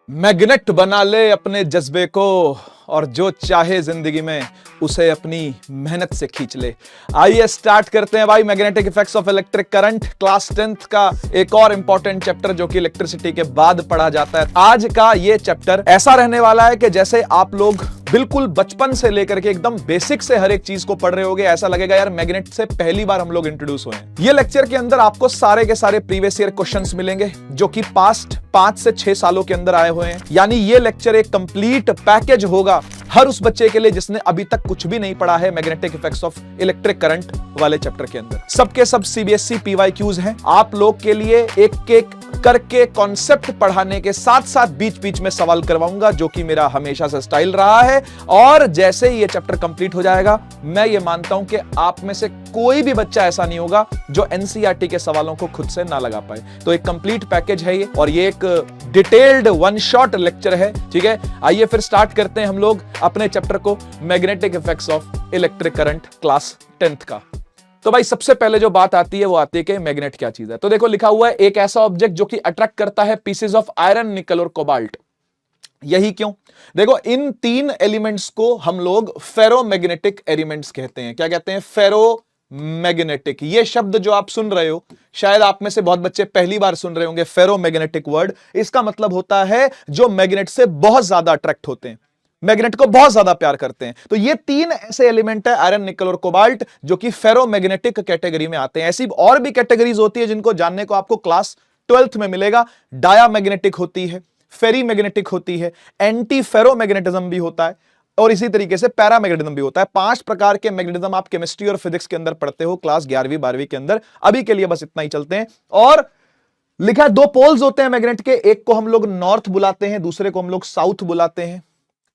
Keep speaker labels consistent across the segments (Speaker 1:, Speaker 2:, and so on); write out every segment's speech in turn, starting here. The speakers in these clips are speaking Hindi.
Speaker 1: मैग्नेट बना ले अपने जज्बे को और जो चाहे जिंदगी में उसे अपनी मेहनत से खींच ले। आइए स्टार्ट करते हैं भाई magnetic effects of electric current, class 10th का एक और इंपॉर्टेंट चैप्टर जो कि इलेक्ट्रिसिटी के बाद पढ़ा जाता है। आज का ये चैप्टर ऐसा रहने वाला है कि जैसे आप लोग बिल्कुल बचपन से लेकर के एकदम बेसिक से हर एक चीज को पढ़ रहे होगे, ऐसा लगेगा यार मैग्नेट से पहली बार हम लोग इंट्रोड्यूस हुए हैं। ये लेक्चर के अंदर आपको सारे के सारे प्रीवियस ईयर क्वेश्चंस मिलेंगे जो कि पास्ट 5 से 6 सालों के अंदर आए हुए हैं। यानी ये लेक्चर एक कंप्लीट पैकेज होगा हर उस बच्चे के लिए जिसने अभी तक कुछ भी नहीं पढ़ा है magnetic effects of electric current वाले चैप्टर के अंदर। सबके सब सीबीएसई पीवाईक्यूज हैं आप लोग के लिए, एक एक करके कॉन्सेप्ट पढ़ाने के साथ साथ बीच बीच में सवाल करवाऊंगा जो कि मेरा हमेशा से स्टाइल रहा है। और जैसे ही ये चैप्टर कंप्लीट हो जाएगा मैं ये मानता हूं कि आप में से कोई भी बच्चा ऐसा नहीं होगा जो एनसीईआरटी के सवालों को खुद से ना लगा पाए। तो एक कंप्लीट पैकेज है ये और ये एक डिटेल्ड वन शॉट लेक्चर है। ठीक है, आइए फिर स्टार्ट करते हैं हम लोग अपने चैप्टर को, magnetic effects of electric current class 10th का। तो भाई सबसे पहले जो बात आती है वो आती है कि मैग्नेट क्या चीज है। तो देखो लिखा हुआ है एक ऐसा ऑब्जेक्ट जो कि अट्रैक्ट करता है पीसेस ऑफ आयरन, निकल और कोबाल्ट। यही क्यों? देखो इन तीन एलिमेंट्स को हम लोग फेरोमैग्नेटिक एलिमेंट्स कहते हैं। क्या कहते हैं? फेरोमैग्नेटिक। ये शब्द जो आप सुन रहे हो, शायद आप में से बहुत बच्चे पहली बार सुन रहे होंगे फेरोमैग्नेटिक वर्ड। इसका मतलब होता है जो मैग्नेट से बहुत ज्यादा अट्रैक्ट होते हैं, मैग्नेट को बहुत ज्यादा प्यार करते हैं। तो ये तीन ऐसे एलिमेंट है, आयरन, निकल और कोबाल्ट, जो कि फेरोमैग्नेटिक कैटेगरी में आते हैं। ऐसी और भी कैटेगरीज होती है जिनको जानने को आपको क्लास 12th में मिलेगा। डायामैग्नेटिक होती है, फेरीमैग्नेटिक होती है, एंटी फेरोमैग्नेटिज्म भी होता है और इसी तरीके से पैरामैग्नेटिज्म भी होता है। 5 प्रकार के मैग्नेटिज्म आप केमिस्ट्री और फिजिक्स के अंदर पढ़ते हो क्लास 11वीं 12वीं के अंदर। अभी के लिए बस इतना ही चलते हैं। और लिखा है 2 पोल्स होते हैं मैग्नेट के, एक को हम लोग नॉर्थ बुलाते हैं, दूसरे को हम लोग साउथ बुलाते हैं।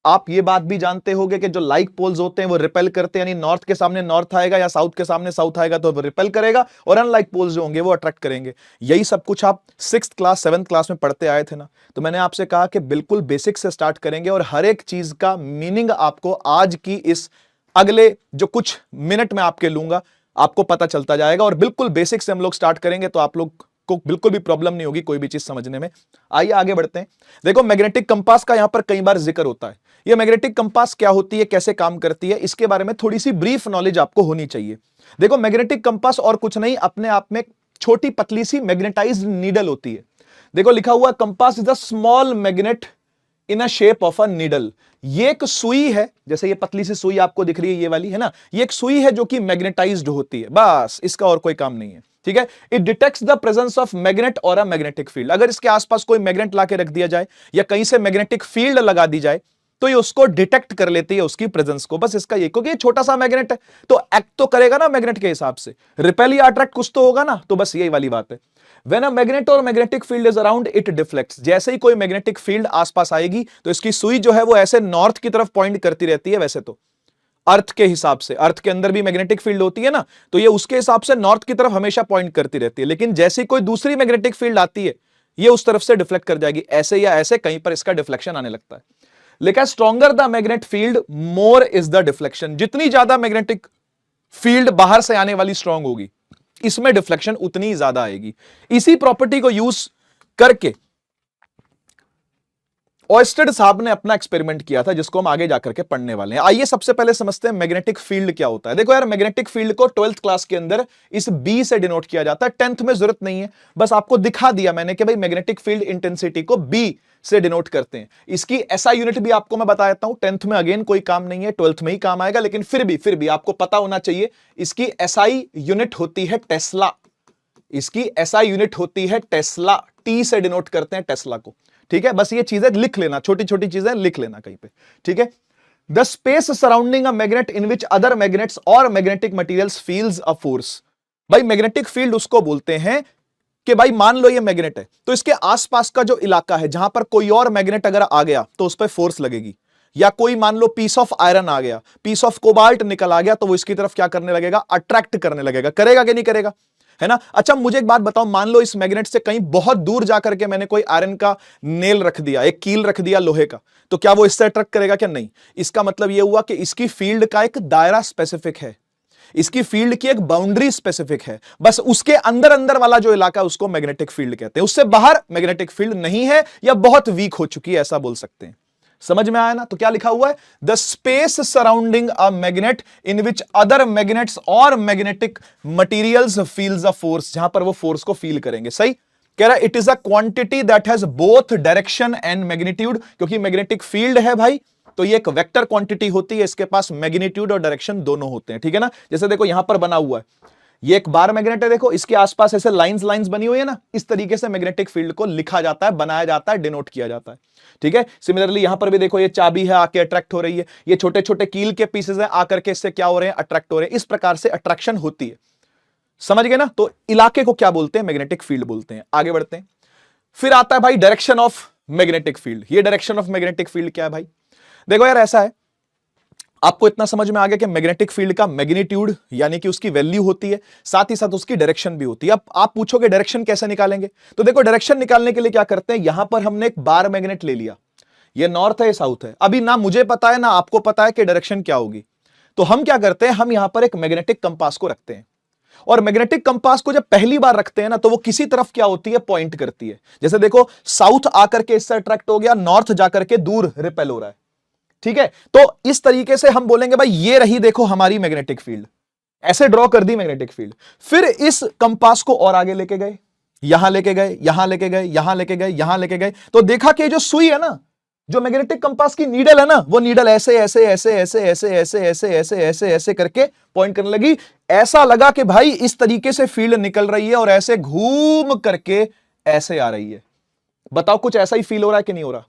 Speaker 1: आप ये बात भी जानते होंगे कि जो लाइक पोल्स होते हैं वो रिपेल करते हैं, यानी नॉर्थ के सामने नॉर्थ आएगा या साउथ के सामने साउथ आएगा तो वो रिपेल करेगा, और अनलाइक पोल्स जो होंगे वो अट्रैक्ट करेंगे। यही सब कुछ आप 6th क्लास 7th क्लास में पढ़ते आए थे ना। तो मैंने आपसे कहा कि बिल्कुल बेसिक से स्टार्ट करेंगे और हर एक चीज का मीनिंग आपको आज की इस अगले जो कुछ मिनट में आपके लूंगा आपको पता चलता जाएगा। और बिल्कुल बेसिक से हम लोग स्टार्ट करेंगे तो आप लोग को बिल्कुल भी प्रॉब्लम नहीं होगी कोई भी चीज समझने में। आइए आगे बढ़ते हैं। देखो मैग्नेटिक कंपास का यहां पर कई बार जिक्र होता है। ये मैग्नेटिक कंपास क्या होती है, कैसे काम करती है, इसके बारे में थोड़ी सी ब्रीफ नॉलेज आपको होनी चाहिए। देखो मैग्नेटिक कंपास और कुछ नहीं, अपने आप में छोटी पतली सी मैग्नेटाइज्ड नीडल होती है। देखो लिखा हुआ compass is a small magnet in a shape of a needle. ये एक सुई है, जैसे ये पतली सी सुई आपको दिख रही है ये वाली, है ना, ये एक सुई है जो कि मैग्नेटाइज्ड होती है, बस इसका और कोई काम नहीं है। ठीक है, it detects the presence of magnet और अ मैग्नेटिक फील्ड। अगर इसके आसपास कोई मैग्नेट लाके रख दिया जाए या कहीं से मैग्नेटिक फील्ड लगा दी जाए तो ये उसको डिटेक्ट कर लेती है, उसकी प्रेजेंस को। बस इसका ये, क्योंकि ये छोटा सा मैग्नेट है तो एक्ट तो करेगा ना मैग्नेट के हिसाब से, रिपेल या अट्रैक्ट कुछ तो होगा ना। तो बस यही वाली बात है। When a magnet or magnetic field is around, it deflects। जैसे ही कोई मैग्नेटिक फील्ड आसपास आएगी तो इसकी सुई जो है वो ऐसे नॉर्थ की तरफ पॉइंट करती रहती है। वैसे तो अर्थ के हिसाब से, अर्थ के अंदर भी मैग्नेटिक फील्ड होती है ना, तो ये उसके हिसाब से नॉर्थ की तरफ हमेशा पॉइंट करती रहती है। लेकिन जैसे कोई दूसरी मैग्नेटिक फील्ड आती है ये उस तरफ से डिफ्लेक्ट कर जाएगी, ऐसे या ऐसे कहीं पर इसका डिफ्लेक्शन आने लगता है। लेकिन stronger the magnet field more is the deflection. जितनी ज्यादा मैग्नेटिक फील्ड बाहर से आने वाली स्ट्रॉन्ग होगी इसमें डिफ्लेक्शन उतनी ज्यादा आएगी। इसी प्रॉपर्टी को यूज करके ऑयस्टेड साहब ने अपना एक्सपेरिमेंट किया था जिसको हम आगे जाकर के पढ़ने वाले हैं। आइए सबसे पहले समझते हैं मैग्नेटिक फील्ड क्या होता है। देखो यार मैग्नेटिक फील्ड को 12th क्लास के अंदर इस बी से डिनोट किया जाता है। 10th में जरूरत नहीं है, बस आपको दिखा दिया मैंने कि भाई मैग्नेटिक फील्ड इंटेंसिटी को बी से डिनोट करते हैं। इसकी एसआई यूनिट भी आपको मैं बता देता हूं। 10th में अगेन कोई काम नहीं है, 12th में ही काम आएगा, लेकिन फिर भी आपको पता होना चाहिए। इसकी एसआई यूनिट होती है टेस्ला। इसकी एसआई यूनिट होती है टेस्ला, टी से डिनोट करते हैं टेस्ला को। ठीक है, बस ये चीजें लिख लेना, छोटी छोटी चीजें लिख लेना कहीं पे। ठीक है, the space surrounding a magnet in which other magnets और magnetic materials feels a force. भाई मैग्नेटिक फील्ड उसको बोलते हैं कि भाई मान लो ये मैग्नेट है तो इसके आसपास का जो इलाका है जहां पर कोई और मैग्नेट अगर आ गया तो उस पर फोर्स लगेगी। या कोई मान लो पीस ऑफ आयरन आ गया, पीस ऑफ कोबाल्ट निकल आ गया, तो वो इसकी तरफ क्या करने लगेगा, अट्रैक्ट करने लगेगा। करेगा कि नहीं करेगा, है ना। अच्छा मुझे एक बात बताओ, मान लो इस मैग्नेट से कहीं बहुत दूर जाकर के मैंने कोई आयरन का नेल रख दिया, एक कील रख दिया लोहे का, तो क्या वो इससे अट्रैक्ट करेगा क्या? नहीं। इसका मतलब यह हुआ कि इसकी फील्ड का एक दायरा स्पेसिफिक है। इसकी फील्ड की एक बाउंड्री स्पेसिफिक है, बस उसके अंदर अंदर वाला जो इलाका उसको मैग्नेटिक फील्ड कहते हैं, उससे बाहर मैग्नेटिक फील्ड नहीं है या बहुत वीक हो चुकी है, ऐसा बोल सकते हैं। समझ में आया ना? तो क्या लिखा हुआ है, the space surrounding a magnet in which other magnets और magnetic materials feels a force, जहां पर वो फोर्स को फील करेंगे। सही कह रहा है, it is a quantity that has both direction and magnitude, क्योंकि मैग्नेटिक फील्ड है भाई तो ये एक वेक्टर क्वांटिटी होती है, इसके पास मैग्नीट्यूड और डायरेक्शन दोनों होते हैं, ठीक है ना। जैसे देखो यहां पर बना हुआ है, ये एक बार मैग्नेट है, देखो इसके आसपास ऐसे लाइंस लाइंस बनी हुई है ना, इस तरीके से मैग्नेटिक फील्ड को लिखा जाता है, बनाया जाता है, डिनोट किया जाता है, ठीक है। सिमिलरली यहां पर भी देखो ये चाबी है, आके अट्रैक्ट हो रही है, ये छोटे छोटे कील के पीसेस हैं, आकर के इससे क्या हो रहे हैं, अट्रैक्ट हो रहे हैं, इस प्रकार से अट्रैक्शन होती है। समझ गए ना? तो इलाके को क्या बोलते हैं, मैग्नेटिक फील्ड बोलते हैं। आगे बढ़ते हैं, फिर आता है भाई डायरेक्शन ऑफ मैग्नेटिक फील्ड। ये डायरेक्शन ऑफ मैग्नेटिक फील्ड क्या है भाई? देखो यार ऐसा है, आपको इतना समझ में आ गया कि मैग्नेटिक फील्ड का मैग्नीट्यूड यानी कि उसकी वैल्यू होती है, साथ ही साथ उसकी डायरेक्शन भी होती है। अब आप पूछोगे डायरेक्शन कैसे निकालेंगे, तो देखो डायरेक्शन निकालने के लिए क्या करते हैं, यहां पर हमने एक बार मैग्नेट ले लिया, ये नॉर्थ है ये साउथ है, अभी ना मुझे पता है ना आपको पता है कि डायरेक्शन क्या होगी, तो हम क्या करते हैं, हम यहां पर एक मैग्नेटिक कंपास को रखते हैं, और मैग्नेटिक कंपास को जब पहली बार रखते हैं ना, तो वो किसी तरफ क्या होती है, पॉइंट करती है। जैसे देखो साउथ आकर के इससे अट्रैक्ट हो गया, नॉर्थ जाकर के दूर रिपेल हो रहा है, ठीक है। तो इस तरीके से हम बोलेंगे भाई ये रही देखो हमारी मैग्नेटिक फील्ड, ऐसे ड्रॉ कर दी मैग्नेटिक फील्ड। फिर इस कंपास को और आगे लेके गए, यहां लेके गए, यहां लेके गए, यहां लेके गए, यहां लेके गए, तो देखा कि जो सुई है ना, जो मैग्नेटिक कंपास की नीडल है ना, वो नीडल ऐसे ऐसे ऐसे ऐसे ऐसे ऐसे ऐसे ऐसे ऐसे ऐसे करके पॉइंट करने लगी। ऐसा लगा कि भाई इस तरीके से फील्ड निकल रही है और ऐसे घूम करके ऐसे आ रही है। बताओ कुछ ऐसा ही फील हो रहा है कि नहीं हो रहा?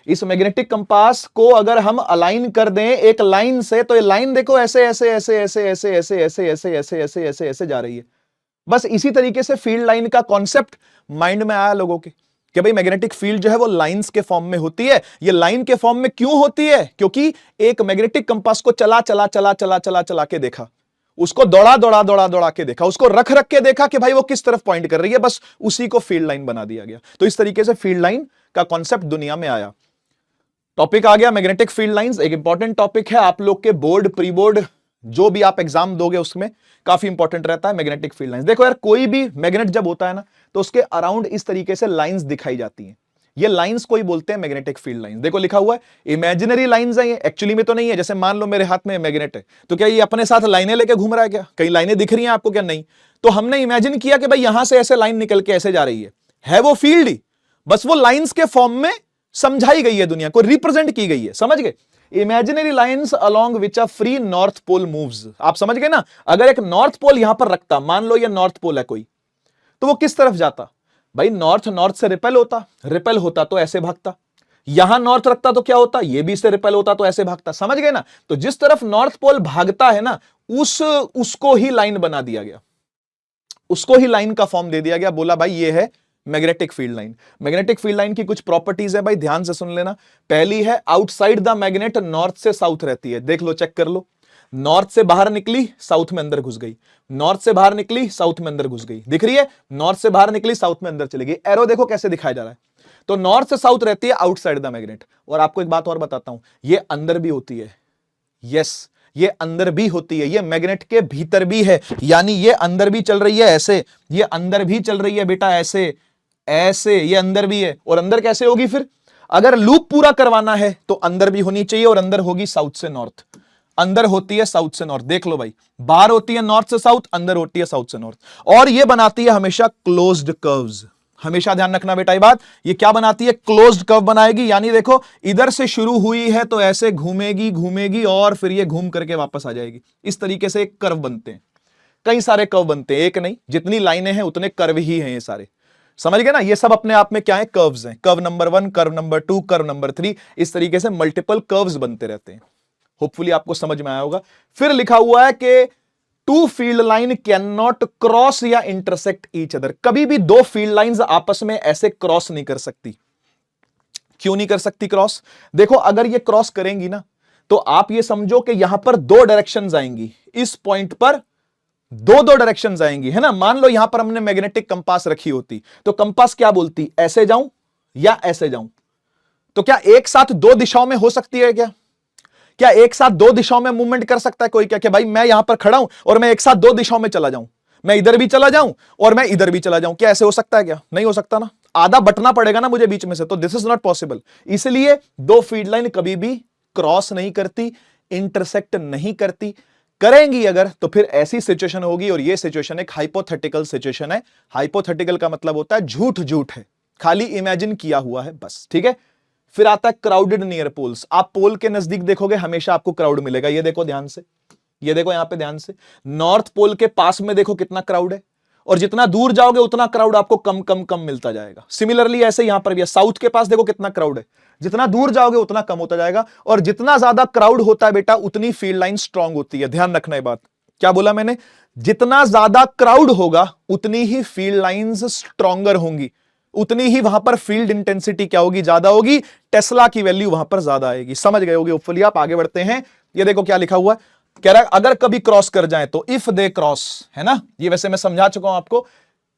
Speaker 1: इस मैग्नेटिक कंपास को अगर हम अलाइन कर दें एक लाइन से, तो ये लाइन देखो ऐसे ऐसे ऐसे ऐसे ऐसे ऐसे ऐसे ऐसे ऐसे ऐसे ऐसे ऐसे जा रही है। बस इसी तरीके से फील्ड लाइन का कॉन्सेप्ट माइंड में आया लोगों के कि भाई मैग्नेटिक फील्ड जो है वो लाइंस के फॉर्म में होती है। ये लाइन के फॉर्म में क्यों होती है? क्योंकि एक मैग्नेटिक कंपास को चला चला चला चला चला चला के देखा, उसको दौड़ा दौड़ा दौड़ा दौड़ा के देखा, उसको रख रख के देखा कि भाई वो किस तरफ पॉइंट कर रही है, बस उसी को फील्ड लाइन बना दिया गया। तो इस तरीके से फील्ड लाइन का कॉन्सेप्ट दुनिया में आया। टॉपिक आ गया मैग्नेटिक फील्ड लाइंस, एक इंपॉर्टेंट टॉपिक है आप लोग के बोर्ड, प्री बोर्ड, जो भी आप एग्जाम दोगे उसमें काफी इंपॉर्टेंट रहता है मैग्नेटिक फील्ड लाइंस। देखो यार कोई भी मैग्नेट जब होता है ना, तो उसके अराउंड इस तरीके से लाइंस दिखाई जाती हैं, ये लाइंस को ही बोलते हैं मैग्नेटिक फील्ड लाइंस। देखो लिखा हुआ है इमेजिनरी लाइंस है, ये एक्चुअली में तो नहीं है। जैसे मान लो मेरे हाथ में मैग्नेट है, तो क्या ये अपने साथ लाइनें लेके घूम रहा है क्या? कई लाइनें दिख रही हैं आपको क्या? नहीं। तो हमने इमेजिन किया कि भाई यहां से ऐसे लाइन निकल के ऐसे जा रही है वो फील्ड ही, बस वो लाइंस के फॉर्म में समझाई गई है, दुनिया को रिप्रेजेंट की गई है। समझ गए? Imaginary lines along which a free north pole moves. आप समझ गए ना? अगर एक नॉर्थ पोल यहां पर रखता, मान लो ये नॉर्थ पोल है कोई, तो वो किस तरफ जाता भाई? नॉर्थ से रिपेल होता, रिपेल होता तो ऐसे भागता। यहां नॉर्थ रखता तो क्या होता? ये भी से रिपेल होता तो ऐसे भागता। समझ गए ना? तो जिस तरफ नॉर्थ पोल भागता है ना, उसको ही लाइन बना दिया गया, उसको ही लाइन का फॉर्म दे दिया गया। बोला भाई ये है magnetic field line. Magnetic field line की कुछ प्रॉपर्टीज है भाई, ध्यान से सुन लेना। पहली है आउटसाइड द मैग्नेट नॉर्थ से साउथ रहती है। देख लो, चेक कर लो, नॉर्थ से बाहर निकली, साउथ में अंदर घुस गई, नॉर्थ से बाहर निकली, साउथ में अंदर घुस गई। दिख रही है? नॉर्थ से बाहर निकली, साउथ में अंदर चली गई। एरो देखो कैसे दिखाया जा रहा है। तो नॉर्थ से साउथ रहती है आउटसाइड द मैग्नेट। और आपको एक बात और बताता हूं, ये अंदर भी होती है। यस, ये अंदर भी होती है, ये मैग्नेट के भीतर भी है, यानी ये अंदर भी चल रही है ऐसे, ये अंदर भी चल रही है बेटा ऐसे ऐसे, ये अंदर भी है। और अंदर कैसे होगी फिर? अगर लूप पूरा करवाना है तो अंदर भी होनी चाहिए, और अंदर होगी साउथ से नॉर्थ, अंदर होती है साउथ से नॉर्थ। देख लो भाई, बाहर होती है नॉर्थ से साउथ, अंदर होती है साउथ से नॉर्थ। और ये बनाती है हमेशा क्लोज्ड कर्व्स। हमेशा ध्यान रखना बेटा ये बात, ये क्या बनाती है? क्लोज्ड कर्व बनाएगी। यानी देखो इधर से शुरू हुई है तो ऐसे घूमेगी घूमेगी और फिर ये घूम करके वापस आ जाएगी। इस तरीके से एक कर्व बनते हैं, कई सारे कर्व बनते हैं, एक नहीं, जितनी लाइनें हैं उतने कर्व ही हैं ये सारे। समझ गए ना? ये सब अपने आप में क्या है? कर्व्स हैं। Curve number 1, curve number 2, curve number 3, इस तरीके से मल्टीपल कर्व्स बनते रहते हैं। होपफुली आपको समझ में आया होगा। फिर लिखा हुआ है कि two field line can not cross या इंटरसेक्ट ईच अदर। कभी भी दो फील्ड लाइंस आपस में ऐसे क्रॉस नहीं कर सकती। क्यों नहीं कर सकती क्रॉस? देखो अगर ये क्रॉस करेंगी ना, तो आप ये समझो कि यहां पर दो डायरेक्शंस आएंगी, इस पॉइंट पर दो डायरेक्शंस आएंगी, है ना। मान लो यहां पर हमने मैग्नेटिक कंपास रखी होती, तो कंपास क्या बोलती? ऐसे जाऊं या ऐसे जाऊं। तो क्या एक साथ दो दिशाओं में हो सकती है क्या? क्या एक साथ दो दिशाओं में मूवमेंट कर सकता है कोई? क्या कि भाई मैं यहां पर खड़ा हूं और मैं एक साथ दो दिशाओं में चला जाऊं, मैं इधर भी चला जाऊं और मैं इधर भी चला जाऊं, क्या ऐसे हो सकता है? क्या नहीं हो सकता ना, आधा बटना पड़ेगा ना मुझे बीच में से, तो दिस इज नॉट पॉसिबल। इसलिए दो फील्ड लाइन कभी भी क्रॉस नहीं करती, इंटरसेक्ट नहीं करती। करेंगी अगर तो फिर ऐसी सिचुएशन होगी, और ये सिचुएशन एक हाइपोथेटिकल सिचुएशन है। हाइपोथेटिकल का मतलब होता है झूठ झूठ है, खाली इमेजिन किया हुआ है बस, ठीक है। फिर आता है क्राउडेड नियर पोल्स। आप पोल के नजदीक देखोगे हमेशा आपको क्राउड मिलेगा। ये देखो ध्यान से, ये देखो यहां पे ध्यान से, नॉर्थ पोल के पास में देखो कितना क्राउड है, और जितना दूर जाओगे उतना क्राउड आपको कम कम कम मिलता जाएगा। सिमिलरली ऐसे यहां पर भी है, साउथ के पास देखो कितना क्राउड है, जितना दूर जाओगे उतना कम होता जाएगा, और जितना ज्यादा क्राउड होता है बेटा उतनी फील्ड लाइन स्ट्रांग होती है। ध्यान रखना ये बात, क्या बोला मैंने? जितना ज्यादा क्राउड होगा उतनी ही फील्ड लाइंस स्ट्रॉन्गर होंगी, उतनी ही वहां पर फील्ड इंटेंसिटी क्या होगी? ज्यादा होगी, टेस्ला की वैल्यू वहां पर ज्यादा आएगी। समझ गए होगे होपफुली आप। आगे बढ़ते हैं, ये देखो क्या लिखा हुआ है, कह रहा है अगर कभी क्रॉस कर जाए तो, इफ दे क्रॉस, है ना, ये वैसे मैं समझा चुका हूं आपको।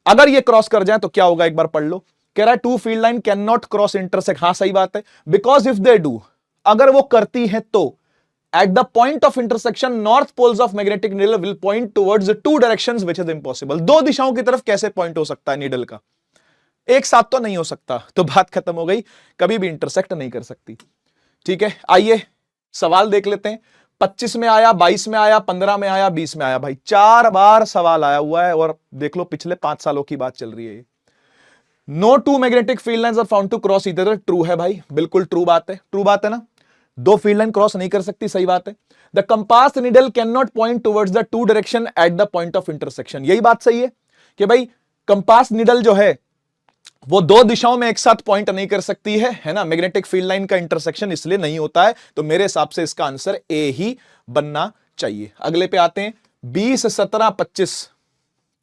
Speaker 1: अगर ये क्रॉस कर जाए तो क्या होगा, एक बार पढ़ लो। कह रहा है two field line can not cross intersect. हां सही बात है, बिकॉज इफ दे डू, अगर वो करती है तो, at the point of intersection north poles of magnetic needle will point towards two directions which is impossible. दो दिशाओं की तरफ कैसे पॉइंट हो सकता है नीडल का? एक साथ तो नहीं हो सकता, तो बात खत्म हो गई, कभी भी इंटरसेक्ट नहीं कर सकती। ठीक है, आइए सवाल देख लेते हैं। 25 में आया, 22 में आया, 15 में आया, 20 में आया। भाई 4 बार सवाल आया हुआ है, और देख लो पिछले 5 सालों की बात चल रही है। No two magnetic field lines are found to cross each other. True है भाई, बिल्कुल ट्रू बात है, ट्रू बात है ना, दो फील्ड लाइन क्रॉस नहीं कर सकती, सही बात है। The compass needle can not point towards the two direction at the point of intersection. यही बात सही है कि भाई कंपास नीडल जो है वो दो दिशाओं में एक साथ पॉइंट नहीं कर सकती है ना, मैग्नेटिक फील्ड लाइन का इंटरसेक्शन इसलिए नहीं होता है, तो मेरे हिसाब से इसका आंसर ए ही बनना चाहिए। अगले पे आते हैं, 20, 17, 25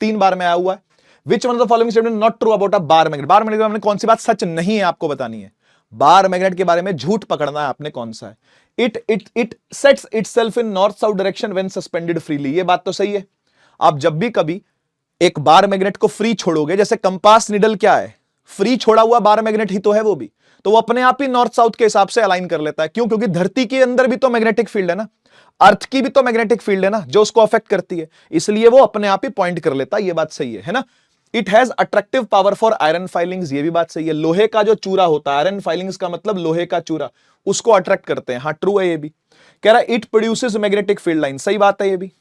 Speaker 1: 3 बार में आया हुआ है। Which one of the following statement not true about a bar magnet. Bar magnet में कौन सी बात सच नहीं है आपको बतानी है, बार मैग्नेट के बारे में झूठ पकड़ना है आपने, कौन सा है? It sets itself in north south direction when suspended freely. ये बात तो सही है। आप जब भी कभी एक बार मैग्नेट को फ्री छोड़ोगे, जैसे कंपास निडल क्या है, फ्री छोड़ा हुआ बार मैग्नेट ही तो है वो भी, तो वो अपने आप ही नॉर्थ साउथ के हिसाब से अलाइन कर लेता है। क्यों? क्योंकि धरती के अंदर भी तो मैग्नेटिक फील्ड है ना, अर्थ की भी तो मैग्नेटिक फील्ड है ना जो उसको अफेक्ट करती है, इसलिए वो अपने आप ही पॉइंट कर लेता है। ये बात सही है ना। It has attractive power for iron filings. ये भी बात सही है, लोहे का जो चूरा होता है, आयरन फाइलिंग्स का मतलब लोहे का चूरा, उसको अट्रैक्ट करते हैं। हाँ ट्रू है ये भी। कह रहा है it produces magnetic field line. सही बात है, ये भी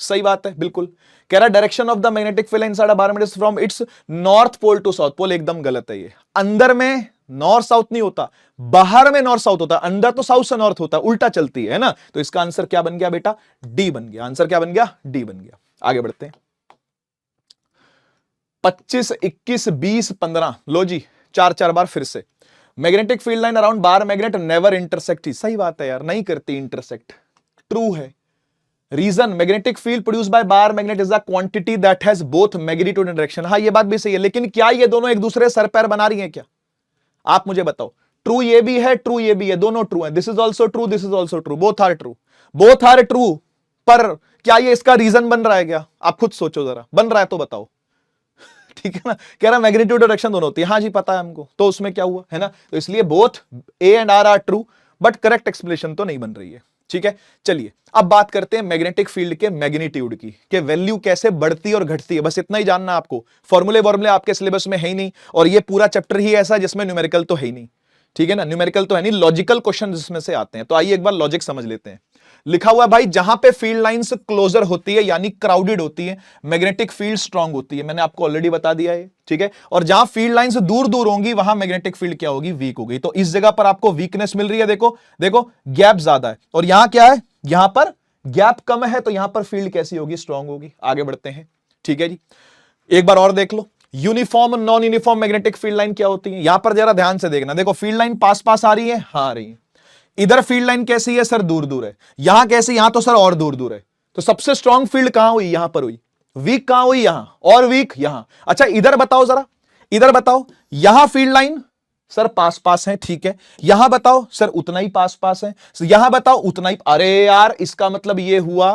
Speaker 1: सही बात है बिल्कुल। कह रहा है direction of the magnetic field inside a bar is from its north pole to south pole. एकदम गलत है ये। अंदर में नॉर्थ साउथ नहीं होता, बाहर में नॉर्थ साउथ होता, अंदर तो साउथ से नॉर्थ होता, उल्टा चलती है ना। तो इसका आंसर क्या बन गया बेटा? डी बन गया। आंसर क्या बन गया? डी बन गया। आगे बढ़ते हैं, 25, 21, 20, 15। लो जी, 4 बार फिर से। Magnetic field line around bar magnet never intersect. सही बात है यार, नहीं करती इंटरसेक्ट, ट्रू है। Reason, magnetic field produced by bar magnet is a quantity that has both magnitude and direction. हाँ ये बात भी सही है, लेकिन क्या ये दोनों एक दूसरे सर पैर बना रही हैं क्या? आप मुझे बताओ। ट्रू ये भी है, ट्रू ये भी है, दोनों ट्रू है। This is also true, this is also true, both are true, both are true. पर क्या ये इसका रीजन बन रहा है क्या? आप खुद सोचो जरा, बन रहा है तो बताओ। ठीक है ना, कह रहा मैग्नीट्यूड डायरेक्शन दोनों होती है। हाँ जी पता है हमको, तो उसमें क्या हुआ, है ना। तो इसलिए both A and R true, but correct explanation तो नहीं बन रही है। ठीक है, चलिए अब बात करते हैं मैग्नेटिक फील्ड के मैग्नीट्यूड की, कि वैल्यू कैसे बढ़ती और घटती है। बस इतना ही जानना आपको। फॉर्मूले वॉर्मूले आपके सिलेबस में है ही नहीं, और ये पूरा चैप्टर ही ऐसा जिसमें न्यूमेरिकल तो है ही नहीं। ठीक है ना, न्यूमेरिकल तो है नहीं, लॉजिकल क्वेश्चन जिसमें से आते हैं। तो आइए एक बार लॉजिक समझ लेते हैं। लिखा हुआ है भाई, जहां पे फील्ड लाइंस क्लोजर होती है यानी क्राउडेड होती है, मैग्नेटिक फील्ड स्ट्रांग होती है। मैंने आपको ऑलरेडी बता दिया है, ठीक है। और जहां फील्ड लाइंस दूर दूर होंगी वहां मैग्नेटिक फील्ड क्या होगी? वीक होगी। तो इस जगह पर आपको वीकनेस मिल रही है। देखो देखो, गैप ज्यादा है, और यहां क्या है? यहां पर गैप कम है, तो यहां पर फील्ड कैसी होगी? स्ट्रांग होगी। आगे बढ़ते हैं, ठीक है जी। एक बार और देख लो, uniform non uniform magnetic field line क्या होती है। यहां पर जरा ध्यान से देखना। देखो फील्ड लाइन पास पास आ रही है, हाँ आ रही है। इधर फील्ड लाइन कैसी है सर? दूर दूर है। यहां कैसे? यहां तो सर और दूर दूर है। तो सबसे स्ट्रांग फील्ड कहां हुई? यहां पर हुई। वीक कहां हुई? यहां, और वीक यहां। अच्छा इधर बताओ जरा, इधर बताओ। यहां फील्ड लाइन सर पास पास है, ठीक है। यहां बताओ सर उतना ही पास पास है। यहां बताओ उतना ही। अरे यार, इसका मतलब यह हुआ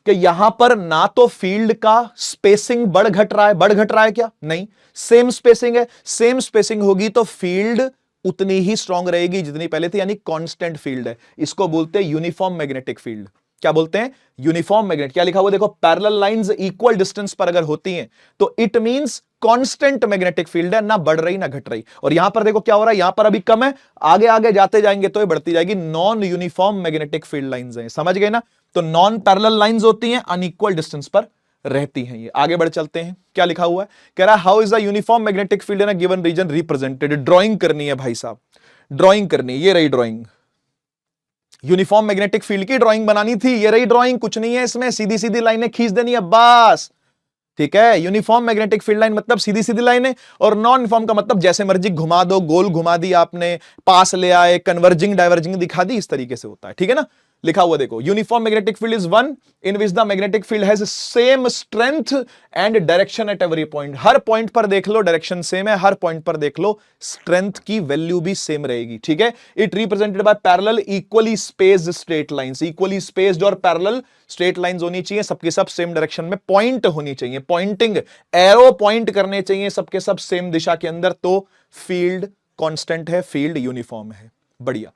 Speaker 1: कि यहां पर ना तो फील्ड का स्पेसिंग बढ़ घट रहा है। बढ़ घट रहा है क्या? नहीं, सेम स्पेसिंग है। सेम स्पेसिंग होगी तो फील्ड उतनी ही स्ट्रांग रहेगी जितनी पहले थी, यानी कांस्टेंट फील्ड है। इसको बोलते हैं यूनिफॉर्म मैग्नेटिक फील्ड। क्या बोलते हैं? Uniform magnet. क्या लिखा हुआ देखो, पैरेलल लाइंस इक्वल डिस्टेंस पर अगर होती हैं तो it means constant magnetic field है, ना बढ़ रही ना घट रही। और यहां पर देखो क्या हो रहा है, यहां पर अभी कम है, आगे आगे जाते जाएंगे तो ये बढ़ती जाएगी। Non uniform magnetic field lines हैं, समझ गए ना? तो नॉन पैरेलल लाइंस होती हैं, अनइक्वल डिस्टेंस पर रहती हैं। ये आगे बढ़ चलते हैं, क्या लिखा हुआ है, कह रहा है how is the uniform magnetic field in a given region represented. Drawing करनी है भाई साहब, ड्राइंग करनी है। ये रही ड्राइंग, यूनिफॉर्म मैग्नेटिक फील्ड की ड्राइंग बनानी थी। ये रही ड्राइंग, कुछ नहीं है इसमें, सीधी सीधी लाइनें खींच देनी है बस। ठीक है, यूनिफॉर्म मैग्नेटिक फील्ड लाइन मतलब सीधी सीधी लाइनें, और नॉन यूनिफॉर्म का मतलब जैसे मर्जी घुमा दो, गोल घुमा दी आपने, पास ले आए, कन्वर्जिंग डाइवर्जिंग दिखा दी, इस तरीके से होता है। ठीक है ना? लिखा हुआ देखो, uniform magnetic field is one in which the magnetic field has same strength and direction at every point. Her point पर देख लो डायरेक्शन सेम है, हर पॉइंट पर देख लो स्ट्रेंथ की वैल्यू भी सेम रहेगी। ठीक है, it represented by parallel equally spaced straight lines. Equally spaced और पैरेलल स्ट्रेट लाइंस होनी चाहिए, सबके सब सेम डायरेक्शन में पॉइंट होनी चाहिए, पॉइंटिंग एरो पॉइंट करने चाहिए सबके सब सेम दिशा के अंदर, तो फील्ड कांस्टेंट है, फील्ड यूनिफॉर्म है। बढ़िया।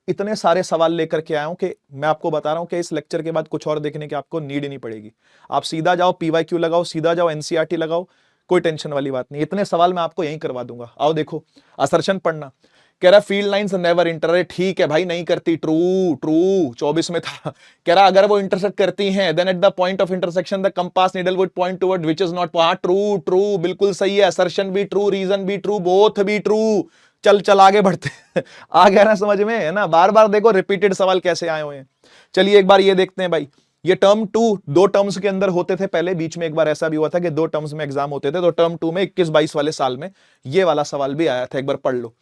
Speaker 1: इतने सारे सवाल लेकर के आया हूं कि मैं आपको बता रहा हूं कि इस लेक्चर के बाद कुछ और देखने की आपको नीड ही नहीं पड़ेगी। आप सीधा जाओ पीवाईक्यू लगाओ, सीधा जाओ एनसीईआरटी लगाओ, कोई टेंशन वाली बात नहीं। इतने सवाल मैं आपको यहीं करवा दूंगा। आओ देखो, असर्शन पढ़ना। कह रहा फील्ड लाइंस नेवर इंटर, ठीक है भाई नहीं करती, ट्रू ट्रू 24 में था। कह रहा अगर वो इंटरसेक्ट करती हैं then at the point of intersection the compass needle would point toward which is not. True true बिल्कुल सही है, असर्शन भी ट्रू, रीजन भी ट्रू, बोथ भी ट्रू। चल चल आगे बढ़ते आ गया ना समझ में, है ना? बार बार देखो रिपीटेड सवाल कैसे आए हुए हैं। चलिए एक बार ये देखते हैं भाई, ये टर्म टू दो टर्म्स के अंदर होते थे पहले, बीच में एक बार ऐसा भी हुआ था कि दो टर्म्स में एग्जाम होते थे, तो टर्म टू में 21-22 वाले साल में ये वाला सवाल भी आया था, एक बार पढ़ लो।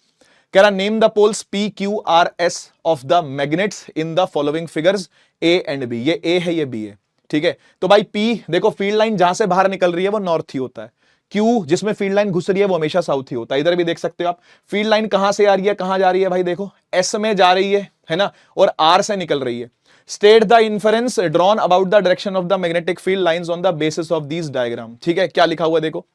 Speaker 1: कह रहा name the poles P Q R S of the magnets in the following figures A and B. ये ए है, ये बी है। ठीक है, तो भाई पी देखो, फील्ड लाइन जहां से बाहर निकल रही है वो नॉर्थ ही होता है। क्यू जिसमें फील्ड लाइन घुस रही है वो हमेशा साउथ ही होता है। इधर भी देख सकते हो आप, फील्ड लाइन कहां से आ रही है, कहां जा रही है भाई, देखो एस में जा रही है ना, और आर से निकल रही है। State the inference drawn about the direction of the magnetic field lines on the basis of these diagram. ठीक है, क्या लिखा हुआ देखो,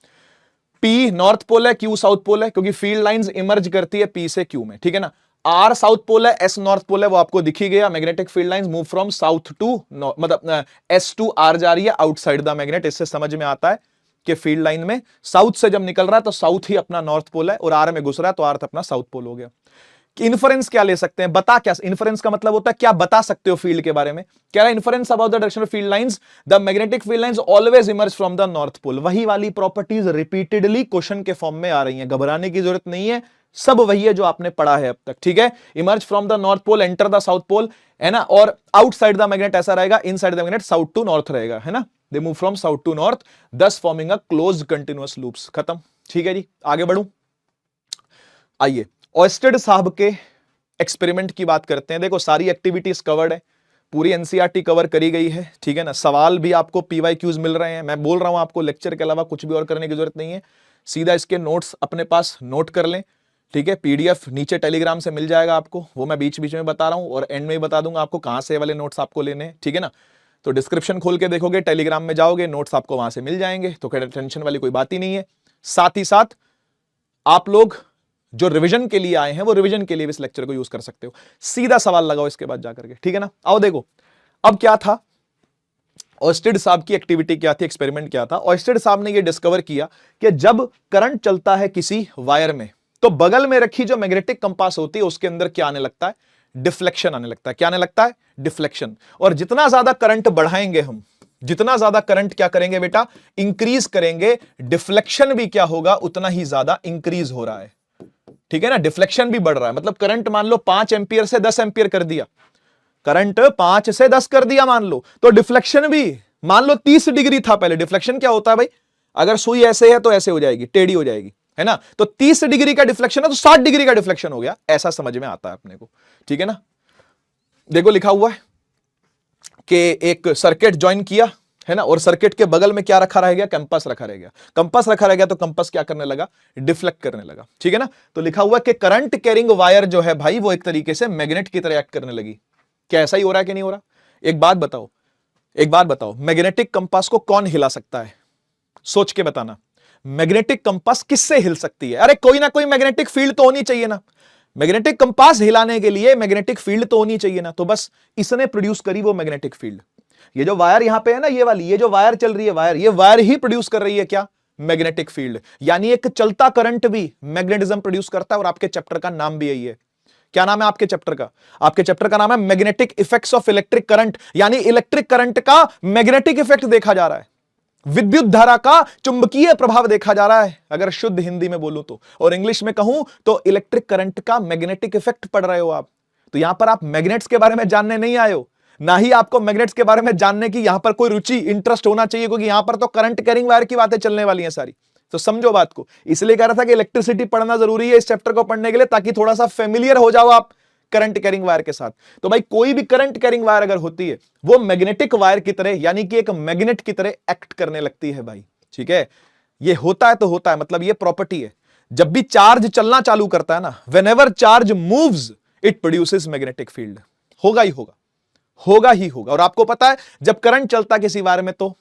Speaker 1: पी नॉर्थ पोल है, क्यू साउथ पोल है, क्योंकि फील्ड लाइंस इमर्ज करती है पी से क्यू में। ठीक है ना? आर साउथ पोल है, एस नॉर्थ पोल है, वो आपको दिख ही गया। Magnetic field lines move from south to, मतलब एस टू आर जा रही है आउटसाइड द मैग्नेट। इससे समझ में आता है कि फील्ड लाइन में साउथ से जब निकल रहा है तो साउथ ही अपना नॉर्थ पोल है, और आर में घुस रहा है तो आर अपना साउथ पोल हो गया। इन्फरेंस क्या ले सकते हैं, बता क्या, इन्फरेंस का मतलब होता है क्या बता सकते हो फील्ड के बारे में। कह रहा है inference about the direction of field lines, the magnetic field lines always emerge from the north pole. वही वाली प्रॉपर्टीज रिपीटेडली क्वेश्चन के फॉर्म में आ रही हैं, घबराने की जरूरत नहीं है, सब वही है जो आपने पढ़ा है अब तक। ठीक है, emerge from the north pole, enter the south pole, है ना, और आउटसाइड द मैग्नेट ऐसा रहेगा, inside the magnet south to north रहेगा, है ना। They move from south to north, thus forming a close continuous loops. खत्म। ठीक है जी, आगे बढ़ूं। आइए ऑयस्टेड साहब के एक्सपेरिमेंट की बात करते हैं। देखो सारी एक्टिविटीज कवर्ड है, पूरी एनसीईआरटी कवर करी गई है। ठीक है ना, सवाल भी आपको पीवाईक्यूज मिल रहे हैं। मैं बोल रहा हूं आपको लेक्चर के अलावा कुछ भी और करने की जरूरत नहीं है, सीधा इसके नोट्स अपने पास नोट कर लें। ठीक है, पीडीएफ नीचे टेलीग्राम से मिल जाएगा आपको, वो मैं बीच बीच में बता रहा हूं, और एंड में ही बता दूंगा आपको कहां से वाले नोट्स आपको लेने हैं। ठीक है ना, तो डिस्क्रिप्शन खोल के देखोगे, टेलीग्राम में जाओगे, नोट्स आपको वहां से मिल जाएंगे, तो टेंशन वाली कोई बात ही नहीं है। साथ ही साथ आप लोग जो रिवीजन के लिए आए हैं वो रिवीजन के लिए भी इस लेक्चर को यूज कर सकते हो। सीधा सवाल लगाओ इसके बाद जाकर के। ठीक है ना, आओ देखो अब क्या था, ऑयस्टेड साहब की एक्टिविटी क्या थी, एक्सपेरिमेंट क्या था। ऑयस्टेड साहब ने ये डिस्कवर किया कि जब करंट चलता है किसी वायर में, तो बगल में रखी जो मैग्नेटिक कंपास होती है उसके अंदर क्या आने लगता है, डिफ्लेक्शन आने लगता है। क्या आने लगता है, डिफ्लेक्शन। और जितना ज्यादा करंट बढ़ाएंगे हम, जितना ज्यादा करंट क्या करेंगे बेटा, इंक्रीज करेंगे, डिफ्लेक्शन भी क्या होगा, उतना ही ज्यादा इंक्रीज हो रहा है। ठीक है ना, डिफ्लेक्शन भी बढ़ रहा है। मतलब करंट मान लो 5 एंपियर से 10 एंपियर कर दिया, करंट 5 से 10 कर दिया मान लो, तो डिफ्लेक्शन भी मान लो 30 डिग्री था पहले। डिफ्लेक्शन क्या होता है भाई, अगर सुई ऐसे है तो ऐसे हो जाएगी, टेढ़ी हो जाएगी, है ना, तो 30 डिग्री का डिफ्लेक्शन है तो 60 डिग्री का डिफ्लेक्शन हो गया, ऐसा समझ में आता है अपने को। ठीक है ना, देखो लिखा हुआ है कि एक सर्किट ज्वाइन किया, है ना, और सर्किट के बगल में क्या रखा रह गया, कंपास रखा रह गया। कंपास रखा रह गया तो कंपास क्या करने लगा, डिफ्लेक्ट करने लगा। ठीक है ना, तो लिखा हुआ कि करंट कैरिंग वायर जो है भाई वो एक तरीके से मैग्नेट की तरह एक्ट करने लगी। क्या ऐसा ही हो रहा है कि नहीं हो रहा? एक बात बताओ, मैग्नेटिक कंपास को कौन हिला सकता है, सोच के बताना। मैग्नेटिक कंपास किससे हिल सकती है? अरे कोई ना कोई मैग्नेटिक फील्ड तो होनी चाहिए ना, मैग्नेटिक कंपास हिलाने के लिए मैग्नेटिक फील्ड तो होनी चाहिए ना। तो बस इसने प्रोड्यूस करी वो मैग्नेटिक फील्ड। ये जो वायर यहां पे है ना, ये वाली, ये जो वायर चल रही है वायर, ये वायर ही प्रोड्यूस कर रही है क्या? Magnetic field. यानी एक चलता करंट भी मैग्नेटिज्म प्रोड्यूस करता है। और आपके चैप्टर का नाम भी यही है। क्या नाम है आपके चैप्टर का? आपके चैप्टर का नाम है magnetic effects of electric current. यानी इलेक्ट्रिक करंट का मैग्नेटिक इफेक्ट देखा जा रहा है, विद्युत धारा का चुंबकीय प्रभाव देखा जा रहा है, अगर शुद्ध हिंदी में बोलूं तो। और इंग्लिश में कहूं तो इलेक्ट्रिक करंट का मैग्नेटिक इफेक्ट पढ़ रहे हो आप। तो यहां पर आप मैग्नेट्स के बारे में जानने नहीं आए हो, ना ही आपको मैग्नेट्स के बारे में जानने की यहां पर कोई रुचि, इंटरेस्ट होना चाहिए, क्योंकि यहां पर तो करंट कैरिंग वायर की बातें चलने वाली हैं सारी। तो समझो बात को। इसलिए कह रहा था कि इलेक्ट्रिसिटी पढ़ना जरूरी है इस चैप्टर को पढ़ने के लिए, ताकि थोड़ा सा फेमिलियर हो जाओ आप करंट कैरिंग वायर के साथ। तो भाई कोई भी करंट कैरिंग वायर अगर होती है, वो मैग्नेटिक वायर की तरह, यानी कि एक मैग्नेट की तरह एक्ट करने लगती है भाई। ठीक है, ये होता है तो होता है, मतलब ये प्रॉपर्टी है। जब भी चार्ज चलना चालू करता है ना, whenever charge moves it produces magnetic field. होगा ही होगा, होगा ही होगा। और आपको पता है जब करंट चलता है किसी वायर में तो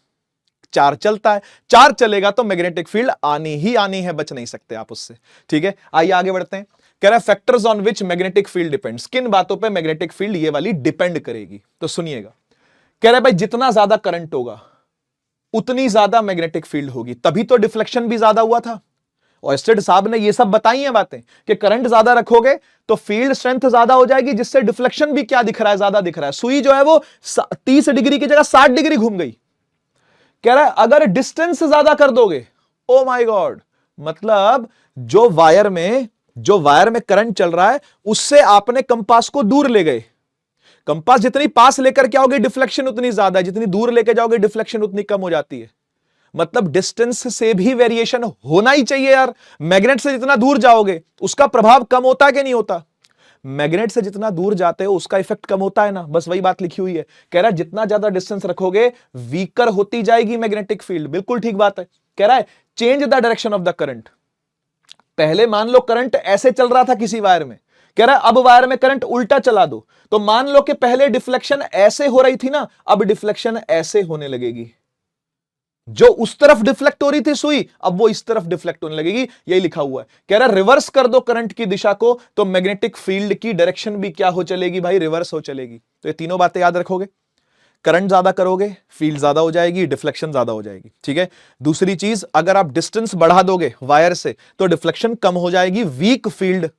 Speaker 1: चार्ज चलता है, चार्ज चलेगा तो मैग्नेटिक फील्ड आनी ही आनी है, बच नहीं सकते आप उससे। ठीक है, आइए आगे बढ़ते हैं। कह रहा है factors on which magnetic field depends, किन बातों पे मैग्नेटिक फील्ड ये वाली डिपेंड करेगी। तो सुनिएगा, कह रहा है भाई जितना ज्यादा करंट होगा उतनी ज्यादा मैग्नेटिक फील्ड होगी, तभी तो डिफ्लेक्शन भी ज्यादा हुआ था। ओस्टेड साहब ने ये सब बताई हैं बातें कि करंट ज्यादा रखोगे तो फील्ड स्ट्रेंथ ज्यादा हो जाएगी, जिससे डिफ्लेक्शन भी क्या दिख रहा है, ज्यादा दिख रहा है। सुई जो है वो 30 डिग्री की जगह 60 डिग्री घूम गई। कह रहा है अगर डिस्टेंस ज्यादा कर दोगे, ओ माय गॉड, मतलब जो वायर में करंट चल रहा है उससे आपने कंपास को दूर ले गए। कंपास जितनी पास लेकर के आओगे डिफ्लेक्शन उतनी ज्यादा है, जितनी दूर लेकर जाओगे डिफ्लेक्शन उतनी कम हो जाती है। मतलब डिस्टेंस से भी वेरिएशन होना ही चाहिए यार। मैग्नेट से जितना दूर जाओगे उसका प्रभाव कम होता है कि नहीं होता? मैग्नेट से जितना दूर जाते हो उसका इफेक्ट कम होता है ना, बस वही बात लिखी हुई है। कह रहा है जितना ज्यादा डिस्टेंस रखोगे वीकर होती जाएगी मैग्नेटिक फील्ड। बिल्कुल ठीक बात है। कह रहा है change the direction of the current. पहले मान लो करंट ऐसे चल रहा था किसी वायर में, कह रहा है अब वायर में करंट उल्टा चला दो, तो मान लो कि पहले डिफ्लेक्शन ऐसे हो रही थी ना, अब डिफ्लेक्शन ऐसे होने लगेगी। जो उस तरफ डिफ्लेक्ट हो रही थी सुई, अब वो इस तरफ डिफ्लेक्ट होने लगेगी। यही लिखा हुआ है। कह रहा है रिवर्स कर दो करंट की दिशा को तो मैग्नेटिक फील्ड की डायरेक्शन भी क्या हो चलेगी भाई, रिवर्स हो चलेगी। तो ये तीनों बातें याद रखोगे। करंट ज्यादा करोगे फील्ड ज्यादा हो जाएगी, डिफ्लेक्शन ज्यादा हो जाएगी। ठीक है, दूसरी चीज, अगर आप डिस्टेंस बढ़ा दोगे वायर से तो डिफ्लेक्शन कम हो जाएगी, वीक फील्ड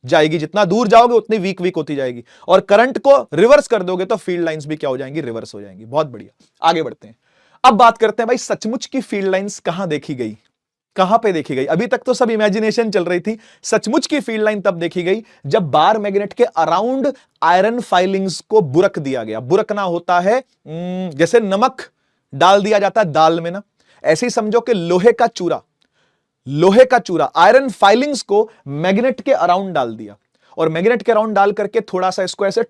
Speaker 1: जाएगी, जितना दूर जाओगे उतनी वीक वीक होती जाएगी। और करंट को रिवर्स कर दोगे तो फील्ड लाइंस भी क्या हो जाएंगी, रिवर्स हो जाएंगी। बहुत बढ़िया, आगे बढ़ते हैं। अब बात करते हैं भाई सचमुच की फील्ड लाइंस कहां देखी गई, कहां पे देखी गई। अभी तक तो सब इमेजिनेशन चल रही थी, सचमुच की फील्ड लाइन तब देखी गई जब बार मैग्नेट के अराउंड आयरन फाइलिंग्स को बुरक दिया गया। बुरकना होता है जैसे नमक डाल दिया जाता है दाल में ना, ऐसे ही समझो कि लोहे का चूरा आयरन फाइलिंग्स को मैग्नेट के अराउंड डाल दिया, और मैग्नेट के अराउंड डाल करके थोड़ा सा इसको ऐसे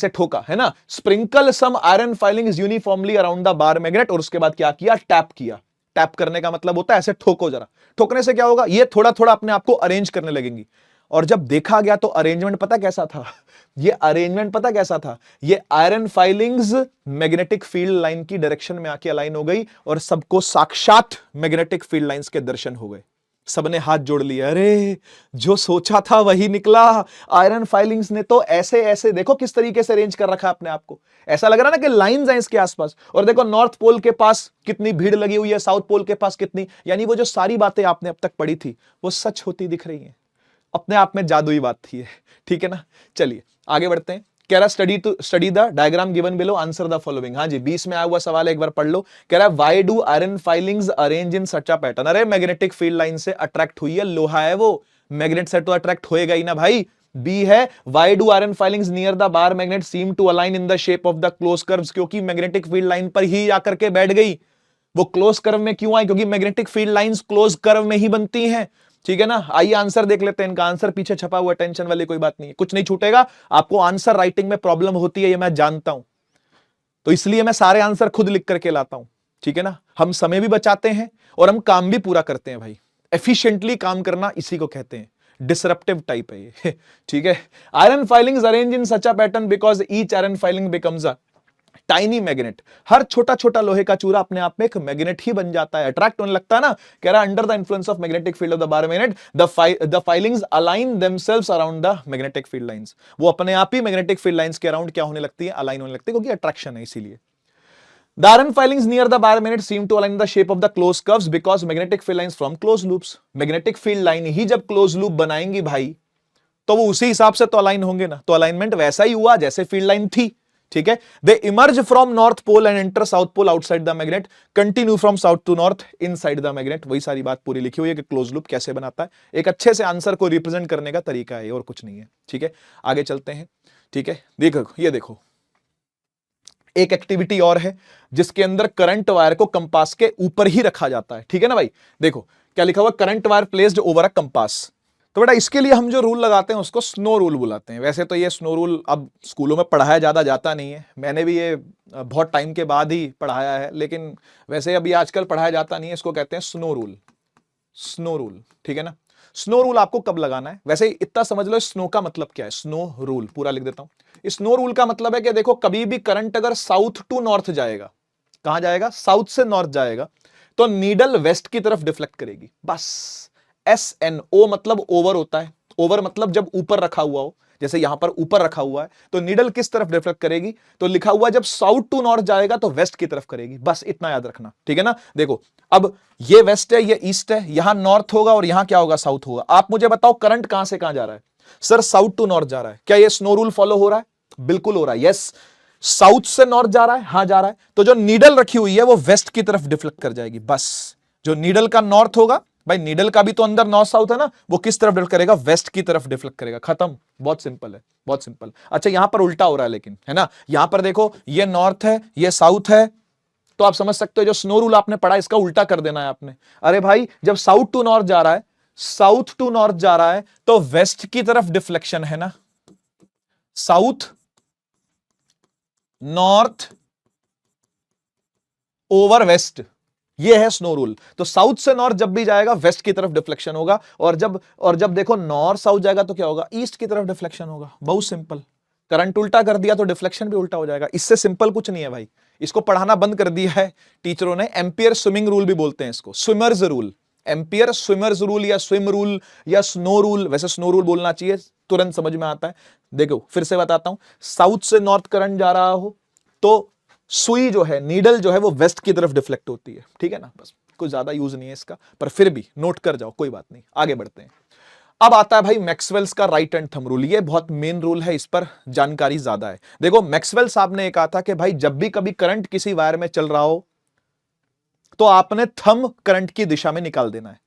Speaker 1: ठोका, है ना, sprinkle some iron filings uniformly around the bar magnet. और उसके बाद क्या किया, टैप किया। टैप करने का मतलब होता है ऐसे ठोको जरा। ठोकने से क्या होगा, ये थोड़ा थोड़ा अपने आप को अरेंज करने लगेंगी। और जब देखा गया तो अरेंजमेंट पता कैसा था, ये iron filings magnetic field line की डायरेक्शन में आके अलाइन हो गई और सबको साक्षात मैग्नेटिक फील्ड लाइंस के दर्शन हो गए। सबने हाथ जोड़ लिए, अरे जो सोचा था वही निकला। आयरन फाइलिंग्स ने तो ऐसे ऐसे देखो किस तरीके से अरेंज कर रखा अपने आप को, ऐसा लग रहा ना कि लाइंस हैं इसके आसपास। और देखो नॉर्थ पोल के पास कितनी भीड़ लगी हुई है, साउथ पोल के पास कितनी, यानी वो जो सारी बातें आपने अब तक पढ़ी थी वो सच होती दिख रही हैं। अपने आप में जादुई बात थी ये, ठीक है ना। चलिए आगे बढ़ते हैं। कह रहा study the diagram given below, answer the following. हाँ जी, 20 में आया हुआ सवाल है, एक बार पढ़ लो। कह रहा है why do iron filings arrange in such a pattern. अरे मैग्नेटिक फील्ड लाइन से अट्रैक्ट हुई है, लोहा है वो, मैग्नेट से तो अट्रैक्ट होएगा ही ना भाई। बी है why do iron filings near the bar magnet seem to align in the shape of the close curves. क्योंकि मैग्नेटिक फील्ड लाइन पर ही आकर के बैठ गई। वो क्लोज कर्व में क्यों आई, क्योंकि magnetic field lines close curve में ही बनती हैं। ठीक है ना। आइए आंसर देख लेते हैं। इनका आंसर पीछे छपा हुआ, टेंशन वाली कोई बात नहीं है, कुछ नहीं छूटेगा। आपको आंसर राइटिंग में प्रॉब्लम होती है ये मैं जानता हूं, तो इसलिए मैं सारे आंसर खुद लिख करके लाता हूं। ठीक है ना, हम समय भी बचाते हैं और हम काम भी पूरा करते हैं भाई। एफिशिएंटली काम करना इसी को कहते हैं, डिसरप्टिव टाइप है ये। ठीक है, iron filings arrange in such a pattern because each iron filing becomes a tiny magnet, हर छोटा छोटा लोहे का चूरा अपने आप में एक मैग्नेट ही बन जाता है, अट्रैक्ट होने लगता है ना। कह रहा under the influence of magnetic field of the bar magnet the filings align themselves around the magnetic field lines. वो अपने आप ही मैग्नेटिक फील्ड लाइंस के अराउंड क्या होने लगती है, अलाइन होने लगती है, क्योंकि अट्रैक्शन है इसीलिए। The iron filings near the bar magnet seem to align the shape of the closed curves because magnetic field lines from closed loops. Magnetic field line ही जब closed loop बनाएंगी भाई, तो वो उसी हिसाब से तो अलाइन होंगे ना, तो अलाइनमेंट वैसा ही हुआ जैसे फील्ड लाइन थी, ठीक है। They emerge from north pole and enter south pole outside the magnet, continue from south to north inside the magnet. वही सारी बात पूरी लिखी हुई है कि क्लोज लूप कैसे बनाता है, एक अच्छे से आंसर को रिप्रेजेंट करने का तरीका है और कुछ नहीं है, ठीक है। आगे चलते हैं, ठीक है। देखो ये देखो, एक एक्टिविटी और है जिसके अंदर करंट वायर को कंपास के ऊपर ही रखा जाता है, ठीक है ना भाई। देखो क्या लिखा हुआ, current wire placed over a compass. तो बेटा इसके लिए हम जो रूल लगाते हैं उसको स्नो रूल बुलाते हैं। वैसे तो ये स्नो रूल अब स्कूलों में पढ़ाया ज्यादा जाता नहीं है, मैंने भी ये बहुत टाइम के बाद ही पढ़ाया है, लेकिन वैसे अभी आजकल पढ़ाया जाता नहीं है। इसको कहते हैं स्नो रूल, स्नो रूल, ठीक है ना। स्नो रूल आपको कब लगाना है, वैसे इतना समझ लो स्नो का मतलब क्या है। स्नो रूल पूरा लिख देता हूं। स्नो रूल का मतलब है कि देखो कभी भी करंट अगर साउथ टू नॉर्थ जाएगा, कहां जाएगा, साउथ से नॉर्थ जाएगा, तो नीडल वेस्ट की तरफ डिफ्लेक्ट करेगी, बस। SNO मतलब ओवर होता है, ओवर मतलब जब ऊपर रखा हुआ हो, जैसे यहां पर ऊपर रखा हुआ है तो नीडल किस तरफ डिफ्लेक्ट करेगी, तो लिखा हुआ जब साउथ टू नॉर्थ जाएगा तो वेस्ट की तरफ करेगी, बस इतना याद रखना, ठीक है ना। देखो अब ये वेस्ट है, ये ईस्ट है, यहां नॉर्थ होगा और यहां क्या होगा, साउथ होगा। आप मुझे बताओ करंट कहां से कहां जा रहा है, सर साउथ टू नॉर्थ जा रहा है, क्या ये स्नो रूल फॉलो हो रहा है, बिल्कुल हो रहा है, यस। साउथ से नॉर्थ जा रहा है, हां जा रहा है, तो जो नीडल रखी हुई है वो वेस्ट की तरफ डिफ्लेक्ट कर जाएगी, बस। जो नीडल का नॉर्थ होगा, भाई नीडल का भी तो अंदर नॉर्थ साउथ है ना, वो किस तरफ डिफ्लेक्ट करेगा, वेस्ट की तरफ डिफ्लेक्ट करेगा, खत्म। बहुत सिंपल है, बहुत सिंपल। अच्छा यहां पर उल्टा हो रहा है लेकिन, है ना, यहां पर देखो ये नॉर्थ है, ये साउथ है, तो आप समझ सकते हो जो स्नो रूल आपने पढ़ा इसका उल्टा कर देना है आपने। अरे भाई जब साउथ टू नॉर्थ जा रहा है, साउथ टू नॉर्थ जा रहा है तो वेस्ट की तरफ डिफ्लेक्शन है ना, साउथ नॉर्थ ओवर वेस्ट, ये है स्नो रूल। तो साउथ से नॉर्थ जब भी जाएगा वेस्ट की तरफ डिफ्लेक्शन होगा, और जब देखो नॉर्थ साउथ जाएगा तो क्या होगा, ईस्ट की तरफ डिफ्लेक्शन होगा, बहुत सिंपल। करंट उल्टा कर दिया तो डिफ्लेक्शन भी उल्टा हो जाएगा, इससे सिंपल कुछ नहीं है भाई। इसको पढ़ाना बंद कर दिया है टीचरों ने, एम्पियर स्विमिंग रूल भी बोलते हैं इसको, swimmers rule, ampere swimmers rule या स्विम रूल या स्नो रूल, वैसे स्नो रूल बोलना चाहिए, तुरंत समझ में आता है। देखो फिर से बताता हूं, साउथ से नॉर्थ करंट जा रहा हो तो सुई जो है, नीडल जो है वो वेस्ट की तरफ डिफ्लेक्ट होती है, ठीक है ना, बस कुछ ज्यादा यूज नहीं है इसका, पर फिर भी नोट कर जाओ, कोई बात नहीं। आगे बढ़ते हैं। अब आता है भाई मैक्सवेल्स का राइट हैंड थंब रूल, ये बहुत मेन रूल है, इस पर जानकारी ज्यादा है। देखो मैक्सवेल साहब ने कहा था कि भाई जब भी कभी करंट किसी वायर में चल रहा हो तो आपने थंब करंट की दिशा में निकाल देना है,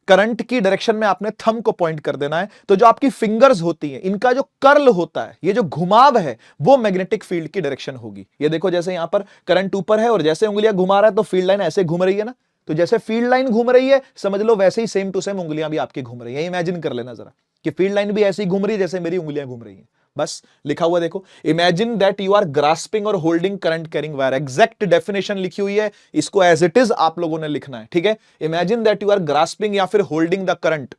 Speaker 1: करंट की डायरेक्शन में आपने थंब को पॉइंट कर देना है। तो जो आपकी फिंगर्स होती हैं, इनका जो कर्ल होता है, ये जो घुमाव है, वो मैग्नेटिक फील्ड की डायरेक्शन होगी। ये देखो जैसे यहां पर करंट ऊपर है और जैसे उंगलियां घुमा रहा है तो फील्ड लाइन ऐसे घूम रही है ना, तो जैसे फील्ड लाइन घूम रही है समझ लो वैसे ही सेम टू सेम उंगलियां भी आपकी घूम रही है। इमेजिन कर लेना जरा कि फील्ड लाइन भी ऐसी घूम रही है जैसे मेरी उंगलियां घूम रही हैं, बस लिखा हुआ देखो, imagine that you are grasping और holding current carrying wire. Exact definition लिखी हुई है, इसको एज इट इज आप लोगों ने लिखना है, ठीक है। Imagine that you are grasping या फिर होल्डिंग द करंट,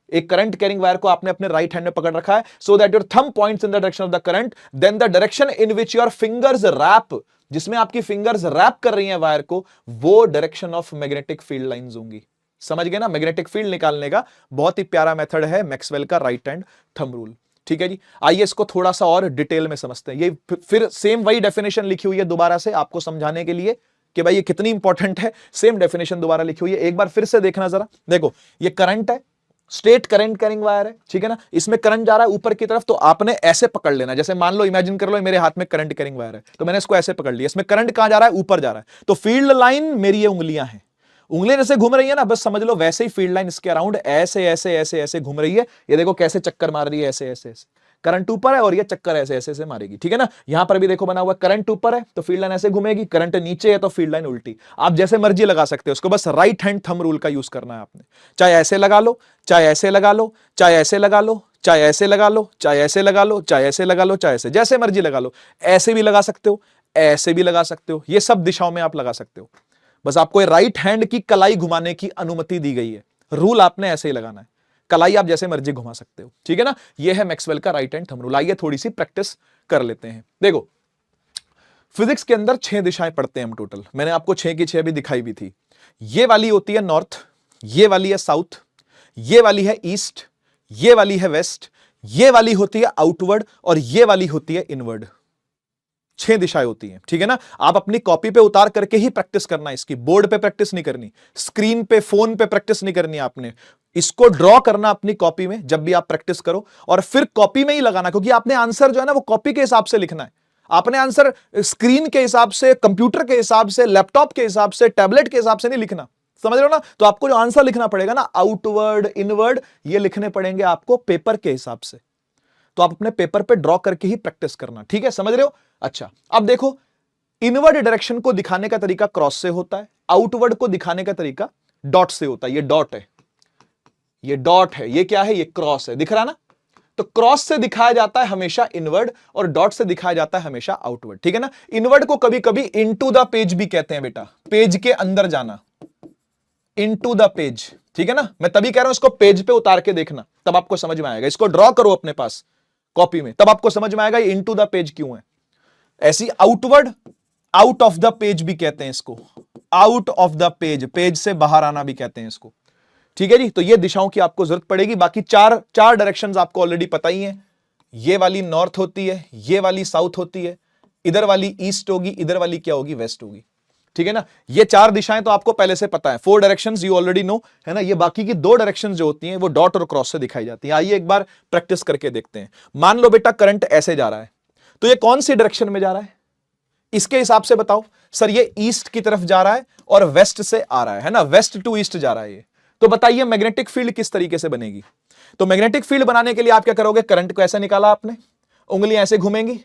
Speaker 1: एक करंट कैरिंग वायर को आपने अपने राइट हैंड में पकड़ रखा है, so that your thumb points in the direction of the current, then the direction in which your fingers wrap, जिसमें आपकी फिंगर्स रैप कर रही हैं वायर को, वो direction of magnetic field lines होंगी। समझ गए ना, मैग्नेटिक फील्ड निकालने का बहुत ही प्यारा मेथड है मैक्सवेल का राइट हैंड थंब रूल, ठीक है जी। आइए इसको थोड़ा सा और डिटेल में समझते हैं। ये फिर सेम वही डेफिनेशन लिखी हुई है दोबारा से आपको समझाने के लिए कि भाई ये कितनी इंपॉर्टेंट है। सेम डेफिनेशन दोबारा लिखी हुई है, एक बार फिर से देखना जरा। देखो ये करंट है, स्ट्रेट करंट कैरिंग वायर है, ठीक है ना, इसमें करंट जा रहा है ऊपर की तरफ, तो आपने ऐसे पकड़ लेना, जैसे मान लो इमेजिन कर लो मेरे हाथ में करंट कैरिंग वायर है, तो मैंने इसको ऐसे पकड़ लिया, इसमें करंट कहां जा रहा है, ऊपर जा रहा है, तो फील्ड लाइन मेरी ये उंगलियां हैं, उंगलियां जैसे घूम रही है ना, बस समझ लो वैसे ही फील्ड लाइन इसके अराउंड ऐसे ऐसे ऐसे ऐसे घूम रही है। ये देखो कैसे चक्कर मार रही है, ऐसे ऐसे ऐसे, करंट ऊपर है और ये चक्कर ऐसे ऐसे ऐसे मारेगी, ठीक है ना। यहां पर भी देखो बना हुआ करंट ऊपर है तो फील्ड लाइन ऐसे घूमेगी, करंट नीचे है तो फील्ड लाइन उल्टी। आप जैसे मर्जी लगा सकते हो उसको, बस राइट हैंड थंब रूल का यूज करना है आपने। चाहे ऐसे लगा लो, चाहे ऐसे लगा लो, चाहे ऐसे लगा लो, चाहे ऐसे लगा लो, चाहे ऐसे लगा लो, चाहे ऐसे लगा लो, चाहे ऐसे, जैसे मर्जी लगा लो। ऐसे भी लगा सकते हो, ऐसे भी लगा सकते हो, ये सब दिशाओं में आप लगा सकते हो। बस आपको राइट हैंड की कलाई घुमाने की अनुमति दी गई है, रूल आपने ऐसे ही लगाना है, कलाई आप जैसे मर्जी घुमा सकते हो, ठीक है ना। ये है मैक्सवेल का राइट हैंड थंब रूल। आइए थोड़ी सी प्रैक्टिस कर लेते हैं। देखो फिजिक्स के अंदर 6 दिशाएं पढ़ते हैं हम टोटल, मैंने आपको 6 की 6 भी दिखाई भी थी। ये वाली होती है नॉर्थ, ये वाली है साउथ, ये वाली है ईस्ट, ये वाली है वेस्ट, ये वाली होती है आउटवर्ड और ये वाली होती है इनवर्ड। 6 दिशाएं होती हैं, ठीक है ना। आप अपनी कॉपी पे उतार करके ही प्रैक्टिस करना, इसकी बोर्ड पे प्रैक्टिस नहीं करनी, स्क्रीन पे फोन पे प्रैक्टिस नहीं करनी, आपने इसको ड्रॉ करना अपनी कॉपी में जब भी आप प्रैक्टिस करो, और फिर कॉपी में ही लगाना, क्योंकि आपने आंसर जो है ना वो कॉपी के हिसाब से लिखना है। आपने आंसर स्क्रीन के हिसाब से, कंप्यूटर के हिसाब से, लैपटॉप के हिसाब से, टैबलेट के हिसाब से नहीं लिखना, समझ रहे हो ना। तो आपको जो आंसर लिखना पड़ेगा ना, आउटवर्ड इनवर्ड, ये लिखने पड़ेंगे आपको पेपर के हिसाब से। तो आप अपने पेपर पे ड्रॉ करके ही प्रैक्टिस करना, ठीक है, समझ रहे हो। अच्छा, अब देखो, इनवर्ड डायरेक्शन को दिखाने का तरीका क्रॉस से होता है, आउटवर्ड को दिखाने का तरीका डॉट से होता है। ये डॉट है, ये डॉट है, ये क्या है, ये क्रॉस है, दिख रहा ना। तो क्रॉस से दिखाया जाता है हमेशा इनवर्ड और डॉट से दिखाया जाता है हमेशा आउटवर्ड, ठीक है ना। इनवर्ड को कभी कभी इनटू द पेज भी कहते हैं बेटा, पेज के अंदर जाना, इनटू द पेज, ठीक है ना। मैं तभी कह रहा हूं इसको पेज पे उतार के देखना, तब आपको समझ में आएगा। इसको ड्रॉ करो अपने पास कॉपी में, तब आपको समझ में आएगा ये इनटू द पेज क्यों है। ऐसी outward, out of the page भी कहते हैं इसको, out of the page, page से बाहर आना भी कहते हैं इसको, ठीक है जी। तो ये दिशाओं की आपको जरूरत पड़ेगी। बाकी चार डायरेक्शंस आपको ऑलरेडी पता ही है। ये वाली नॉर्थ होती है, ये वाली साउथ होती है, इधर वाली ईस्ट होगी, इधर वाली क्या होगी, वेस्ट होगी, ठीक है ना। ये 4 दिशाएं तो आपको पहले से पता है, 4 डायरेक्शंस यू ऑलरेडी नो, है ना। ये बाकी की 2 डायरेक्शंस जो होती हैं वो डॉट और क्रॉस से दिखाई जाती है। आइए एक बार प्रैक्टिस करके देखते हैं। मान लो बेटा करंट ऐसे जा रहा है, तो ये कौन सी डायरेक्शन में जा रहा है, इसके हिसाब से बताओ। सर ये ईस्ट की तरफ जा रहा है और वेस्ट से आ रहा है ना, वेस्ट टू ईस्ट जा रहा है ये। तो बताइए मैग्नेटिक फील्ड किस तरीके से बनेगी। तो मैग्नेटिक फील्ड बनाने के लिए आप क्या करोगे, करंट को ऐसे निकाला आपने, उंगलियां ऐसे घूमेंगी,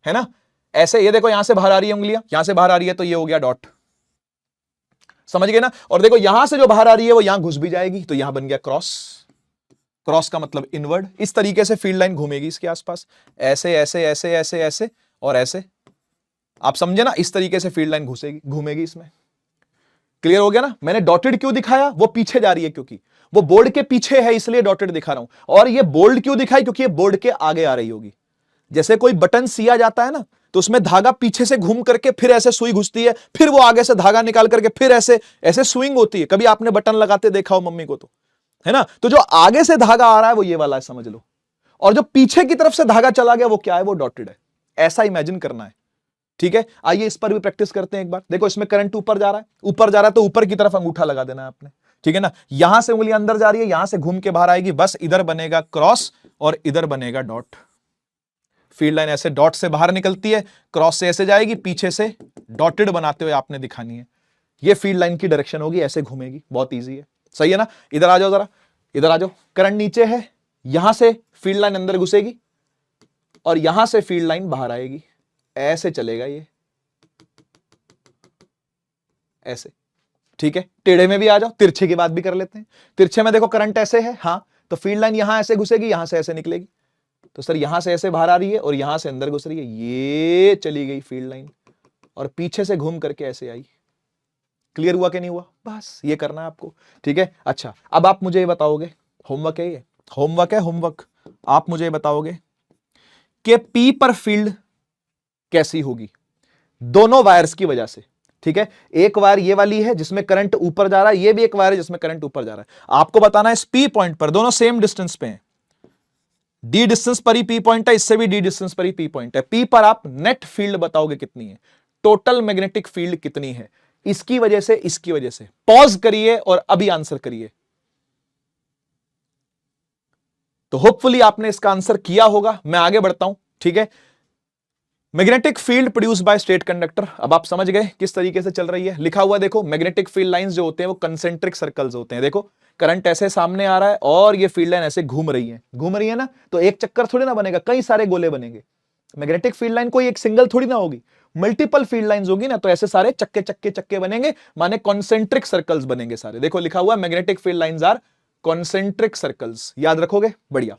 Speaker 1: है ना, ऐसे। ये देखो यहां से बाहर आ रही है उंगलियां, यहां से बाहर आ रही है, तो ये हो गया डॉट, समझ गए ना। और देखो यहां से जो बाहर आ रही है वो यहां घुस भी जाएगी, तो यहां बन गया क्रॉस, क्रॉस का मतलब इनवर्ड। इस तरीके से फील्ड लाइन घूमेगी इसके आसपास, ऐसे ऐसे ऐसे ऐसे ऐसे और ऐसे, आप समझे ना। इस तरीके से फील्ड लाइन घूमेगी इसमें। क्लियर हो गया ना। मैंने डॉटेड क्यों दिखाया, वो पीछे जा रही है क्योंकि वो बोर्ड के पीछे है, इसलिए डॉटेड दिखा रहा हूं। और ये बोल्ड क्यों दिखाई, क्योंकि ये बोर्ड के आगे आ रही होगी। जैसे कोई बटन सिया जाता है ना, तो उसमें धागा पीछे से घूम करके फिर ऐसे सुई घुसती है, फिर वो आगे से धागा निकाल करके फिर ऐसे ऐसे स्विंग होती है। कभी आपने बटन लगाते देखा हो मम्मी को, तो है ना। तो जो आगे से धागा आ रहा है वो ये वाला है, समझ लो। और जो पीछे की तरफ से धागा चला गया वो क्या है, वो डॉटेड है। ऐसा इमेजिन करना है, ठीक है। आइए इस पर भी प्रैक्टिस करते हैं एक बार। देखो इसमें करंट ऊपर जा रहा है, ऊपर जा रहा है, तो ऊपर की तरफ अंगूठा लगा देना है आपने, ठीक है ना। यहां से उंगली अंदर जा रही है, यहां से घूम के बाहर आएगी, बस इधर बनेगा क्रॉस और इधर बनेगा डॉट। फील्ड लाइन ऐसे डॉट से बाहर निकलती है, क्रॉस से ऐसे जाएगी, पीछे से डॉटेड बनाते हुए आपने दिखानी है। ये फील्ड लाइन की डायरेक्शन होगी, ऐसे घूमेगी, बहुत ईजी है, सही है ना। इधर आ जाओ जरा, इधर आ जाओ। करंट नीचे है, यहां से फील्ड लाइन अंदर घुसेगी और यहां से फील्ड लाइन बाहर आएगी, ऐसे चलेगा ये, ऐसे, ठीक है। टेढ़े में भी आ जाओ, तिरछे की बात भी कर लेते हैं। तिरछे में देखो करंट ऐसे है, हाँ, तो फील्ड लाइन यहां ऐसे घुसेगी, यहां से ऐसे निकलेगी। तो सर यहां से ऐसे बाहर आ रही है और यहां से अंदर घुस रही है, ये चली गई फील्ड लाइन और पीछे से घूम करके ऐसे आई। क्लियर हुआ कि नहीं हुआ, बस ये करना है आपको, ठीक है। अच्छा, अब आप मुझे ये बताओगे, होमवर्क है ये, होमवर्क है, होमवर्क। आप मुझे बताओगे कि पी पर फील्ड कैसी होगी, दोनों वायर्स की वजह से, ठीक है। एक वायर ये वाली है जिसमें करंट ऊपर जा रहा है, ये भी एक वायर है जिसमें करंट ऊपर जा रहा है। आपको बताना है इस पी पॉइंट पर, दोनों सेम डिस्टेंस पे हैं, डी डिस्टेंस पर ही पी पॉइंट है, इससे भी डी डिस्टेंस पर ही पी पॉइंट है। पी पर आप नेट फील्ड बताओगे कितनी है, टोटल मैग्नेटिक फील्ड कितनी है, इसकी वजह से, इसकी वजह से। पॉज करिए और अभी आंसर करिए। तो होपफुली आपने इसका आंसर किया होगा। मैं आगे बढ़ता हूं, ठीक है। Magnetic field produce by state conductor, अब आप समझ गए किस तरीके से चल रही है। लिखा हुआ देखो, मैग्नेटिक फील्ड लाइंस जो होते हैं वो कंसेंट्रिक सर्कल्स होते हैं। देखो करंट ऐसे सामने आ रहा है और ये फील्ड लाइन ऐसे घूम रही है ना, तो एक चक्कर थोड़ी ना बनेगा, कई सारे गोले बनेंगे। मैग्नेटिक फील्ड लाइन कोई एक सिंगल थोड़ी ना होगी, मल्टीपल फील्ड लाइंस होगी ना, तो ऐसे सारे चक्के चक्के चक्के बनेंगे, माने कॉन्सेंट्रिक सर्कल्स बनेंगे सारे। देखो लिखा हुआ magnetic field lines are concentric circles, याद रखोगे, बढ़िया।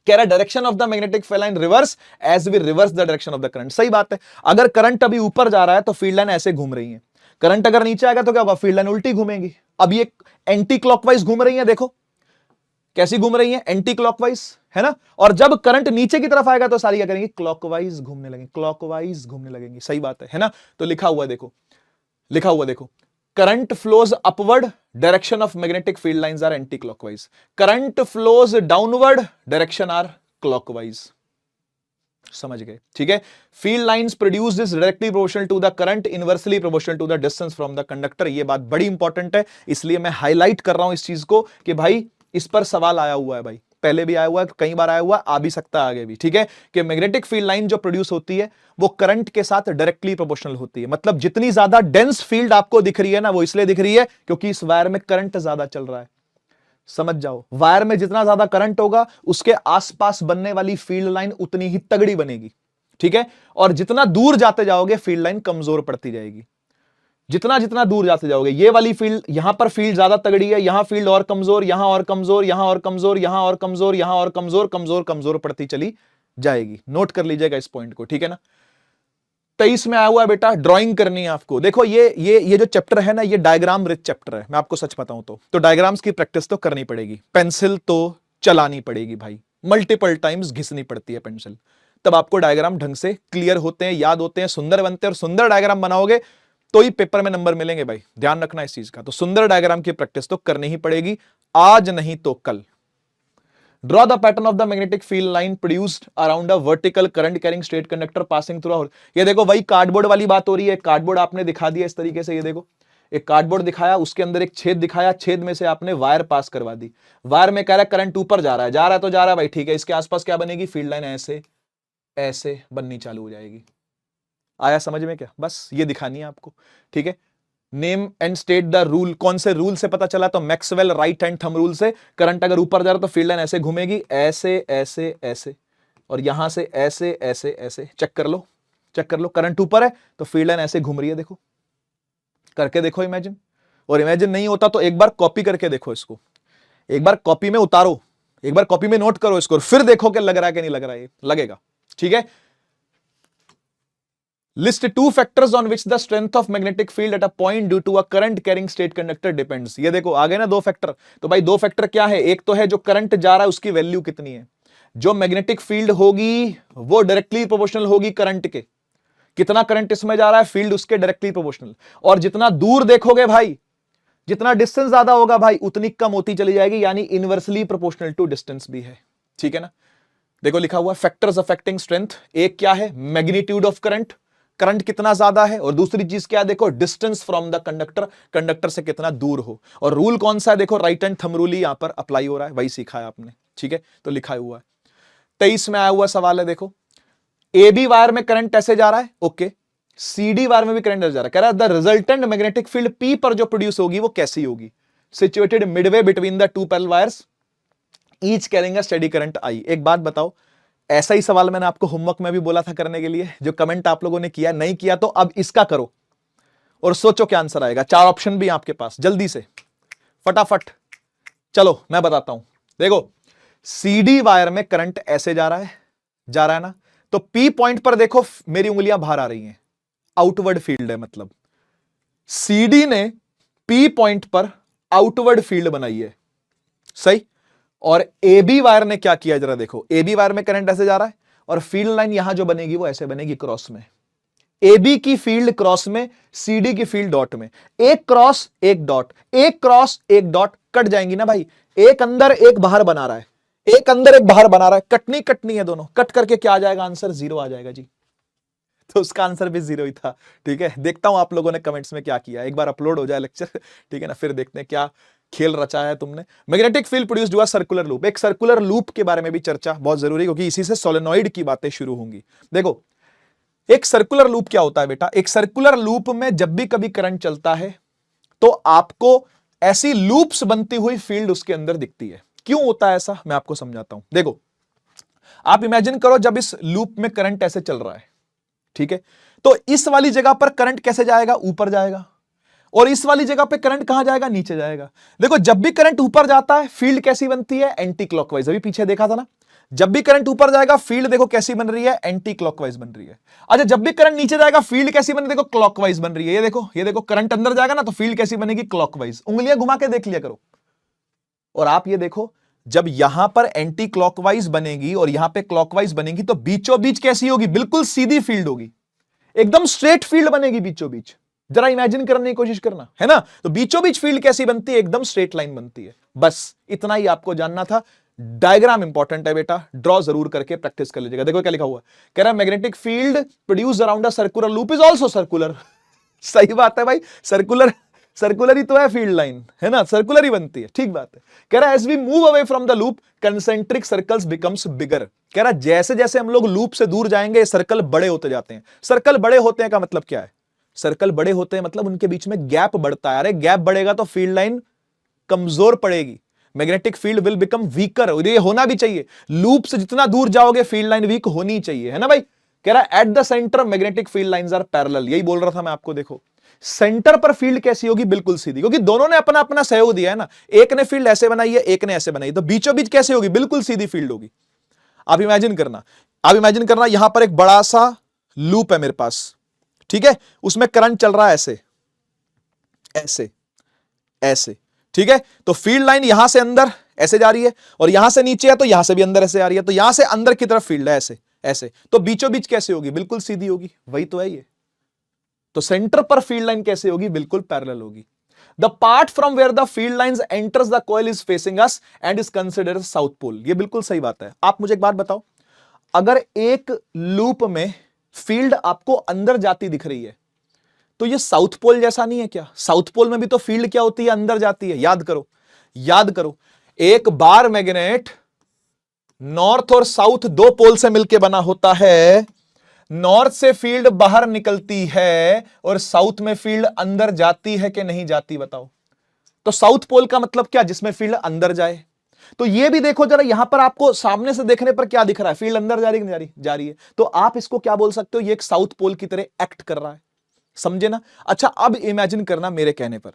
Speaker 1: कह रहा direction of the magnetic field line reverse as we reverse the direction of the current. सही बात है, अगर करंट अभी ऊपर जा रहा है तो फील्ड लाइन ऐसे घूम रही है, करंट अगर नीचे आएगा तो क्या होगा, फील्ड लाइन उल्टी घूमेगी। अब ये एंटी क्लॉकवाइज घूम रही है, देखो कैसी घूम रही है, एंटी क्लॉकवाइज, है ना। और जब करंट नीचे की तरफ आएगा तो सारी क्या करेंगी, क्लॉकवाइज घूमने लगेंगी, क्लॉकवाइज घूमने लगेंगी। सही बात है ना। तो लिखा हुआ देखो, लिखा हुआ देखो, current flows upward, direction of magnetic field lines are anti clockwise. Current flows downward, direction are clockwise. समझ गए, ठीक है। Field lines produced is directly proportional to the current, inversely proportional to the distance from the conductor. ये बात बड़ी इंपॉर्टेंट है, इसलिए मैं हाईलाइट कर रहा हूं इस चीज को कि भाई इस पर सवाल आया हुआ है, भाई पहले भी आया हुआ है, कई बार आया हुआ है, आ भी सकता है आगे भी, ठीक है। कि मैग्नेटिक फील्ड लाइन जो प्रोड्यूस होती है वो करंट के साथ डायरेक्टली प्रोपोर्शनल होती है। मतलब जितनी ज्यादा डेंस फील्ड आपको दिख रही है ना, वो इसलिए दिख रही है क्योंकि इस वायर में करंट ज्यादा चल रहा है। समझ जाओ, वायर में जितना ज्यादा करंट होगा उसके आसपास बनने वाली फील्ड लाइन उतनी ही तगड़ी बनेगी, ठीक है। और जितना दूर जाते जाओगे फील्ड लाइन कमजोर पड़ती जाएगी। जितना जितना दूर जाते जाओगे, ये वाली फील्ड, यहां पर फील्ड ज्यादा तगड़ी है, यहां फील्ड और कमजोर, यहां और कमजोर, यहां और कमजोर, यहां और कमजोर, यहां और कमजोर, कमजोर कमजोर पड़ती चली जाएगी। नोट कर लीजिएगा इस पॉइंट को, ठीक है ना। 23 में आया हुआ है बेटा, ड्राइंग करनी है आपको। देखो ये जो चैप्टर है ना, ये डायग्राम रिच चैप्टर है। मैं आपको सच बताऊं तो डायग्राम्स की प्रैक्टिस तो करनी पड़ेगी, पेंसिल तो चलानी पड़ेगी भाई, मल्टीपल टाइम्स घिसनी पड़ती है पेंसिल, तब आपको डायग्राम ढंग से क्लियर होते हैं, याद होते हैं, सुंदर बनते हैं। और सुंदर डायग्राम बनाओगे तो ही पेपर में नंबर मिलेंगे भाई, ध्यान रखना इस चीज का। तो सुंदर डायग्राम की प्रैक्टिस तो करनी ही पड़ेगी, आज नहीं तो कल। Draw the pattern of the magnetic field line produced around a vertical current carrying straight conductor passing through a. ये देखो वही कार्डबोर्ड वाली बात हो रही है। कार्डबोर्ड आपने दिखा दिया इस तरीके से, ये देखो एक कार्डबोर्ड दिखाया, उसके अंदर एक छेद दिखाया, छेद में से आपने वायर पास करवा दी। वायर में कह रहा है करंट ऊपर जा रहा है, जा रहा है तो जा रहा है भाई, ठीक है। इसके आसपास क्या बनेगी, फील्ड लाइन ऐसे ऐसे बननी चालू हो जाएगी। आया समझ में क्या, बस ये दिखानी है आपको, ठीक है। Name and state the rule. कौन से रूल से पता चला, तो Maxwell right hand thumb rule से। करंट अगर ऊपर जा रहा तो फील्ड लाइन ऐसे घूमेगी, ऐसे ऐसे ऐसे, और यहां से ऐसे ऐसे ऐसे। चेक कर लो, चेक कर लो, करंट ऊपर है तो फील्ड लाइन ऐसे घूम रही है, देखो करके देखो इमेजिन। और इमेजिन नहीं होता तो एक बार कॉपी करके देखो इसको, एक बार कॉपी में उतारो, एक बार कॉपी में नोट करो इसको, फिर देखो कि लग रहा है कि नहीं लग रहा है, लगेगा, ठीक है। List two factors on which the strength of magnetic field at a point due to a current carrying state conductor depends। ये देखो आ गए ना दो फैक्टर। तो भाई दो फैक्टर क्या है, एक तो है जो करंट जा रहा है उसकी वैल्यू कितनी है, जो मैग्नेटिक फील्ड होगी वो डायरेक्टली प्रोपोर्शनल होगी करंट के, कितना करंट इसमें जा रहा है, फील्ड उसके डायरेक्टली प्रोपोर्शनल। और जितना दूर देखोगे भाई, जितना डिस्टेंस ज्यादा होगा भाई, उतनी कम होती चली जाएगी, यानी इनवर्सली प्रोपोर्शनल टू डिस्टेंस भी है, ठीक है ना। देखो लिखा हुआ फैक्टर्स अफेक्टिंग स्ट्रेंथ, एक क्या है मैग्नीट्यूड ऑफ करंट, करंट कितना ज्यादा है, और दूसरी चीज क्या है देखो distance from the conductor, conductor से कितना दूर हो। और रूल कौन सा है, देखो राइट हैंड थंब रूल ही यहां पर अप्लाई हो रहा है, वही सीखा है आपने, ठीक है। तो लिखा हुआ है 23 में आया हुआ सवाल है, देखो ए बी वायर में करंट ऐसे जा रहा है, ओके, सी डी वायर में भी करंट जा रहा है, कह रहा है the resultant magnetic field P पर जो प्रोड्यूस होगी वो कैसी होगी, situated Midway between the two parallel wires each carrying a steady current I. एक बात बताओ, ऐसा ही सवाल मैंने आपको होमवर्क में भी बोला था करने के लिए, जो कमेंट आप लोगों ने किया, नहीं किया तो अब इसका करो और सोचो क्या आंसर आएगा। 4 ऑप्शन भी आपके पास, जल्दी से फटाफट, चलो मैं बताता हूं। देखो सीडी वायर में करंट ऐसे जा रहा है ना, तो पी पॉइंट पर देखो मेरी उंगलियां बाहर आ रही हैं, आउटवर्ड फील्ड है, मतलब सीडी ने पी पॉइंट पर आउटवर्ड फील्ड बनाई है, सही। और ए बी वायर ने क्या किया, जरा देखो, ए बी वायर में करंट ऐसे जा रहा है और फील्ड लाइन यहां जो बनेगी वो ऐसे बनेगी क्रॉस में, ए बी की फील्ड क्रॉस में, सी डी की फील्ड डॉट में, एक क्रॉस एक डॉट, एक क्रॉस एक डॉट, कट जाएंगी ना भाई, एक अंदर एक बाहर बना रहा है, एक अंदर एक बाहर बना रहा है, कटनी है दोनों, कट करके क्या आ जाएगा आंसर, 0 आ जाएगा जी। तो उसका आंसर भी 0 ही था, ठीक है। देखता हूं आप लोगों ने कमेंट्स में क्या किया, एक बार अपलोड हो जाए लेक्चर, ठीक है ना, फिर देखते हैं क्या खेल रचाया है तुमने। मैग्नेटिक फील्ड प्रोड्यूस्ड हुआ सर्कुलर लूप, एक सर्कुलर लूप के बारे में भी चर्चा बहुत जरूरी, क्योंकि इसी से सोलेनॉइड की बातें शुरू होंगी। देखो एक सर्कुलर लूप क्या होता है बेटा, एक सर्कुलर लूप में जब भी कभी करंट चलता है तो आपको ऐसी लूप्स बनती हुई फील्ड उसके अंदर दिखती है। क्यों होता है ऐसा, मैं आपको समझाता हूं। देखो आप इमेजिन करो जब इस लूप में करंट ऐसे चल रहा है, ठीक है, तो इस वाली जगह पर करंट कैसे जाएगा, ऊपर जाएगा, और इस वाली जगह पे करंट कहां जाएगा, नीचे जाएगा। देखो जब भी करंट ऊपर जाता है फील्ड कैसी बनती है, एंटी क्लॉकवाइज, अभी पीछे देखा था ना, जब भी करंट ऊपर जाएगा फील्ड देखो कैसी बन रही है, एंटी क्लॉकवाइज बन रही है। अच्छा जब भी करंट नीचे जाएगा फील्ड कैसी बन रही है, देखो क्लॉकवाइज बन रही है। ये देखो करंट अंदर जाएगा ना तो फील्ड कैसी बनेगी, क्लॉकवाइज। उंगलियां घुमा के देख लिया करो। और आप ये देखो जब यहां पर एंटी क्लॉकवाइज बनेगी और यहां पे क्लॉकवाइज बनेगी तो बीचों बीच कैसी होगी? बिल्कुल सीधी फील्ड होगी, एकदम स्ट्रेट फील्ड बनेगी बीचों बीच। जरा इमेजिन करने की कोशिश करना, है ना? तो बीचों बीच फील्ड कैसी बनती है? एकदम स्ट्रेट लाइन बनती है। बस इतना ही आपको जानना था। डायग्राम इंपॉर्टेंट है बेटा, ड्रॉ जरूर करके प्रैक्टिस कर लीजिएगा। देखो क्या लिखा हुआ है, कह रहा है magnetic field produce around a circular loop is also circular. सही बात है भाई, सर्कुलर सर्कुलर ही तो है फील्ड लाइन, है ना? सर्कुलर ही बनती है, ठीक बात है। कह रहा है as we move away from the loop concentric circles becomes bigger. कह रहा है जैसे जैसे हम लोग लूप से दूर जाएंगे सर्कल बड़े होते जाते हैं। सर्कल बड़े होते हैं का मतलब क्या है? सर्कल बड़े होते हैं मतलब उनके बीच में गैप बढ़ता है। अरे गैप बढ़ेगा तो फील्ड लाइन कमजोर पड़ेगी, magnetic field will become weaker. और ये होना भी चाहिए, लूप से जितना दूर जाओगे फील्ड लाइन वीक होनी चाहिए, है ना भाई? कह रहा है at the centre magnetic field lines are parallel. यही बोल रहा था मैं आपको। देखो सेंटर पर फील्ड कैसी होगी? बिल्कुल सीधी, क्योंकि दोनों ने अपना अपना सहयोग दिया है ना। एक ने फील्ड ऐसे बनाई है, एक ने ऐसे बनाई, तो बीचों बीच कैसे होगी? बिल्कुल सीधी फील्ड होगी। आप इमेजिन करना, आप इमेजिन करना, यहां पर एक बड़ा सा लूप है मेरे पास, ठीक है? उसमें करंट चल रहा है ऐसे ऐसे ऐसे, ठीक है? तो फील्ड लाइन यहां से अंदर ऐसे जा रही है और यहां से नीचे है तो यहां से भी अंदर ऐसे आ रही है, तो यहां से अंदर की तरफ फील्ड है ऐसे ऐसे, तो बीचों बीच कैसे होगी? बिल्कुल सीधी होगी। वही तो है ये। तो सेंटर पर फील्ड लाइन कैसे होगी? बिल्कुल पैरेलल होगी। The part from where the field lines enters the coil is facing us and is considered south pole. ये बिल्कुल सही बात है। आप मुझे एक बात बताओ, अगर एक लूप में फील्ड आपको अंदर जाती दिख रही है तो ये साउथ पोल जैसा नहीं है क्या? साउथ पोल में भी तो फील्ड क्या होती है? अंदर जाती है। याद करो, याद करो, एक बार मैग्नेट नॉर्थ और साउथ दो पोल से मिलकर बना होता है। नॉर्थ से फील्ड बाहर निकलती है और साउथ में फील्ड अंदर जाती है कि नहीं जाती? बताओ। तो साउथ पोल का मतलब क्या? जिसमें फील्ड अंदर जाए। तो ये भी देखो जरा, यहां पर आपको सामने से देखने पर क्या दिख रहा है? फील्ड अंदर जा रही है कि नहीं जा रही? जा रही है। तो आप इसको क्या बोल सकते हो? ये एक साउथ पोल की तरह एक्ट कर रहा है। समझे ना? अच्छा अब इमेजिन करना मेरे कहने पर,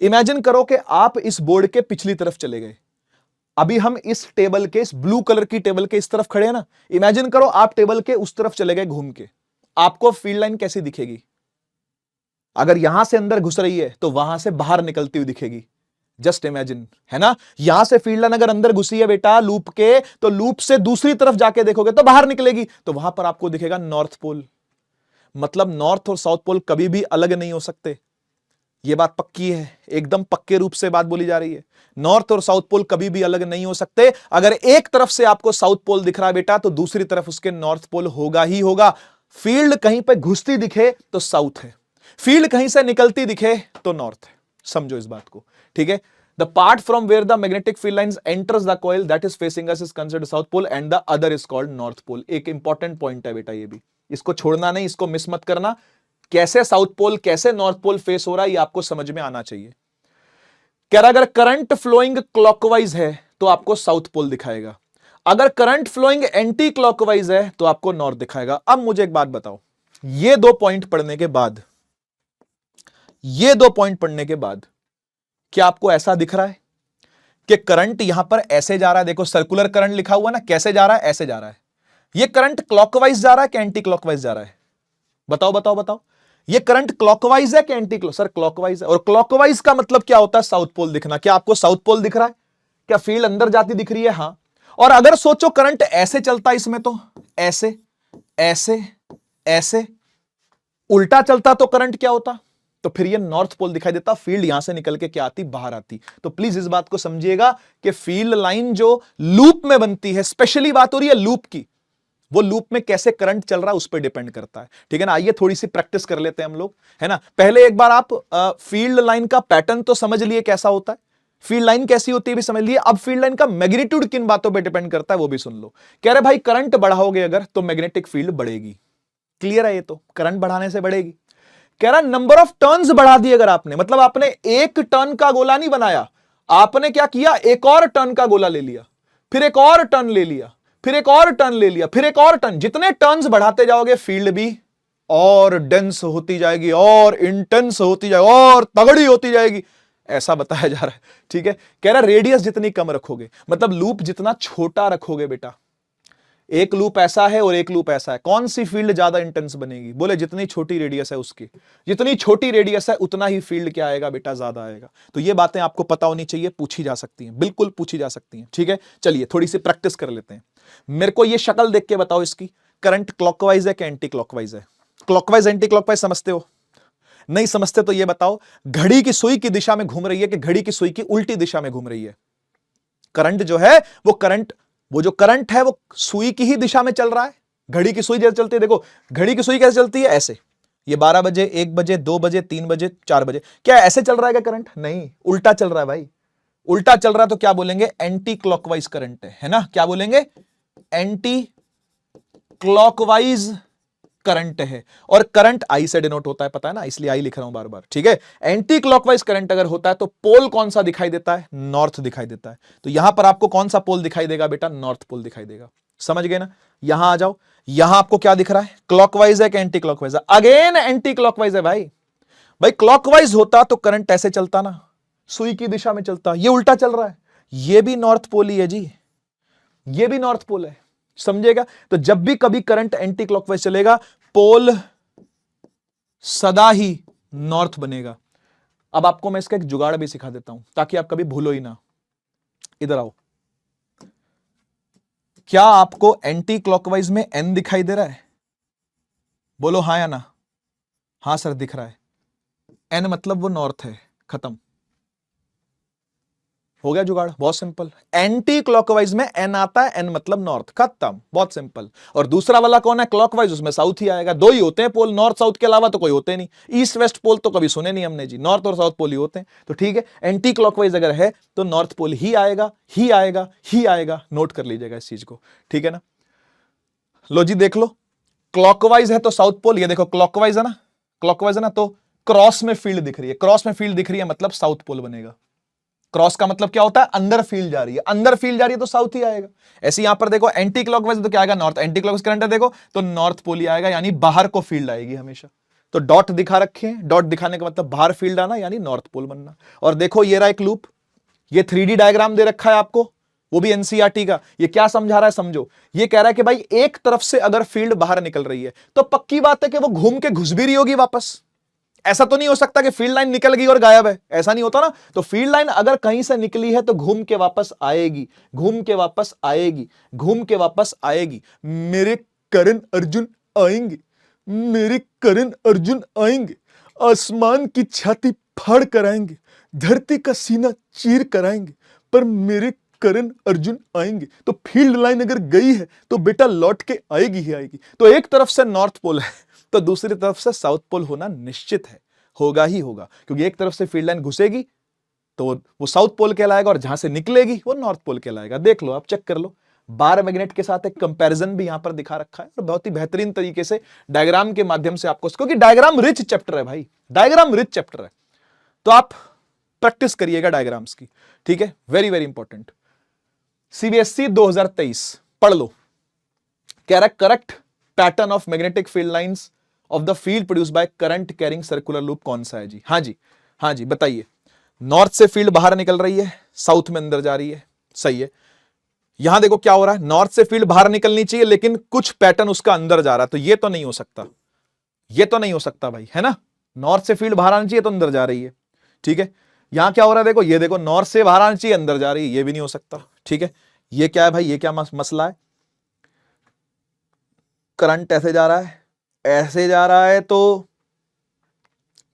Speaker 1: इमेजिन करो कि आप इस बोर्ड के पिछली तरफ चले गए। अभी हम इस टेबल के, इस ब्लू कलर की टेबल के इस तरफ खड़े हैं ना। इमेजिन करो आप टेबल के उस तरफ चले गए घूम के, आपको फील्ड लाइन कैसी दिखेगी? अगर यहां से अंदर घुस रही है तो वहां से बाहर निकलती हुई दिखेगी। जस्ट इमेजिन, है ना? यहां से फील्ड लाइन अगर अंदर घुसी है बेटा लूप के, तो लूप से दूसरी तरफ जाके देखोगे तो बाहर निकलेगी, तो वहां पर आपको दिखेगा नॉर्थ पोल। मतलब नॉर्थ और साउथ पोल कभी भी अलग नहीं हो सकते। यह बात पक्की है, एकदम पक्के रूप से बात बोली जा रही है। नॉर्थ और साउथ पोल कभी भी अलग नहीं हो सकते। अगर एक तरफ से आपको साउथ पोल दिख रहा है बेटा तो दूसरी तरफ उसके नॉर्थ पोल होगा ही होगा। फील्ड कहीं पे घुसती दिखे तो साउथ है, फील्ड कहीं से निकलती दिखे तो नॉर्थ है। समझो इस बात को, ठीक है? The part from where the magnetic field lines enters the coil that is facing us is considered south pole and the other is called north pole. एक इंपॉर्टेंट पॉइंट है बेटा, ये भी इसको छोड़ना नहीं, इसको मिस मत करना। कैसे साउथ पोल कैसे नॉर्थ पोल फेस हो रहा है ये आपको समझ में आना चाहिए। कह रहा अगर करंट फ्लोइंग क्लॉकवाइज है तो आपको साउथ पोल दिखाएगा, अगर करंट फ्लोइंग एंटी क्लॉकवाइज है तो आपको नॉर्थ दिखाएगा। अब मुझे एक बात बताओ, ये दो पॉइंट पढ़ने के बाद, ये दो पॉइंट पढ़ने के बाद क्या आपको ऐसा दिख रहा है कि करंट यहां पर ऐसे जा रहा है? देखो सर्कुलर करंट लिखा हुआ ना, कैसे जा रहा है? ऐसे जा रहा है। ये करंट क्लॉकवाइज जा रहा है कि एंटी क्लॉकवाइज जा रहा है? बताओ बताओ बताओ। ये करंट क्लॉकवाइज है कि एंटी क्लॉक? सर क्लॉकवाइज है। और क्लॉकवाइज का मतलब क्या होता है? साउथ पोल दिखना। क्या आपको साउथ पोल दिख रहा है? क्या फील्ड अंदर जाती दिख रही है? हां। और अगर सोचो करंट ऐसे चलता इसमें, तो ऐसे ऐसे ऐसे, उल्टा चलता तो करंट क्या होता? तो फिर ये नॉर्थ पोल दिखाई देता, फील्ड यहां से निकल के क्या आती? बाहर आती। तो प्लीज इस बात को समझिएगा कि फील्ड लाइन जो लूप में बनती है, स्पेशली बात हो रही है लूप की, वो लूप में कैसे करंट चल रहा है उस पर डिपेंड करता है, ठीक है ना? आइए थोड़ी सी प्रैक्टिस कर लेते हैं हम लोग, है ना? पहले एक बार आप फील्ड लाइन का पैटर्न तो समझ लिए कैसा होता है, फील्ड लाइन कैसी होती है भी समझ लिए। अब फील्ड लाइन का मैग्नीट्यूड किन बातों पे डिपेंड करता है वो भी सुन लो। कह रहे भाई करंट बढ़ाओगे अगर तो मैग्नेटिक फील्ड बढ़ेगी। क्लियर है? ये तो करंट बढ़ाने से बढ़ेगी। कह रहा नंबर ऑफ टर्न्स बढ़ा दिए अगर आपने, मतलब आपने एक टर्न का गोला नहीं बनाया, आपने क्या किया? एक और टर्न का गोला ले लिया, फिर एक और टर्न ले लिया, फिर एक और टर्न ले लिया, फिर एक और टर्न। जितने टर्न्स बढ़ाते जाओगे फील्ड भी और डेंस होती जाएगी और इंटेंस होती जाएगी और तगड़ी होती जाएगी, ऐसा बताया जा रहा है, ठीक है? कह रहा रेडियस जितनी कम रखोगे, मतलब लूप जितना छोटा रखोगे बेटा, एक लूप ऐसा है और एक लूप ऐसा है, कौन सी फील्ड ज्यादा इंटेंस बनेगी? बोले जितनी छोटी रेडियस है उसकी, जितनी छोटी रेडियस है उतना ही फील्ड क्या आएगा बेटा, ज्यादा आएगा। तो ये बातें आपको पता होनी चाहिए, पूछी जा सकती हैं, बिल्कुल पूछी जा सकती हैं, ठीक है। चलिए थोड़ी सी प्रैक्टिस कर लेते हैं। मेरे को ये शक्ल देख के बताओ इसकी, करंट क्लॉकवाइज है कि एंटी क्लॉकवाइज है? क्लॉकवाइज एंटी क्लॉकवाइज समझते हो? नहीं समझते तो ये बताओ, घड़ी की सुई की दिशा में घूम रही है कि घड़ी की सुई की उल्टी दिशा में घूम रही है? करंट जो है वो जो करंट है वो सुई की ही दिशा में चल रहा है। घड़ी की सुई जैसे चलती है, देखो घड़ी की सुई कैसे चलती है, ऐसे। ये 12 बजे, 1 बजे, 2 बजे, 3 बजे, 4 बजे, क्या ऐसे चल रहा है क्या करंट? नहीं, उल्टा चल रहा है भाई। उल्टा चल रहा है तो क्या बोलेंगे? एंटी क्लॉकवाइज करंट है ना? क्या बोलेंगे? एंटी क्लॉकवाइज करंट है। और करंट आई से डिनोट होता है, पता है ना, इसलिए आई लिख रहा हूं बार बार, ठीक है। एंटी क्लॉकवाइज करंट अगर होता है तो पोल कौन सा दिखाई देता है? नॉर्थ दिखाई देता है। तो यहां पर आपको कौन सा पोल दिखाई देगा बेटा? नॉर्थ पोल दिखाई देगा। समझ गए ना? यहां आ जाओ, यहां आपको क्या दिख रहा है? क्लॉकवाइज है कि एंटी क्लॉकवाइज है? अगेन एंटी क्लॉकवाइज है भाई। भाई क्लॉकवाइज होता तो करंट ऐसे चलता ना, सुई की दिशा में चलता, ये उल्टा चल रहा है। ये भी नॉर्थ पोल ही है जी, ये भी नॉर्थ पोल है, समझेगा? तो जब भी कभी करंट एंटी क्लॉकवाइज चलेगा, पोल सदा ही नॉर्थ बनेगा। अब आपको मैं इसका एक जुगाड़ भी सिखा देता हूं ताकि आप कभी भूलो ही ना। इधर आओ, क्या आपको एंटी क्लॉकवाइज में एन दिखाई दे रहा है? बोलो हां या ना। हां सर दिख रहा है। एन मतलब वो नॉर्थ है, खत्म हो गया जुगाड़, बहुत सिंपल। एंटी क्लॉकवाइज में एन आता है, एन मतलब नॉर्थ, खत्म, बहुत सिंपल। और दूसरा वाला कौन है? क्लॉकवाइज, उसमें साउथ ही आएगा। दो ही होते हैं पोल, नॉर्थ साउथ के अलावा तो कोई होते नहीं। ईस्ट वेस्ट पोल तो कभी सुने नहीं हमने जी, नॉर्थ और साउथ पोल ही होते हैं। तो ठीक है, एंटी क्लॉकवाइज अगर है तो नॉर्थ पोल ही आएगा, ही आएगा, ही आएगा। नोट कर लीजिएगा इस चीज को, ठीक है ना। लो जी देख लो, क्लॉकवाइज है तो साउथ पोल, ये देखो क्लॉकवाइज है ना, क्लॉकवाइज है ना, तो क्रॉस में फील्ड दिख रही है, क्रॉस में फील्ड दिख रही है मतलब साउथ पोल बनेगा। क्रॉस का मतलब क्या होता है? अंदर फील्ड जा रही है, अंदर फील्ड जा रही है तो साउथ ही आएगा। ऐसे यहां पर देखो एंटी क्लॉकवाइज तो क्या आएगा? नॉर्थ। एंटी क्लॉकवाइज करंट है देखो तो नॉर्थ पोल ही आएगा, यानी बाहर को फील्ड आएगी हमेशा। तो डॉट दिखा रखे हैं, डॉट दिखाने का मतलब बाहर फील्ड आना, यानी नॉर्थ पोल बनना। और देखो ये रहा एक लूप, ये 3D डायग्राम दे रखा है आपको, वो भी एनसीईआरटी का। ये क्या समझा रहा है समझो, ये कह रहा है कि भाई एक तरफ से अगर फील्ड बाहर निकल रही है तो पक्की बात है कि वो घूम के घुस भी रही होगी वापस। ऐसा तो नहीं हो सकता कि फील्ड लाइन निकल गई और गायब है, ऐसा नहीं होता ना। तो फील्ड लाइन अगर कहीं से निकली है तो घूम के वापस आएगी, घूम के वापस आएगी, घूम के वापस आएगी। मेरे करण अर्जुन आएंगे, मेरे करण अर्जुन आएंगे, आसमान की छाती फाड़ कर आएंगे, धरती का सीना चीर कर आएंगे, पर मेरे करण अर्जुन आएंगे। तो फील्ड लाइन अगर गई है तो बेटा लौट के आएगी ही आएगी। तो एक तरफ से नॉर्थ पोल है तो दूसरी तरफ से साउथ पोल होना निश्चित है, होगा ही होगा, क्योंकि एक तरफ से फील्ड लाइन घुसेगी तो वो साउथ पोल कहलाएगा और जहां से निकलेगी वो नॉर्थ पोल कहलाएगा। देख लो, आप चेक कर लो। बार मैग्नेट के साथ एक कंपैरिजन भी यहां पर दिखा रखा है और बहुत ही बेहतरीन तरीके से डायग्राम के माध्यम से आपको, क्योंकि डायग्राम रिच चैप्टर है भाई, डायग्राम रिच चैप्टर है, तो आप प्रैक्टिस करिएगा डायग्राम्स की, ठीक है। Very very important. सीबीएसई 2023 पढ़ लो। कह रहा है correct pattern of magnetic field lines of the field produced by current carrying circular loop कौन सा है जी? हाँ जी, हाँ जी बताइए। नॉर्थ से फील्ड बाहर निकल रही है, साउथ में अंदर जा रही है, सही है। यहां देखो क्या हो रहा है, नॉर्थ से फील्ड बाहर निकलनी चाहिए लेकिन कुछ पैटर्न उसका अंदर जा रहा है, तो ये तो नहीं हो सकता, ये तो नहीं हो सकता भाई, है ना। नॉर्थ से फील्ड बाहर आनी चाहिए तो अंदर जा रही है, ठीक है। यहां क्या हो रहा है देखो, ये देखो नॉर्थ से बाहर आनी चाहिए अंदर जा रही है, ये भी नहीं हो सकता, ठीक है। ये क्या है भाई, ये क्या मसला है? करंट ऐसे जा रहा है, ऐसे जा रहा है, तो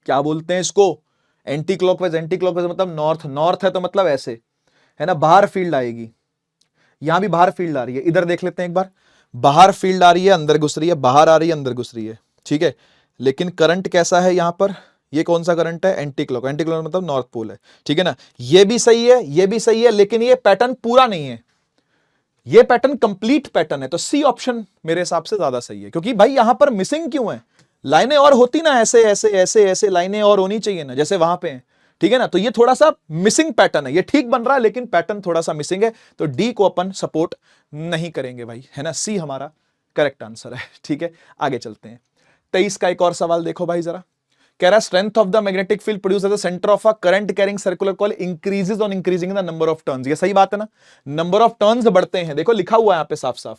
Speaker 1: क्या बोलते हैं इसको? Anti clockwise. एंटी क्लॉकवाइज मतलब नॉर्थ, नॉर्थ है तो मतलब ऐसे, है ना, बाहर फील्ड आएगी। यहां भी बाहर फील्ड आ रही है, इधर देख लेते हैं एक बार। बाहर फील्ड आ रही है, अंदर घुस रही है, बाहर आ रही है, अंदर घुस रही है, ठीक है। लेकिन करंट कैसा है यहां पर? ये कौन सा करंट है? Anti clock. एंटी क्लॉक मतलब नॉर्थ पोल है, ठीक है ना। ये भी सही है, ये भी सही है, लेकिन ये पैटर्न पूरा नहीं है, ये पैटर्न कंप्लीट पैटर्न है। तो सी ऑप्शन मेरे हिसाब से ज्यादा सही है, क्योंकि भाई यहां पर मिसिंग क्यों है? लाइनें और होती ना, ऐसे ऐसे ऐसे ऐसे लाइनें और होनी चाहिए ना, जैसे वहां पे है, ठीक है ना। तो ये थोड़ा सा मिसिंग पैटर्न है, ये ठीक बन रहा है लेकिन पैटर्न थोड़ा सा मिसिंग है, तो डी को अपन सपोर्ट नहीं करेंगे भाई, है ना। सी हमारा करेक्ट आंसर है, ठीक है। आगे चलते हैं। 23 का एक और सवाल देखो भाई जरा। कह रहा है strength of the magnetic field produce at the centre of a current carrying circular coil increases on increasing the number of turns. ये सही बात है ना, नंबर ऑफ टर्न्स बढ़ते हैं, देखो लिखा हुआ है यहां पे साफ साफ,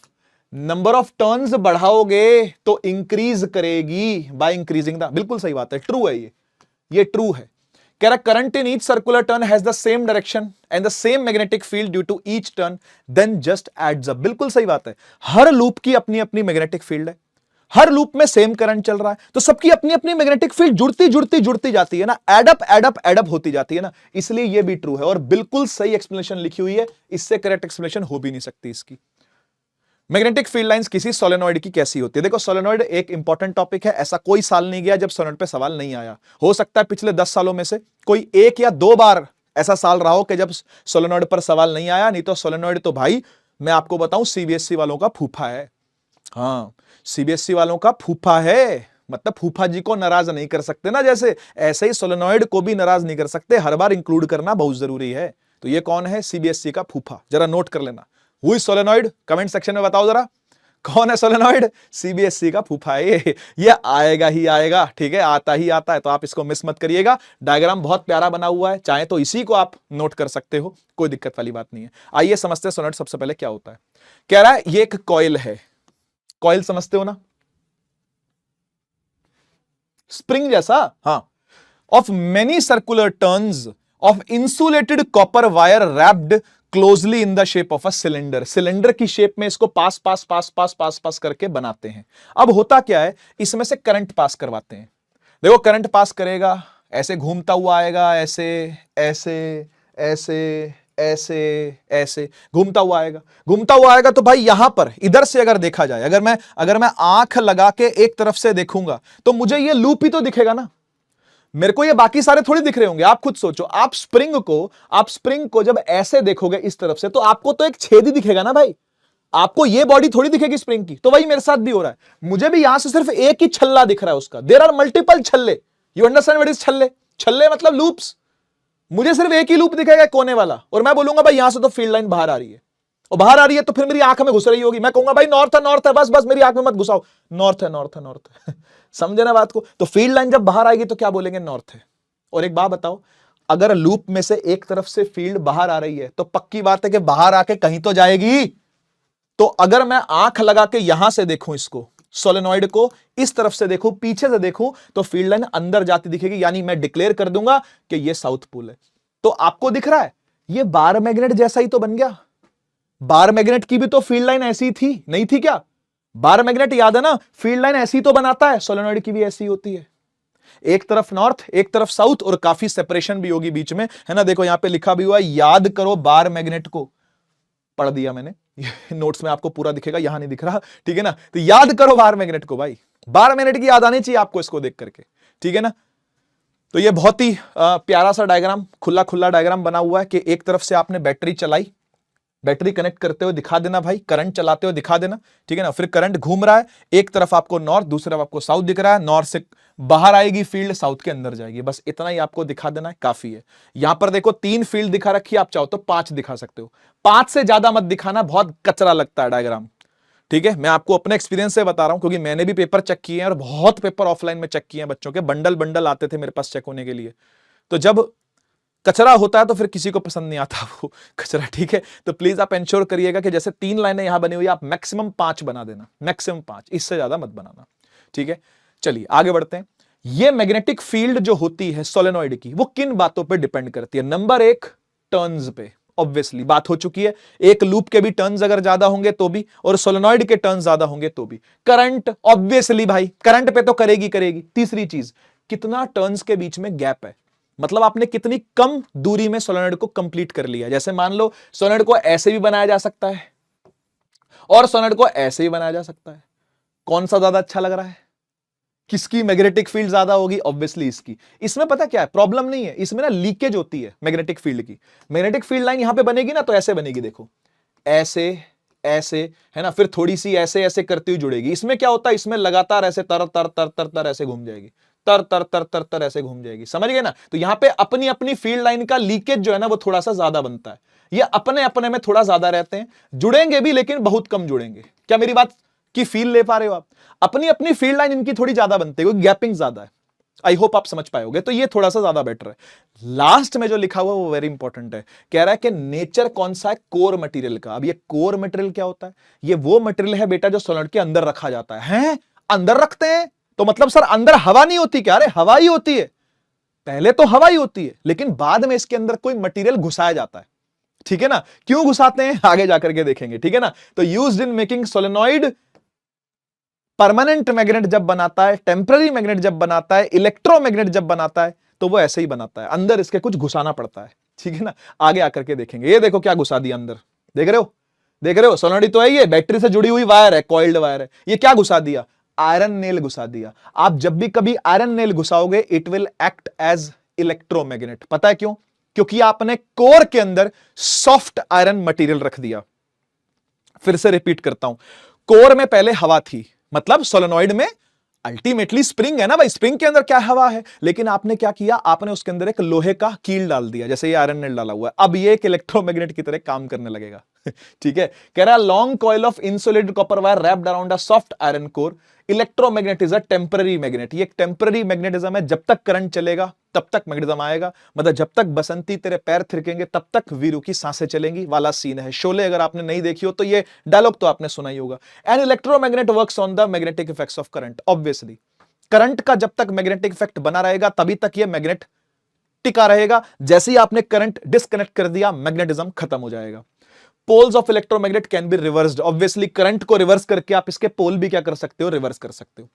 Speaker 1: नंबर ऑफ टर्न्स बढ़ाओगे तो इंक्रीज करेगी बाय इंक्रीजिंग द, बिल्कुल सही बात है, ट्रू है ये ट्रू है। कह रहा current in each circular turn has the same direction and the same magnetic field due to each turn, then just adds up, बिल्कुल सही बात है। हर लूप की अपनी अपनी मैग्नेटिक फील्ड है, हर लूप में सेम करंट चल रहा है, तो सबकी अपनी अपनी मैग्नेटिक फील्ड जुड़ती जाती है ना, एडअप होती जाती है ना, इसलिए ये भी ट्रू है और बिल्कुल सही एक्सप्लेनेशन लिखी हुई है, इससे करेक्ट एक्सप्लेनेशन हो भी नहीं सकती इसकी। मैग्नेटिक फील्ड लाइंस किसी सोलेनॉइड की कैसी होती है? देखो सोलेनॉइड एक इंपॉर्टेंट टॉपिक है, ऐसा कोई साल नहीं गया जब सोलेनॉइड पे सवाल नहीं आया। हो सकता है पिछले 10 सालों में से कोई 1 या 2 बार ऐसा साल रहा हो कि जब सोलेनॉइड पर सवाल नहीं आया, नहीं तो सोलेनॉइड तो भाई मैं आपको बताऊं सीबीएसई वालों का फूफा है। हाँ, सीबीएसई वालों का फूफा है, मतलब फूफा जी को नाराज नहीं कर सकते ना, जैसे ऐसे ही सोलेनॉइड को भी नाराज नहीं कर सकते, हर बार इंक्लूड करना बहुत जरूरी है। तो ये कौन है? सीबीएसई का फूफा, जरा नोट कर लेना। Who is solenoid? Comment section में बताओ जरा, कौन है सोलेनॉइड? सीबीएसई का फूफा है ये आएगा ही आएगा, ठीक है, आता ही आता है, तो आप इसको मिस मत करिएगा। डायग्राम बहुत प्यारा बना हुआ है, चाहे तो इसी को आप नोट कर सकते हो, कोई दिक्कत वाली बात नहीं है। आइए समझते हैं सोलेनॉइड सबसे पहले क्या होता है। कह रहा है ये एक कॉइल है, कॉइल समझते हो ना, स्प्रिंग जैसा, हाँ, of many circular turns of insulated copper wire wrapped closely in the shape of a cylinder. Cylinder की शेप में इसको पास पास पास पास पास पास करके बनाते हैं। अब होता क्या है, इसमें से करंट पास करवाते हैं। देखो करंट पास करेगा, ऐसे घूमता हुआ आएगा, ऐसे ऐसे ऐसे ऐसे ऐसे घूमता हुआ आएगा। तो भाई यहां पर इधर से अगर देखा जाए, अगर मैं आंख लगा के एक तरफ से देखूंगा तो मुझे ये लूप ही तो दिखेगा ना, मेरे को ये बाकी सारे थोड़ी दिख रहे होंगे। आप खुद सोचो, आप स्प्रिंग को जब ऐसे देखोगे इस तरफ से, तो आपको तो एक छेद ही दिखेगा ना भाई, आपको ये बॉडी थोड़ी दिखेगी स्प्रिंग की। तो वही मेरे साथ भी हो रहा है, मुझे भी यहां से सिर्फ एक ही छल्ला दिख रहा है उसका। देयर आर मल्टीपल छल्ले, यू अंडरस्टैंड व्हाट इज छल्ले? छल्ले मतलब लूप्स। मुझे सिर्फ एक ही लूप दिखेगा कोने वाला, और मैं बोलूंगा भाई यहां से तो फील्ड लाइन बाहर आ रही है, और बाहर आ रही है तो फिर मेरी आंख में घुस रही होगी, मैं कहूंगा भाई नॉर्थ है, बस मेरी आंख में मत घुसाओ, नॉर्थ है समझे ना बात को? तो फील्ड लाइन जब बाहर आएगी तो क्या बोलेंगे? नॉर्थ है। और एक बात बताओ, अगर लूप में से एक तरफ से फील्ड बाहर आ रही है तो पक्की बात है कि बाहर आके कहीं तो जाएगी। तो अगर मैं आंख लगा के यहां से देखूं इसको, सोलेनॉइड को इस तरफ से देखूं, पीछे से देखूं, तो फील्ड लाइन अंदर जाती दिखेगी, यानी मैं डिक्लेयर कर दूंगा कि ये साउथ पोल है। तो आपको दिख रहा है ये बार मैग्नेट जैसा ही तो बन गया। बार मैग्नेट की भी तो फील्ड लाइन ऐसी थी, नहीं थी क्या? बार मैग्नेट याद है ना, फील्ड लाइन ऐसी तो बनाता है, सोलेनॉइड की भी ऐसी होती है, एक तरफ नॉर्थ एक तरफ साउथ, और काफी सेपरेशन भी होगी बीच में, है ना। देखो यहां पे लिखा भी हुआ है, याद करो बार मैग्नेट को, पढ़ दिया मैंने नोट्स में आपको पूरा दिखेगा, यहां नहीं दिख रहा, ठीक है ना। तो याद करो बार मैग्नेट को भाई, बार मैग्नेट की याद आनी चाहिए आपको इसको देख करके, ठीक है ना। तो ये बहुत ही प्यारा सा डायग्राम, खुला खुला डायग्राम बना हुआ है कि एक तरफ से आपने बैटरी चलाई, बैटरी कनेक्ट करते हुए दिखा देना भाई, करंट चलाते हुए दिखा देना, ठीक है ना। फिर करंट घूम रहा है, एक तरफ आपको नॉर्थ, दूसरी तरफ आपको साउथ दिख रहा है, नॉर्थ से बाहर आएगी फील्ड, साउथ के अंदर जाएगी, बस इतना ही आपको दिखा देना है, काफी है। यहां पर देखो 3 फील्ड दिखा रखी है, आप चाहो तो 5 दिखा सकते हो, 5 से ज्यादा मत दिखाना, बहुत कचरा लगता है डायग्राम, ठीक है। मैं आपको अपने एक्सपीरियंस से बता रहा हूं, क्योंकि मैंने भी पेपर चेक किए हैं और बहुत पेपर ऑफलाइन में चेक किए हैं, बच्चों के बंडल बंडल आते थे मेरे पास चेक होने के लिए। तो जब कचरा होता है तो फिर किसी को पसंद नहीं आता वो कचरा, ठीक है। तो प्लीज आप इंश्योर करिएगा कि जैसे 3 लाइनें यहां बनी हुई है, आप मैक्सिमम 5 बना देना, मैक्सिमम 5, इससे ज्यादा मत बनाना, ठीक है। चलिए आगे बढ़ते हैं। ये मैग्नेटिक फील्ड जो होती है सोलेनॉइड की, वो किन बातों पे डिपेंड करती है? नंबर 1, टर्न्स पे, ऑब्वियसली बात हो चुकी है, एक लूप के भी टर्न्स अगर ज्यादा होंगे तो भी, और सोलेनॉइड के टर्न्स ज्यादा होंगे तो भी। करंट, ऑब्वियसली भाई करंट पे तो करेगी। तीसरी चीज, कितना टर्न्स के बीच में गैप है, मतलब आपने कितनी कम दूरी में सोलेनॉइड को कंप्लीट कर लिया। जैसे मान लो सोलेनॉइड को ऐसे भी बनाया जा सकता है और सोलेनॉइड को ऐसे भी बनाया जा सकता है, कौन सा ज्यादा अच्छा लग रहा है? किसकी मैग्नेटिक फील्ड ज्यादा होगी? ऑब्वियसली इसकी। इसमें पता क्या है, प्रॉब्लम नहीं है इसमें ना, लीकेज होती है मैग्नेटिक फील्ड की। मैग्नेटिक फील्ड लाइन यहां पे बनेगी ना, तो ऐसे बनेगी, देखो ऐसे ऐसे, है ना, फिर थोड़ी सी ऐसे ऐसे करती हुई जुड़ेगी। इसमें क्या होता है, इसमें लगातार ऐसे तर तर तर तर तर ऐसे घूम जाएगी, तर तर तर तर तर ऐसे घूम जाएगी, समझ गए ना। तो यहां पे अपनी अपनी फील्ड लाइन का लीकेज जो है ना, वो थोड़ा सा ज्यादा बनता है। ये अपने अपने में थोड़ा ज्यादा रहते हैं, जुड़ेंगे भी लेकिन बहुत कम जुड़ेंगे। क्या मेरी बात की फील ले पा रहे हो आप? अपनी अपनी फील्ड लाइन इनकी थोड़ी ज्यादा बनती है, क्योंकि गैपिंग ज्यादा है। आई होप आप समझ पाओगे, तो ये थोड़ा सा ज्यादा बेटर है। लास्ट में जो लिखा हुआ है वो वेरी इंपॉर्टेंट है, कह रहा है कि नेचर कौन सा है, कोर मटेरियल का। अब ये कोर मटेरियल क्या होता है? ये वो मटेरियल है बेटा जो सोलेनॉइड के अंदर रखा जाता है। अंदर रखते हैं तो मतलब सर अंदर हवा नहीं होती क्या? अरे हवा ही होती है, पहले तो हवा ही होती है, लेकिन बाद में इसके अंदर कोई मटेरियल घुसाया जाता है, ठीक है ना। क्यों घुसाते हैं आगे जाकर के देखेंगे, ठीक है ना। तो used in making solenoid, permanent magnet जब बनाता है, टेम्पररी मैग्नेट जब बनाता है, इलेक्ट्रोमैग्नेट जब बनाता है, तो वो ऐसे ही बनाता है, अंदर इसके कुछ घुसाना पड़ता है, ठीक है ना। आगे आकर के देखेंगे। ये देखो क्या घुसा दिया अंदर, देख रहे हो, देख रहे हो, सोलेनॉइड तो है, ये बैटरी से जुड़ी हुई वायर है, कॉइल्ड वायर है। ये क्या घुसा दिया? आयरन नेल घुसा दिया। आप जब भी कभी आयरन नेल घुसाओगे, it will act as electromagnet. पता है क्यों? क्योंकि आपने कोर के अंदर सॉफ्ट आयरन मटेरियल रख दिया। फिर से रिपीट करता हूं, कोर में पहले हवा थी, मतलब सोलेनॉइड में अल्टीमेटली स्प्रिंग है ना भाई, स्प्रिंग के अंदर क्या हवा है, लेकिन आपने क्या किया, आपने उसके अंदर एक लोहे का कील डाल दिया, जैसे ये आयरन नेल डाला हुआ है। अब ये एक इलेक्ट्रोमैग्नेट की तरह काम करने लगेगा ठीक है। कह रहा है long coil of insulated copper wire wrapped around a soft iron core, electromagnet is a temporary magnet. ये एक टेम्पररी मैग्नेटिज्म है, जब तक करंट चलेगा तब तक मैग्नेटिज्म आएगा, मतलब जब तक बसंती तेरे पैर थिरकेंगे तब तक वीरू की सांसें चलेंगी वाला सीन है। शोले अगर आपने नहीं देखी हो तो ये डायलॉग तो आपने सुना ही होगा। An electromagnet works on the magnetic effects of current. Obviously current का जब तक मैग्नेटिक इफेक्ट बना रहेगा तभी तक ये मैग्नेट टिका रहेगा। जैसे ही आपने करंट डिस्कनेक्ट कर दिया, मैग्नेटिज्म खत्म हो जाएगा। Poles of electromagnet can be reversed. Obviously current को रिवर्स करके आप इसके पोल भी क्या कर सकते हो, रिवर्स कर सकते हो।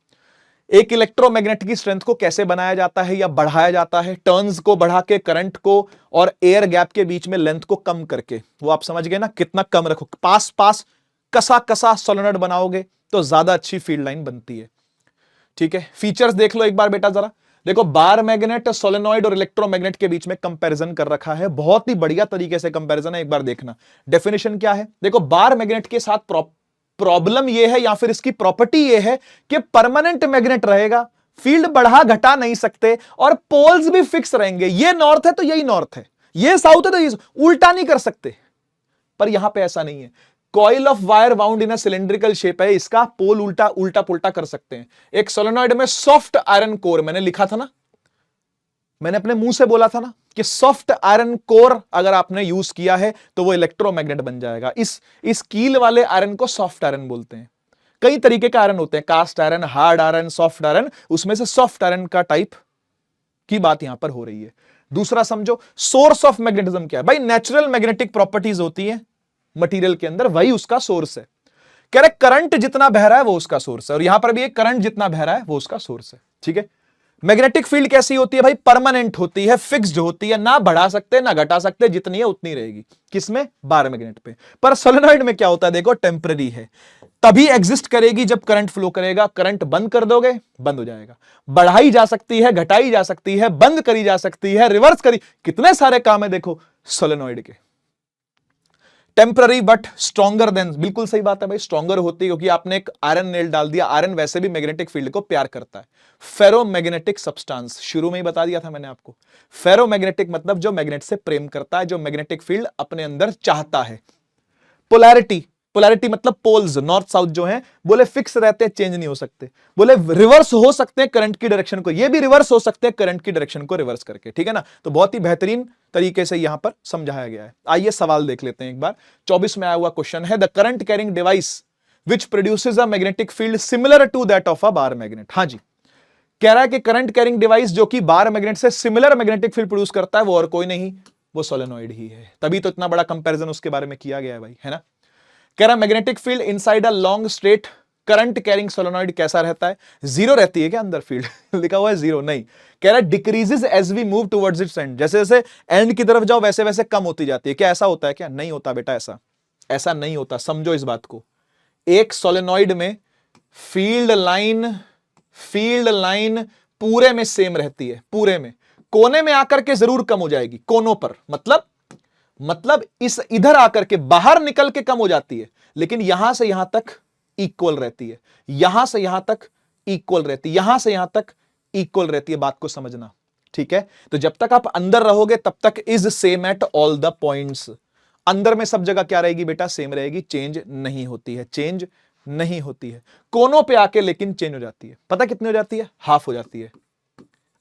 Speaker 1: एक इलेक्ट्रोमैग्नेट की स्ट्रेंथ को कैसे बनाया जाता है या बढ़ाया जाता है? टर्न्स को बढ़ा के, करंट को और एयर गैप के बीच में लेंथ को कम करके। वो आप समझ गए ना, कितना कम रखो, पास पास कसा कसा सोलेनॉइड बनाओगे तो ज्यादा अच्छी फील्ड लाइन बनती है, ठीक है। फीचर्स देख लो एक बार बेटा जरा, देखो बार मैग्नेट, सोलेनॉइड और इलेक्ट्रोमैग्नेट के बीच में कंपैरिजन कर रखा है, बहुत ही बढ़िया तरीके से कंपैरिजन है, एक बार देखना। डेफिनेशन क्या है? देखो बार मैग्नेट के साथ प्रॉब्लम यह है या फिर इसकी प्रॉपर्टी यह है कि परमानेंट मैग्नेट रहेगा, फील्ड बढ़ा घटा नहीं सकते, और पोल्स भी फिक्स रहेंगे। ये नॉर्थ है तो यही नॉर्थ है, ये साउथ है तो ये, उल्टा नहीं कर सकते। पर यहां पे ऐसा नहीं है, coil of wire wound in a cylindrical shape है, इसका पोल उल्टा उल्टा पुल्टा कर सकते हैं। एक सोलेनॉइड में सॉफ्ट आयरन कोर, मैंने लिखा था ना, मैंने अपने मुंह से बोला था ना कि सॉफ्ट आयरन कोर अगर आपने यूज किया है तो वो इलेक्ट्रोमैग्नेट बन जाएगा। इस कील वाले आयरन को सॉफ्ट आयरन बोलते हैं। कई तरीके के आयरन होते हैं, cast iron, hard iron, soft iron, उसमें से सॉफ्ट आयरन का टाइप की बात यहां पर हो रही है। दूसरा समझो, सोर्स ऑफ मैग्नेटिज्म क्या है भाई? नेचुरल मैग्नेटिक प्रॉपर्टीज होती है मटेरियल के अंदर, वही उसका सोर्स है। कह रहे करंट जितना बह रहा है वो उसका सोर्स है, और यहां पर भी एक करंट जितना बह रहा है वो उसका सोर्स है, ठीक है। मैग्नेटिक फील्ड कैसी होती है भाई? परमानेंट होती है, फिक्स्ड होती है, ना बढ़ा सकते ना घटा सकते, जितनी है उतनी रहेगी। किसमें? बार मैग्नेट पे। पर सोलेनॉइड में क्या होता है? देखो टेम्पररी है, तभी एग्जिस्ट करेगी जब करंट फ्लो करेगा। करंट बंद कर दोगे बंद हो जाएगा। बढ़ाई जा सकती है, घटाई जा सकती है, बंद करी जा सकती है, रिवर्स करी, कितने सारे काम है देखो सोलेनॉइड के। टेम्पररी बट स्ट्रॉन्गर देन, बिल्कुल सही बात है भाई, स्ट्रॉन्गर होती है क्योंकि आपने एक आयरन नेल डाल दिया। आयरन वैसे भी मैग्नेटिक फील्ड को प्यार करता है। फेरोमैग्नेटिक सब्सटेंस, शुरू में ही बता दिया था मैंने आपको। फेरोमैग्नेटिक मतलब जो मैग्नेट से प्रेम करता है, जो मैग्नेटिक फील्ड अपने अंदर चाहता है। पोलैरिटी, पोलैरिटी मतलब पोल्स, नॉर्थ साउथ जो हैं, बोले फिक्स रहते हैं, चेंज नहीं हो सकते। बोले रिवर्स हो सकते हैं करंट की डायरेक्शन को, ये भी रिवर्स हो सकते हैं करंट की डायरेक्शन को रिवर्स करके, ठीक है ना। तो बहुत ही बेहतरीन तरीके से यहां पर समझाया गया है। आइए सवाल देख लेते हैं एक बार। 24 में आया हुआ क्वेश्चन है, the current carrying device which produces a magnetic field similar to that of a bar magnet. हाँ जी, कह रहा है कि करंट कैरिंग डिवाइस जो कि बार मैग्नेट से सिमिलर मैग्नेटिक फील्ड प्रोड्यूस करता है वो और कोई नहीं, वो सोलेनॉइड ही है। तभी तो इतना बड़ा कंपैरिजन उसके बारे में किया गया है भाई, है ना। कह रहा magnetic field inside a long straight current carrying solenoid कैसा रहता है? जीरो रहती है क्या अंदर फील्ड? लिखा हुआ है जीरो, नहीं। कह रहा है decreases as we move towards its end, जैसे जैसे एंड की तरफ जाओ वैसे वैसे कम होती जाती है। क्या ऐसा होता है क्या? नहीं होता बेटा, ऐसा ऐसा नहीं होता, समझो इस बात को। एक सोलेनॉइड में फील्ड लाइन पूरे में सेम रहती है, पूरे में। कोने में आकर के जरूर कम हो जाएगी, कोनों पर, मतलब इस इधर आकर के बाहर निकल के कम हो जाती है, लेकिन यहां से यहां तक इक्वल रहती है, यहां से यहां तक इक्वल रहती है, यहां से यहां तक इक्वल रहती है। बात को समझना, ठीक है। तो जब तक आप अंदर रहोगे तब तक is same at all the points. अंदर में सब जगह क्या रहेगी बेटा? सेम रहेगी, चेंज नहीं होती है, चेंज नहीं होती है। कोनों पे आके लेकिन चेंज हो जाती है। पता कितनी हो जाती है? हाफ हो जाती है।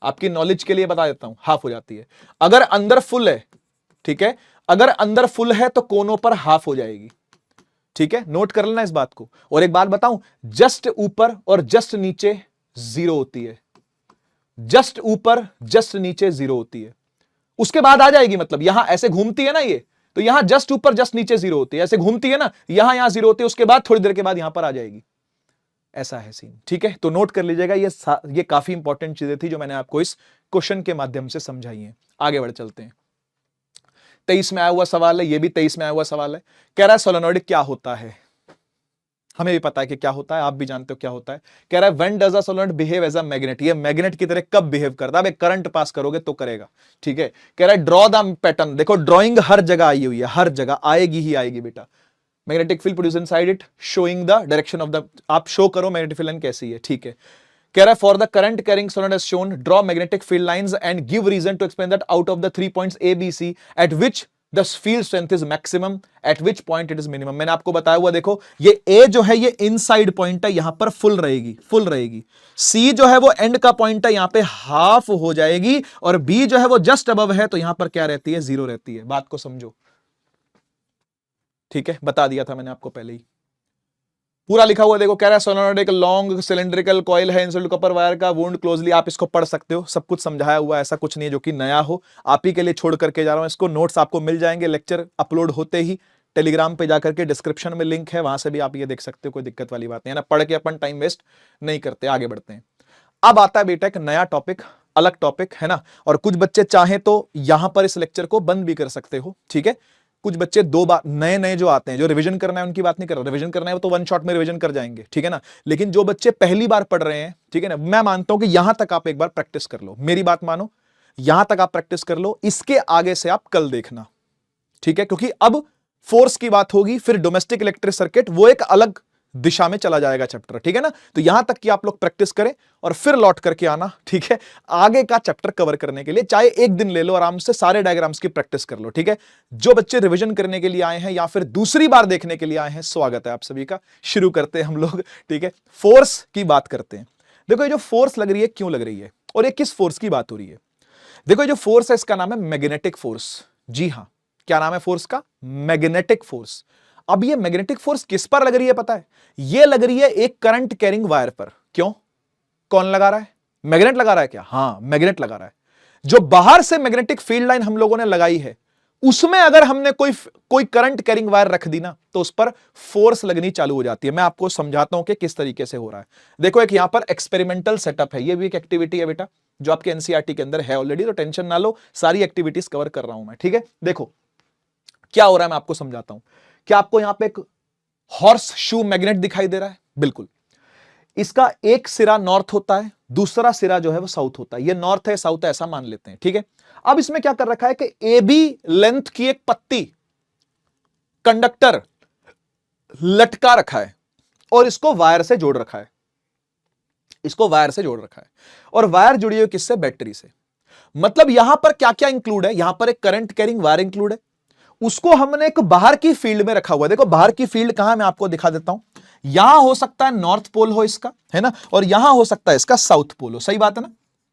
Speaker 1: आपकी नॉलेज के लिए बता देता हूं, हाफ हो जाती है। अगर अंदर फुल है, ठीक है, अगर अंदर फुल है तो कोनों पर हाफ हो जाएगी, ठीक है, नोट कर लेना इस बात को। और एक बात बताऊं, जस्ट ऊपर और जस्ट नीचे जीरो होती है, जस्ट ऊपर जस्ट नीचे जीरो होती है, उसके बाद आ जाएगी, मतलब यहां ऐसे घूमती है ना ये, तो यहां जस्ट ऊपर जस्ट नीचे जीरो होती है, ऐसे घूमती है ना, यहां जीरो होती है, उसके बाद थोड़ी देर के बाद यहां पर आ जाएगी, ऐसा है सीन, ठीक है। तो नोट कर लीजिएगा, ये काफी इंपॉर्टेंट चीजें थी जो मैंने आपको इस क्वेश्चन के माध्यम से समझाई हैं। आगे बढ़ चलते हैं। 23 में आया हुआ सवाल है, ये भी 23 में आया हुआ सवाल है। कह रहा है सोलेनोइड क्या होता है, हमें भी पता है कि क्या होता है, आप भी जानते हो क्या होता है। कह रहा है when does a solenoid behave as a magnet, ये मैग्नेट की तरह कब बिहेव करता है, करंट पास करोगे तो करेगा, ठीक है। कह रहा है ड्रॉ द पैटर्न, देखो ड्रॉइंग हर जगह आई हुई है, हर जगह आएगी ही आएगी बेटा। Magnetic field produce inside it showing the direction of the, आप शो करो मैग्नेटिक फील्ड लाइन कैसी है, ठीक है। कह रहा है for the current carrying solenoid as shown draw magnetic field lines and give reason to explain that out of the 3 points A B C at which the field strength is maximum at which point it is minimum. मैंने आपको बताया हुआ, देखो ये ए जो है ये इनसाइड पॉइंट है, यहां पर फुल रहेगी, फुल रहेगी। सी जो है वो एंड का पॉइंट है, यहां पे हाफ हो जाएगी, और बी जो है वो जस्ट अबव है, तो यहां पर क्या रहती है, जीरो रहती है। बात को समझो, ठीक है, बता दिया था मैंने आपको पहले ही, पूरा लिखा हुआ देखो। कह रहा है सोलेनोइड एक लॉन्ग सिलेंड्रिकल कॉइल है इंसुलेटेड कॉपर वायर का, वुंड क्लोजली, आप इसको पढ़ सकते हो, सब कुछ समझाया हुआ है, ऐसा कुछ नहीं है जो कि नया हो, आप ही के लिए छोड़ करके जा रहा हूं इसको। नोट्स आपको मिल जाएंगे लेक्चर अपलोड होते ही, टेलीग्राम पे जाकर के डिस्क्रिप्शन में लिंक है, वहां से भी आप ये देख सकते हो, कोई दिक्कत वाली बात नहीं है ना। पढ़ के अपन टाइम वेस्ट नहीं करते, आगे बढ़ते हैं। अब आता है बेटा एक नया टॉपिक, अलग टॉपिक है ना, और कुछ बच्चे चाहें तो यहां पर इस लेक्चर को बंद भी कर सकते हो, ठीक है। कुछ बच्चे दो बार नए नए जो आते हैं, जो रिवीजन करना है उनकी बात नहीं कर रहा, रिवीजन करना है वो तो वन शॉट में रिवीजन कर जाएंगे, ठीक है ना। लेकिन जो बच्चे पहली बार पढ़ रहे हैं, ठीक है ना, मैं मानता हूं कि यहां तक आप एक बार प्रैक्टिस कर लो, मेरी बात मानो, यहां तक आप प्रैक्टिस कर लो, इसके आगे से आप कल देखना, ठीक है। क्योंकि अब फोर्स की बात होगी, फिर डोमेस्टिक इलेक्ट्रिक सर्किट, वो एक अलग दिशा में चला जाएगा चैप्टर, ठीक है ना। तो यहां तक कि आप लोग प्रैक्टिस करें और फिर लौट करके आना, ठीक है, आगे का चैप्टर कवर करने के लिए। चाहे एक दिन ले लो, आराम से सारे डायग्राम्स की प्रैक्टिस कर लो, ठीक है। जो बच्चे रिवीजन करने के लिए आए हैं या फिर दूसरी बार देखने के लिए आए हैं, स्वागत है आप सभी का। शुरू करते हैं हम लोग, ठीक है। फोर्स की बात करते हैं। देखो ये जो फोर्स लग रही है, क्यों लग रही है, और ये किस फोर्स की बात हो रही है। देखो ये जो फोर्स है इसका नाम है मैग्नेटिक फोर्स, जी हां, क्या नाम है फोर्स का, मैग्नेटिक फोर्स। अब ये मैग्नेटिक फोर्स किस पर लग रही है पता है, ये लग रही है एक करंट कैरिंग वायर पर। क्यों, कौन लगा रहा है, मैग्नेट लगा रहा है क्या, हां मैग्नेट लगा रहा है। जो बाहर से मैग्नेटिक फील्ड लाइन हम लोगों ने लगाई है, उसमें अगर हमने कोई करंट कैरिंग वायर रख दी ना, तो उस पर फोर्स लगनी चालू हो जाती है। मैं आपको समझाता हूं कि किस तरीके से हो रहा है। देखो एक यहां पर एक्सपेरिमेंटल सेटअप है, ये भी एक एक्टिविटी है बेटा, जो आपके एनसीईआरटी के अंदर है ऑलरेडी, तो टेंशन ना लो, सारी एक्टिविटीज कवर कर रहा हूं मैं, ठीक है। देखो क्या हो रहा है मैं आपको समझाता हूं। क्या आपको यहां पे एक हॉर्स शू मैग्नेट दिखाई दे रहा है, बिल्कुल। इसका एक सिरा नॉर्थ होता है, दूसरा सिरा जो है वो साउथ होता है। ये नॉर्थ है साउथ है ऐसा मान लेते हैं, ठीक है। अब इसमें क्या कर रखा है कि ए बी लेंथ की एक पत्ती कंडक्टर लटका रखा है और इसको वायर से जोड़ रखा है, इसको वायर से जोड़ रखा है, और वायर जुड़ी हुई किससे, बैटरी से। मतलब यहां पर क्या क्या इंक्लूड है, यहां पर एक करंट कैरिंग वायर इंक्लूड है, उसको हमने एक बाहर की फील्ड में रखा हुआ है। देखो बाहर की फील्ड कहां है, मैं आपको दिखा देता हूं। यहां हो सकता है नॉर्थ पोल हो इसका, है ना, और यहां हो सकता है इसका साउथ पोल हो, सही बात है ना,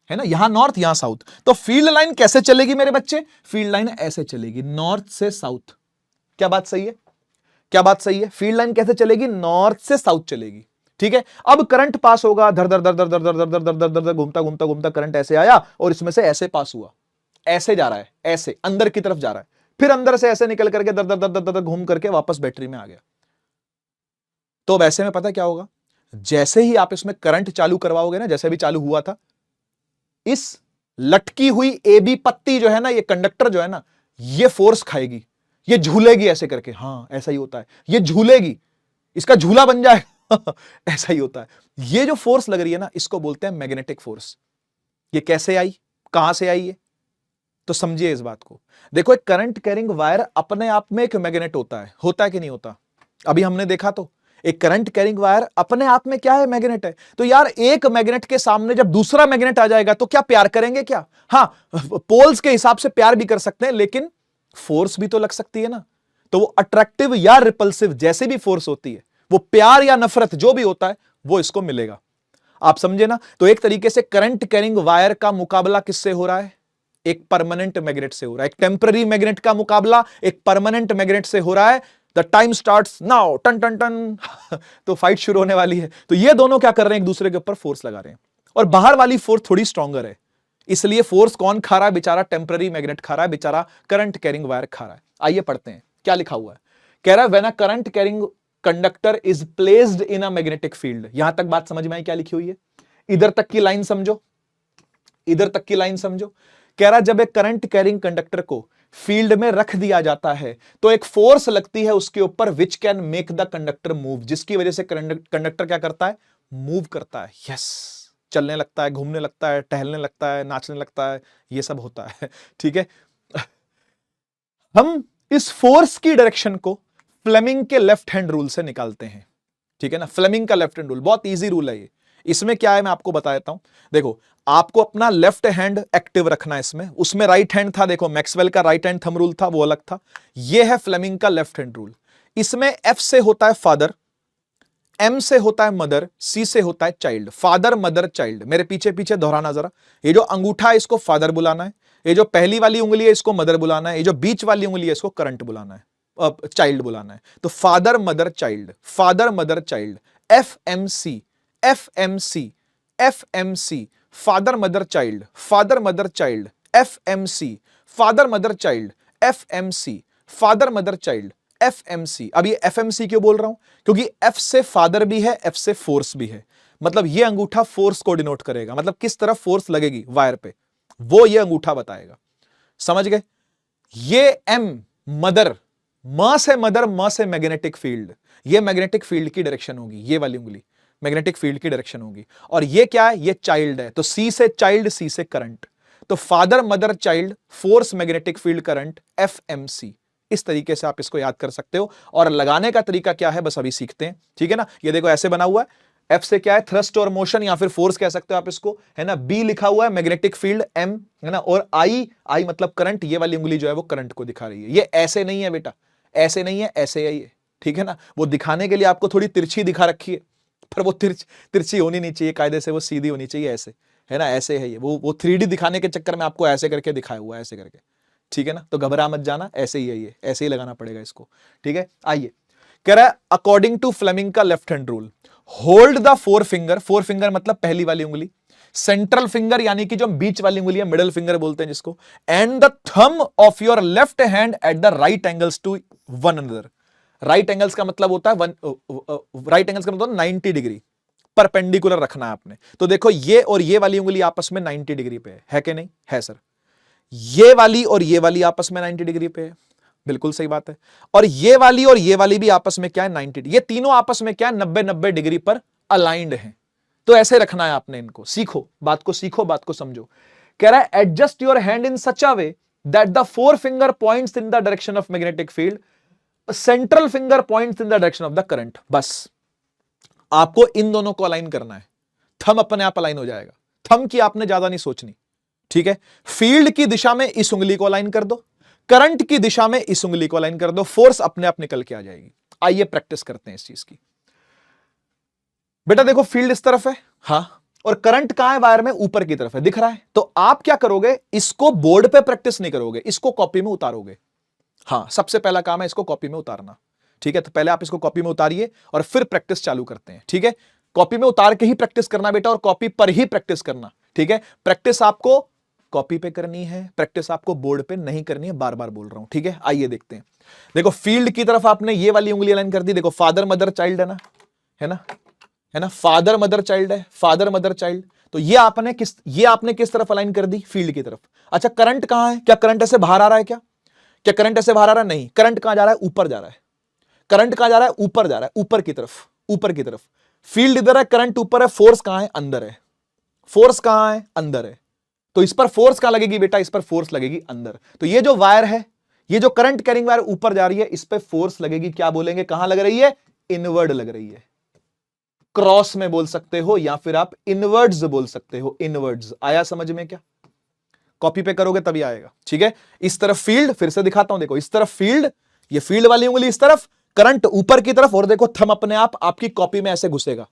Speaker 1: है ना, यहां नॉर्थ यहां साउथ। तो फील्ड लाइन कैसे चलेगी मेरे बच्चे, फील्ड लाइन ऐसे चलेगी, नॉर्थ से साउथ। क्या बात सही है, क्या बात सही है, फील्ड लाइन कैसे चलेगी, नॉर्थ से साउथ चलेगी, ठीक है। अब करंट पास होगा, धर धर धर धर धर धर धर धर धर धर धर घूमता घूमता घूमता करंट ऐसे आया और इसमें से ऐसे पास हुआ, ऐसे जा रहा है, ऐसे अंदर की तरफ जा रहा है, फिर अंदर से ऐसे निकल करके दर दर दर दर दर घूम करके वापस बैटरी में आ गया। तो वैसे में पता क्या होगा, जैसे ही आप इसमें करंट चालू करवाओगे ना, जैसे भी चालू हुआ था, इस लटकी हुई ए बी पत्ती जो है ना, ये कंडक्टर जो है ना, ये फोर्स खाएगी, ये झूलेगी ऐसे करके, हां ऐसा ही होता है, ये झूलेगी, इसका झूला बन जाएगा ऐसा ही होता है। ये जो फोर्स लग रही है ना, इसको बोलते हैं मैग्नेटिक फोर्स। ये कैसे आई, कहां से आई है, तो समझिए इस बात को। देखो एक करंट कैरिंग वायर अपने आप में एक मैग्नेट होता है कि नहीं होता, अभी हमने देखा। तो एक करंट कैरिंग वायर अपने आप में क्या है, मैग्नेट है। तो यार एक मैग्नेट के सामने जब दूसरा मैग्नेट आ जाएगा तो क्या प्यार करेंगे क्या, हां पोल्स के हिसाब से प्यार भी कर सकते हैं, लेकिन फोर्स भी तो लग सकती है ना। तो वो अट्रैक्टिव या रिपल्सिव जैसे भी फोर्स होती है, वो प्यार या नफरत जो भी होता है वो इसको मिलेगा। आप समझे ना? तो एक तरीके से करंट कैरिंग वायर का मुकाबला किससे हो रहा है? एक परमानेंट मैग्नेट से हो रहा है। एक टेम्पररी मैग्नेट का मुकाबला एक परमानेंट मैग्नेट से हो रहा है। द टाइम स्टार्ट्स नाउ, टन टन टन तो फाइट शुरू होने वाली है। तो ये दोनों क्या कर रहे हैं? एक दूसरे के ऊपर फोर्स लगा रहे हैं, और बाहर वाली फोर्स थोड़ी स्ट्रॉन्गर है, इसलिए फोर्स कौन खा रहा है? बेचारा टेम्पररी मैग्नेट खा रहा है, बेचारा करंट कैरिंग वायर खा रहा है। आइए पढ़ते हैं क्या लिखा हुआ है। कह रहा है when a current carrying conductor is placed in a magnetic field. यहां तक बात समझ में आई क्या लिखी हुई है? इधर तक की लाइन समझो, इधर तक की लाइन समझो। कह रहा जब एक करंट कैरिंग कंडक्टर को फील्ड में रख दिया जाता है तो एक फोर्स लगती है उसके ऊपर which can make the conductor move, जिसकी वजह से कंडक्टर क्या करता है? मूव करता है। यस, चलने लगता है, घूमने लगता है, टहलने लगता है, नाचने लगता है, ये सब होता है। ठीक है, हम इस फोर्स की डायरेक्शन को फ्लेमिंग के लेफ्ट हैंड रूल से निकालते हैं। ठीक है ना, फ्लेमिंग का लेफ्ट हैंड रूल बहुत इजी रूल है ये। इसमें क्या है मैं आपको बता देता हूं। देखो, आपको अपना लेफ्ट हैंड एक्टिव रखना है इसमें, उसमें राइट हैंड था। देखो, मैक्सवेल का राइट हैंड थंब रूल था, वो अलग था। ये है फ्लेमिंग का लेफ्ट हैंड रूल। इसमें एफ से होता है फादर, एम से होता है मदर, सी से होता है चाइल्ड। Father, mother, child. मेरे पीछे पीछे दोहराना जरा। ये जो अंगूठा है इसको फादर बुलाना है, ये जो पहली वाली उंगली है इसको मदर बुलाना है, ये जो बीच वाली उंगली है इसको करंट बुलाना है, चाइल्ड बुलाना है। तो father, mother, child, father, mother, child, F M C, F M C, F M C, father, mother, child, father, mother, child, F M C, father, mother, child, F M C, father, mother, child, F M C. अब ये एफ एम सी क्यों बोल रहा हूं? क्योंकि एफ से फादर भी है, एफ से फोर्स भी है। मतलब ये अंगूठा फोर्स को डिनोट करेगा, मतलब किस तरफ फोर्स लगेगी वायर पे, वो ये अंगूठा बताएगा। समझ गए? ये एम मदर, म से मदर, म से मैग्नेटिक फील्ड, ये मैग्नेटिक फील्ड की डायरेक्शन होगी, ये वाली उंगली मैग्नेटिक फील्ड की डायरेक्शन होगी। और ये क्या है? ये चाइल्ड है, तो सी से चाइल्ड, सी से करंट। तो father, mother, child, force, magnetic field, current, F M C. इस तरीके से आप इसको याद कर सकते हो। और लगाने का तरीका क्या है बस अभी सीखते हैं। ठीक है ना, ये देखो ऐसे बना हुआ है। एफ से क्या है? थ्रस्ट और मोशन, या फिर फोर्स कह सकते हो आप इसको, है ना। बी लिखा हुआ है मैग्नेटिक फील्ड, एम, है ना। और आई, आई मतलब करंट, ये वाली उंगली जो है वो करंट को दिखा रही है। ये ऐसे नहीं है बेटा, ऐसे नहीं है, ऐसे है ये। ठीक है ना, वो दिखाने के लिए आपको थोड़ी तिरछी दिखा रखी है, पर वो तिरछी होनी नहीं चाहिए कायदे से, वो सीधी होनी चाहिए ऐसे, है ना। ऐसे है ये, वो 3D दिखाने के चक्कर में आपको ऐसे करके दिखाया हुआ है, ऐसे करके। ठीक है ना, तो घबरा मत जाना, ऐसे ही है ये, ऐसे ही लगाना पड़ेगा इसको। ठीक है, आइए। कह रहा है अकॉर्डिंग टू फ्लेमिंग का left hand rule, hold the four finger, four finger मतलब पहली वाली उंगली, सेंट्रल फिंगर यानी कि जो बीच वाली उंगली है, मिडिल फिंगर बोलते हैं जिसको, and the thumb of your left hand at the right angles to one another. Right angles का मतलब होता है राइट एंगल्स का मतलब 90 डिग्री परपेंडिकुलर रखना है आपने। तो देखो, ये और ये वाली उंगली आपस में 90 डिग्री पे है कि नहीं है सर? ये वाली और ये वाली आपस में 90 डिग्री पे है, बिल्कुल सही बात है। और ये वाली भी आपस में क्या है? 90। ये तीनों आपस में क्या है? 90-90 डिग्री पर अलाइंड हैं। तो ऐसे रखना है आपने इनको। सीखो, बात को समझो। कह रहा है adjust your hand in such a way that the four finger points in the direction of magnetic field, central finger points in the direction of the current. बस आपको इन दोनों को अलाइन करना है, थंब अपने आप अलाइन हो जाएगा। थंब की आपने ज्यादा नहीं सोचनी। ठीक है, फील्ड की दिशा में इस उंगली को अलाइन कर दो, करंट की दिशा में इस उंगली को अलाइन कर दो, फोर्स अपने आप निकल के आ जाएगी। आइए प्रैक्टिस करते हैं इस चीज की। बेटा देखो, फील्ड इस तरफ है, हां, और करंट कहां है? वायर में ऊपर की तरफ है, दिख रहा है। तो आप क्या करोगे? इसको बोर्ड पे प्रैक्टिस नहीं करोगे, इसको कॉपी में उतारोगे। हां, सबसे पहला काम है इसको कॉपी में उतारना। ठीक है, तो पहले आप इसको कॉपी में उतारिए और फिर प्रैक्टिस चालू करते हैं। ठीक है, कॉपी में उतार के ही प्रैक्टिस करना बेटा, और कॉपी पर ही प्रैक्टिस करना। ठीक है, प्रैक्टिस आपको कॉपी पे करनी है, प्रैक्टिस आपको बोर्ड पे नहीं करनी है, बार बार बोल रहा हूं। ठीक है, आइए देखते हैं। देखो, फील्ड की तरफ आपने ये वाली उंगली अलाइन कर दी। देखो, फादर, मदर, चाइल्ड है ना, है ना, है ना। फादर, मदर, चाइल्ड है, फादर, मदर, चाइल्ड। तो ये आपने किस तरफ अलाइन कर दी? फील्ड की तरफ। अच्छा, करंट कहां है? क्या करंट ऐसे बाहर आ रहा है? क्या करंट ऐसे बाहर आ रहा है? नहीं, करंट कहां जा रहा है? ऊपर जा रहा है। करंट कहां जा रहा है? ऊपर जा रहा है, ऊपर की तरफ, ऊपर की तरफ। फील्ड इधर है, करंट ऊपर है, फोर्स कहां है? अंदर है। फोर्स कहां है? अंदर है। तो इस पर फोर्स कहां लगेगी बेटा? इस पर फोर्स लगेगी अंदर। तो ये जो वायर है, ये जो करंट कैरिंग वायर ऊपर जा रही है, इस पर फोर्स लगेगी। क्या बोलेंगे? कहां लग रही है? इनवर्ड लग रही है। क्रॉस में बोल सकते हो, या फिर आप इनवर्ड्स बोल सकते हो। इनवर्ड्स आया समझ में? क्या कॉपी पे करोगे तभी आएगा। ठीक है, इस तरफ फील्ड, फिर से दिखाता हूं। देखो, इस तरफ फील्ड, ये फील्ड वाली उंगली इस तरफ, करंट ऊपर की तरफ, और देखो थंब अपने आप आपकी कॉपी में ऐसे घुसेगा।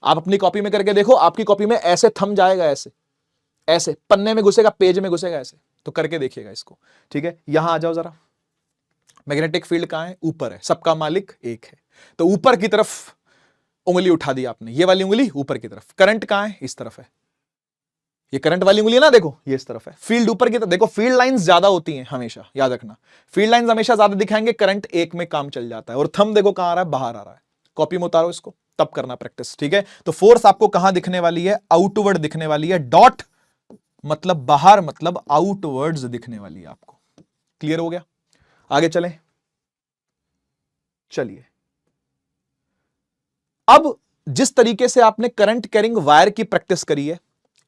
Speaker 1: आप अपनी कॉपी में करके देखो, आपकी कॉपी में ऐसे थंब जाएगा, ऐसे ऐसे पन्ने में घुसेगा, पेज में घुसेगा, ऐसे। तो करके देखिएगा इसको, ठीक है। यहां आ जाओ जरा। मैग्नेटिक फील्ड कहां है? ऊपर है, सबका मालिक एक है। तो ऊपर की तरफ उंगली उठा दी आपने, ये वाली उंगली ऊपर की तरफ। करंट कहां है? इस तरफ है। ये करंट वाली उंगली है ना, देखो ये इस तरफ है। फील्ड ऊपर की तरफ। देखो फील्ड लाइंस ज्यादा होती हैं हमेशा, याद रखना। फील्ड लाइंस हमेशा ज्यादा दिखाएंगे, करंट एक में काम चल जाता है। और थंब देखो कहां आ रहा है? बाहर आ रहा है। कॉपी में उतारो इसको, तब करना प्रैक्टिस, ठीक है। तो फोर्स आपको कहां दिखने वाली है? आउटवर्ड दिखने वाली है। डॉट मतलब बाहर, मतलब आउटवर्ड्स दिखने वाली है आपको। क्लियर हो गया? आगे चलें। चलिए, अब जिस तरीके से आपने करंट कैरिंग वायर की प्रैक्टिस करी है,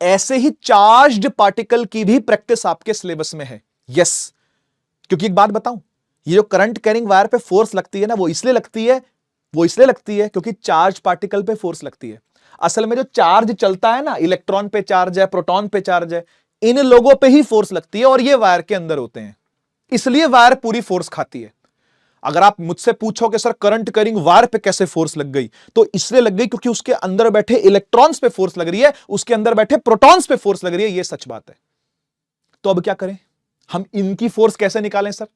Speaker 1: ऐसे ही चार्ज्ड पार्टिकल की भी प्रैक्टिस आपके सिलेबस में है। यस, क्योंकि एक बात बताऊं, ये जो करंट कैरिंग वायर पे फोर्स लगती है ना, वो इसलिए लगती है क्योंकि चार्ज पार्टिकल पे फोर्स लगती है। असल में जो चार्ज चलता है ना, इलेक्ट्रॉन पे चार्ज है, प्रोटॉन पे चार्ज है, इन लोगों पे ही फोर्स लगती है, और ये वायर के अंदर होते हैं, इसलिए वायर पूरी फोर्स खाती है। अगर आप मुझसे पूछो कि सर करंट कैरिंग वायर पे कैसे फोर्स लग गई, तो इसलिए लग गई क्योंकि उसके अंदर बैठे इलेक्ट्रॉन्स पे फोर्स लग रही है, उसके अंदर बैठे प्रोटॉन्स पे फोर्स लग रही है। ये सच बात है। तो अब क्या करें हम? इनकी फोर्स कैसे निकालें सर?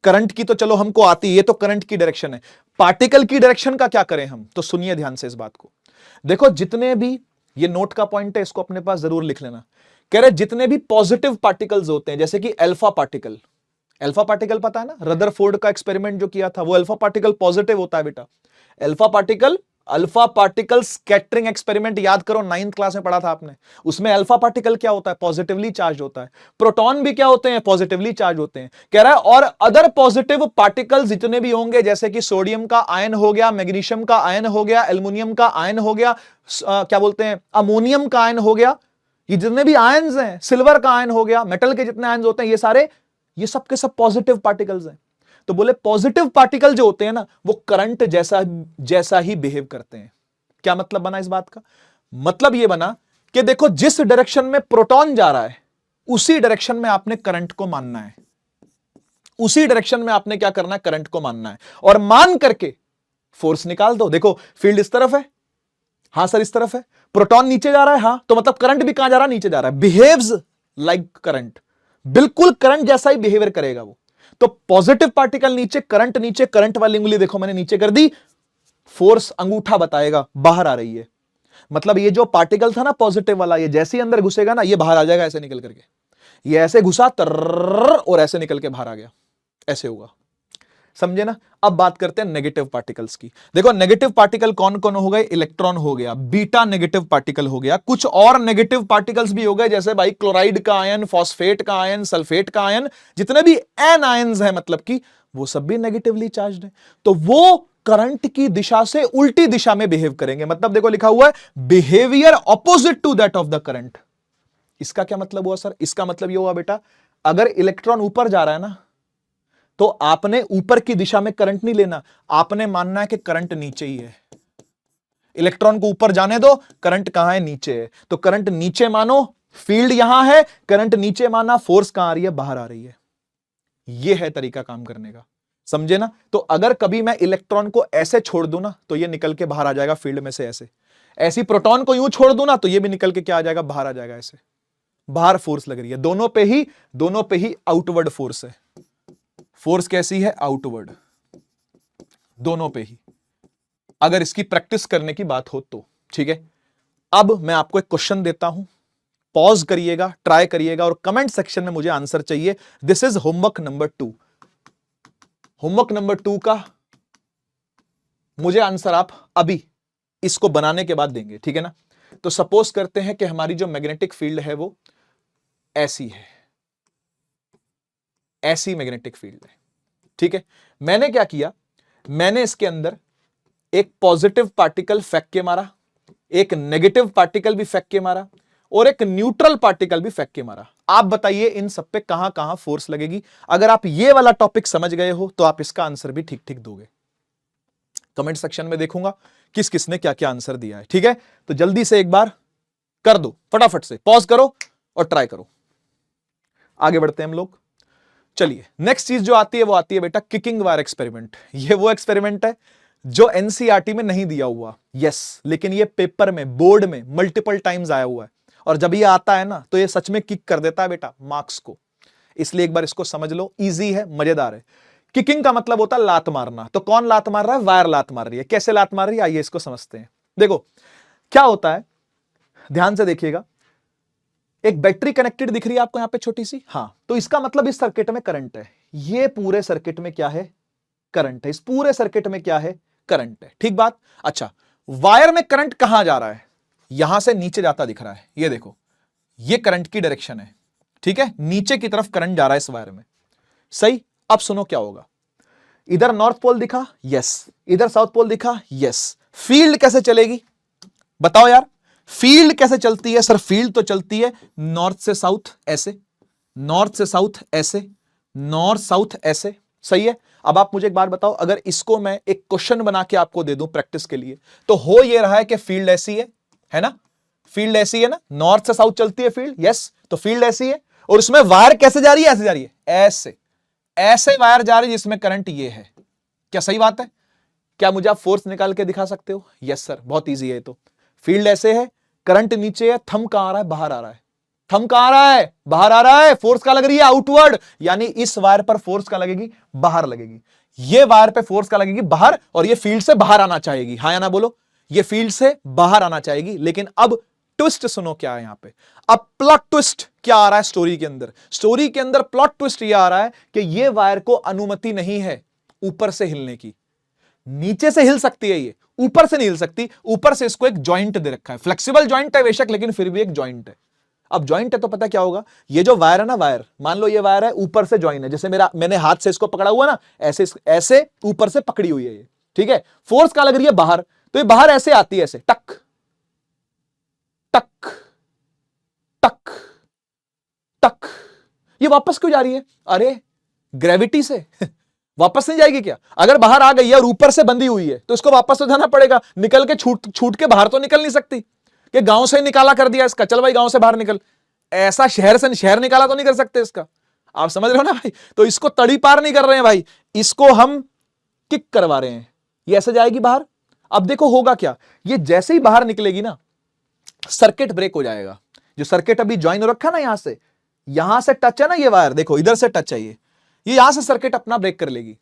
Speaker 1: करंट की तो चलो हमको आती है, ये तो करंट की डायरेक्शन है। पार्टिकल की डायरेक्शन का क्या करें हम? तो सुनिए ध्यान से इस बात को। देखो जितने भी, ये नोट का पॉइंट है, इसको अपने पास जरूर लिख लेना। कह रहे जितने भी पॉजिटिव पार्टिकल्स होते हैं, जैसे कि अल्फा पार्टिकल, अल्फा पार्टिकल पता है ना, रदरफोर्ड का एक्सपेरिमेंट जो किया था, वो अल्फा पार्टिकल पॉजिटिव होता है बेटा। अल्फा पार्टिकल स्कैटरिंग एक्सपेरिमेंट याद करो, 9th क्लास में पढ़ा था आपने। उसमें अल्फा पार्टिकल क्या होता है? पॉजिटिवली चार्ज होता है। प्रोटॉन भी क्या होते हैं? पॉजिटिवली चार्ज होते हैं। कह रहा है और अदर पॉजिटिव पार्टिकल्स जितने भी होंगे, जैसे कि सोडियम का आयन हो गया, मैग्नीशियम का आयन हो गया, एल्युमिनियम का आयन हो गया, क्या बोलते हैं, अमोनियम का आयन हो गया, ये जितने भी आयन्स हैं, सिल्वर का आयन हो गया, मेटल के जितने आयन्स होते हैं, ये सब के सब पॉजिटिव पार्टिकल्स हैं। तो बोले पॉजिटिव पार्टिकल जो होते हैं ना, वो करंट जैसा ही बिहेव करते हैं। क्या मतलब बना इस बात का? मतलब ये बना कि देखो जिस डायरेक्शन में प्रोटॉन जा रहा है, उसी डायरेक्शन में आपने करंट को मानना है। उसी डायरेक्शन में आपने क्या करना है? करंट को मानना है, और मान करके फोर्स निकाल दो। देखो फील्ड इस तरफ है, हां सर इस तरफ है, प्रोटॉन नीचे जा रहा है, हां, तो मतलब करंट भी कहां जा रहा है? नीचे जा रहा है। बिहेव्स लाइक करंट, बिल्कुल करंट जैसा ही बिहेवियर करेगा वो। तो पॉजिटिव पार्टिकल नीचे, करंट वाली उंगली देखो मैंने नीचे कर दी, फोर्स अंगूठा बताएगा बाहर आ रही है। मतलब ये जो पार्टिकल था ना पॉजिटिव वाला, ये जैसे ही अंदर घुसेगा ना, ये बाहर आ जाएगा ऐसे निकल करके। ये ऐसे घुसा तर और ऐसे निकल के बाहर आ गया, ऐसे होगा। समझे ना? अब बात करते हैं नेगेटिव पार्टिकल्स की। देखो नेगेटिव पार्टिकल कौन कौन हो गए? इलेक्ट्रॉन हो गया, बीटा नेगेटिव पार्टिकल हो गया, कुछ और नेगेटिव पार्टिकल्स भी हो गए, जैसे भाई क्लोराइड का आयन, फॉस्फेट का आयन, सल्फेट का आयन, जितने भी एन आयन्स हैं, मतलब कि वो सब भी नेगेटिवली चार्ज्ड है। तो वो करंट की दिशा से उल्टी दिशा में बिहेव करेंगे। मतलब देखो लिखा हुआ है behaviour opposite to that of the current. इसका क्या मतलब हुआ सर? इसका मतलब ये हुआ बेटा, अगर इलेक्ट्रॉन ऊपर जा रहा है ना, तो आपने ऊपर की दिशा में करंट नहीं लेना, आपने मानना है कि करंट नीचे ही है। इलेक्ट्रॉन को ऊपर जाने दो, करंट कहां है? नीचे है। तो करंट नीचे मानो, फील्ड यहां है, करंट नीचे माना, फोर्स कहां आ रही है? बाहर आ रही है। यह है तरीका काम करने का, समझे ना? तो अगर कभी मैं इलेक्ट्रॉन को ऐसे छोड़ दूं ना, तो यह निकल के बाहर आ जाएगा फील्ड में से ऐसे। ऐसी प्रोटॉन को यूं छोड़ दूं ना, तो यह भी निकल के क्या आ जाएगा? बाहर आ जाएगा ऐसे। बाहर फोर्स लग रही है, दोनों पे ही आउटवर्ड फोर्स है। फोर्स कैसी है? आउटवर्ड, दोनों पे ही, अगर इसकी प्रैक्टिस करने की बात हो तो। ठीक है, अब मैं आपको एक क्वेश्चन देता हूं, पॉज करिएगा, ट्राई करिएगा, और कमेंट सेक्शन में मुझे आंसर चाहिए। This is homework number 2। Homework number 2 का मुझे आंसर आप अभी इसको बनाने के बाद देंगे, ठीक है ना? तो सपोज करते हैं कि हमारी जो मैग्नेटिक फील्ड है वो ऐसी है, ऐसी मैग्नेटिक फील्ड है, ठीक है। मैंने क्या किया, मैंने इसके अंदर एक पॉजिटिव पार्टिकल फेंक के मारा, एक नेगेटिव पार्टिकल भी फेंक के मारा, और एक न्यूट्रल पार्टिकल भी फेंक के मारा। आप बताइए इन सब पे कहां कहां फोर्स लगेगी? अगर आप ये वाला टॉपिक समझ गए हो तो आप इसका आंसर भी ठीक ठीक दोगे। कमेंट सेक्शन में देखूंगा किस किसने क्या क्या आंसर दिया है, ठीक है। तो जल्दी से एक बार कर दो, फटाफट से पॉज करो और ट्राई करो। आगे बढ़ते हैं हम लोग। चलिए नेक्स्ट चीज जो आती है वो आती है बेटा किकिंग वायर एक्सपेरिमेंट। ये वो एक्सपेरिमेंट है जो एनसीईआरटी में नहीं दिया हुआ। यस, लेकिन ये पेपर में, बोर्ड में मल्टीपल टाइम्स आया हुआ है, और जब ये आता है ना तो ये सच में किक कर देता है बेटा मार्क्स को। इसलिए एक बार इसको समझ लो, इजी है, मजेदार है। किकिंग का मतलब होता है लात मारना। तो कौन लात मार रहा है? वायर लात मार रही है। कैसे लात मार रही है, आइए इसको समझते हैं। देखो क्या होता है, ध्यान से देखिएगा। एक बैटरी कनेक्टेड दिख रही है आपको यहां पे छोटी सी, हां, तो इसका मतलब इस सर्किट में करंट है। ये पूरे सर्किट में क्या है? करंट है। इस पूरे सर्किट में क्या है? करंट है। ठीक बात। अच्छा, वायर में करंट कहां जा रहा है? यहां से नीचे जाता दिख रहा है, ये देखो, ये करंट की डायरेक्शन है। ठीक है, नीचे की तरफ करंट जा रहा है इस वायर में। सही। अब सुनो क्या होगा। इधर नॉर्थ पोल दिखा, यस। इधर साउथ पोल दिखा, यस। फील्ड कैसे चलेगी बताओ यार? फील्ड कैसे चलती है? सर फील्ड तो चलती है नॉर्थ से साउथ ऐसे, नॉर्थ से साउथ ऐसे, नॉर्थ साउथ ऐसे। सही है। अब आप मुझे एक बात बताओ, अगर इसको मैं एक क्वेश्चन बना के आपको दे दूं प्रैक्टिस के लिए, तो हो ये रहा है कि फील्ड ऐसी है ना? फील्ड ऐसी है ना, नॉर्थ से साउथ चलती है फील्ड, यस। तो फील्ड ऐसी है, और उसमें वायर कैसे जा रही है? ऐसे जा रही है, ऐसे ऐसे वायर जा रही है जिसमें करंट ये है। क्या सही बात है? क्या मुझे आप फोर्स निकाल के दिखा सकते हो? यस सर, बहुत इजी है। तो फील्ड ऐसे है, करंट नीचे है, थंब कहां आ रहा है? बाहर आ रहा है। थंब कहां आ रहा है? बाहर आ रहा है। फोर्स का लग रही है? आउटवर्ड। यानी इस वायर पर फोर्स का लगेगी? बाहर लगेगी। ये वायर पे फोर्स का लगेगी? बाहर। और ये फील्ड से बाहर आना चाहेगी, हाँ या ना बोलो? ये फील्ड से बाहर आना चाहेगी। लेकिन अब ट्विस्ट सुनो क्या है यहां पे। अब प्लॉट ट्विस्ट क्या आ रहा है स्टोरी के अंदर? स्टोरी के अंदर प्लॉट ट्विस्ट ये आ रहा है कि ये वायर को अनुमति नहीं है ऊपर से हिलने की। नीचे से हिल सकती है ये, ऊपर से नहीं हिल सकती। ऊपर से इसको एक जॉइंट दे रखा है, फ्लेक्सिबल जॉइंट है बेशक, लेकिन फिर भी एक जॉइंट है। अब जॉइंट है तो पता क्या होगा, ये जो वायर है ना, वायर मान लो ये वायर है, ऊपर से जॉइन है, जैसे मैंने हाथ से इसको पकड़ा हुआ ना, ऐसे ऐसे ऊपर से पकड़ी हुई है ये। ठीक है, फोर्स कहां लग रही है? बाहर। तो ये बाहर ऐसे आती है, ऐसे टक टक टक टक। ये वापस क्यों जा रही है? अरे ग्रेविटी से वापस नहीं जाएगी क्या? अगर बाहर आ गई है और ऊपर से बंधी हुई है तो इसको वापस तो जाना पड़ेगा। निकल के छूट के बाहर तो निकल नहीं सकती कि गांव से निकाला कर दिया इसका, चल भाई गांव से बाहर निकल। ऐसा शहर से शहर निकाला तो नहीं कर सकते इसका। आप समझ रहे हो ना भाई? तो इसको तड़ी पार नहीं कर रहे हैं भाई, इसको हम किक करवा रहे हैं। ये ऐसे जाएगी बाहर। अब देखो होगा क्या, ये जैसे ही बाहर निकलेगी ना, सर्किट ब्रेक हो जाएगा। जो सर्किट अभी ज्वाइन हो रखा ना, यहां से टच है ना ये वायर, देखो इधर से टच है ये यहां से सर्किट अपना ब्रेक कर लेगी।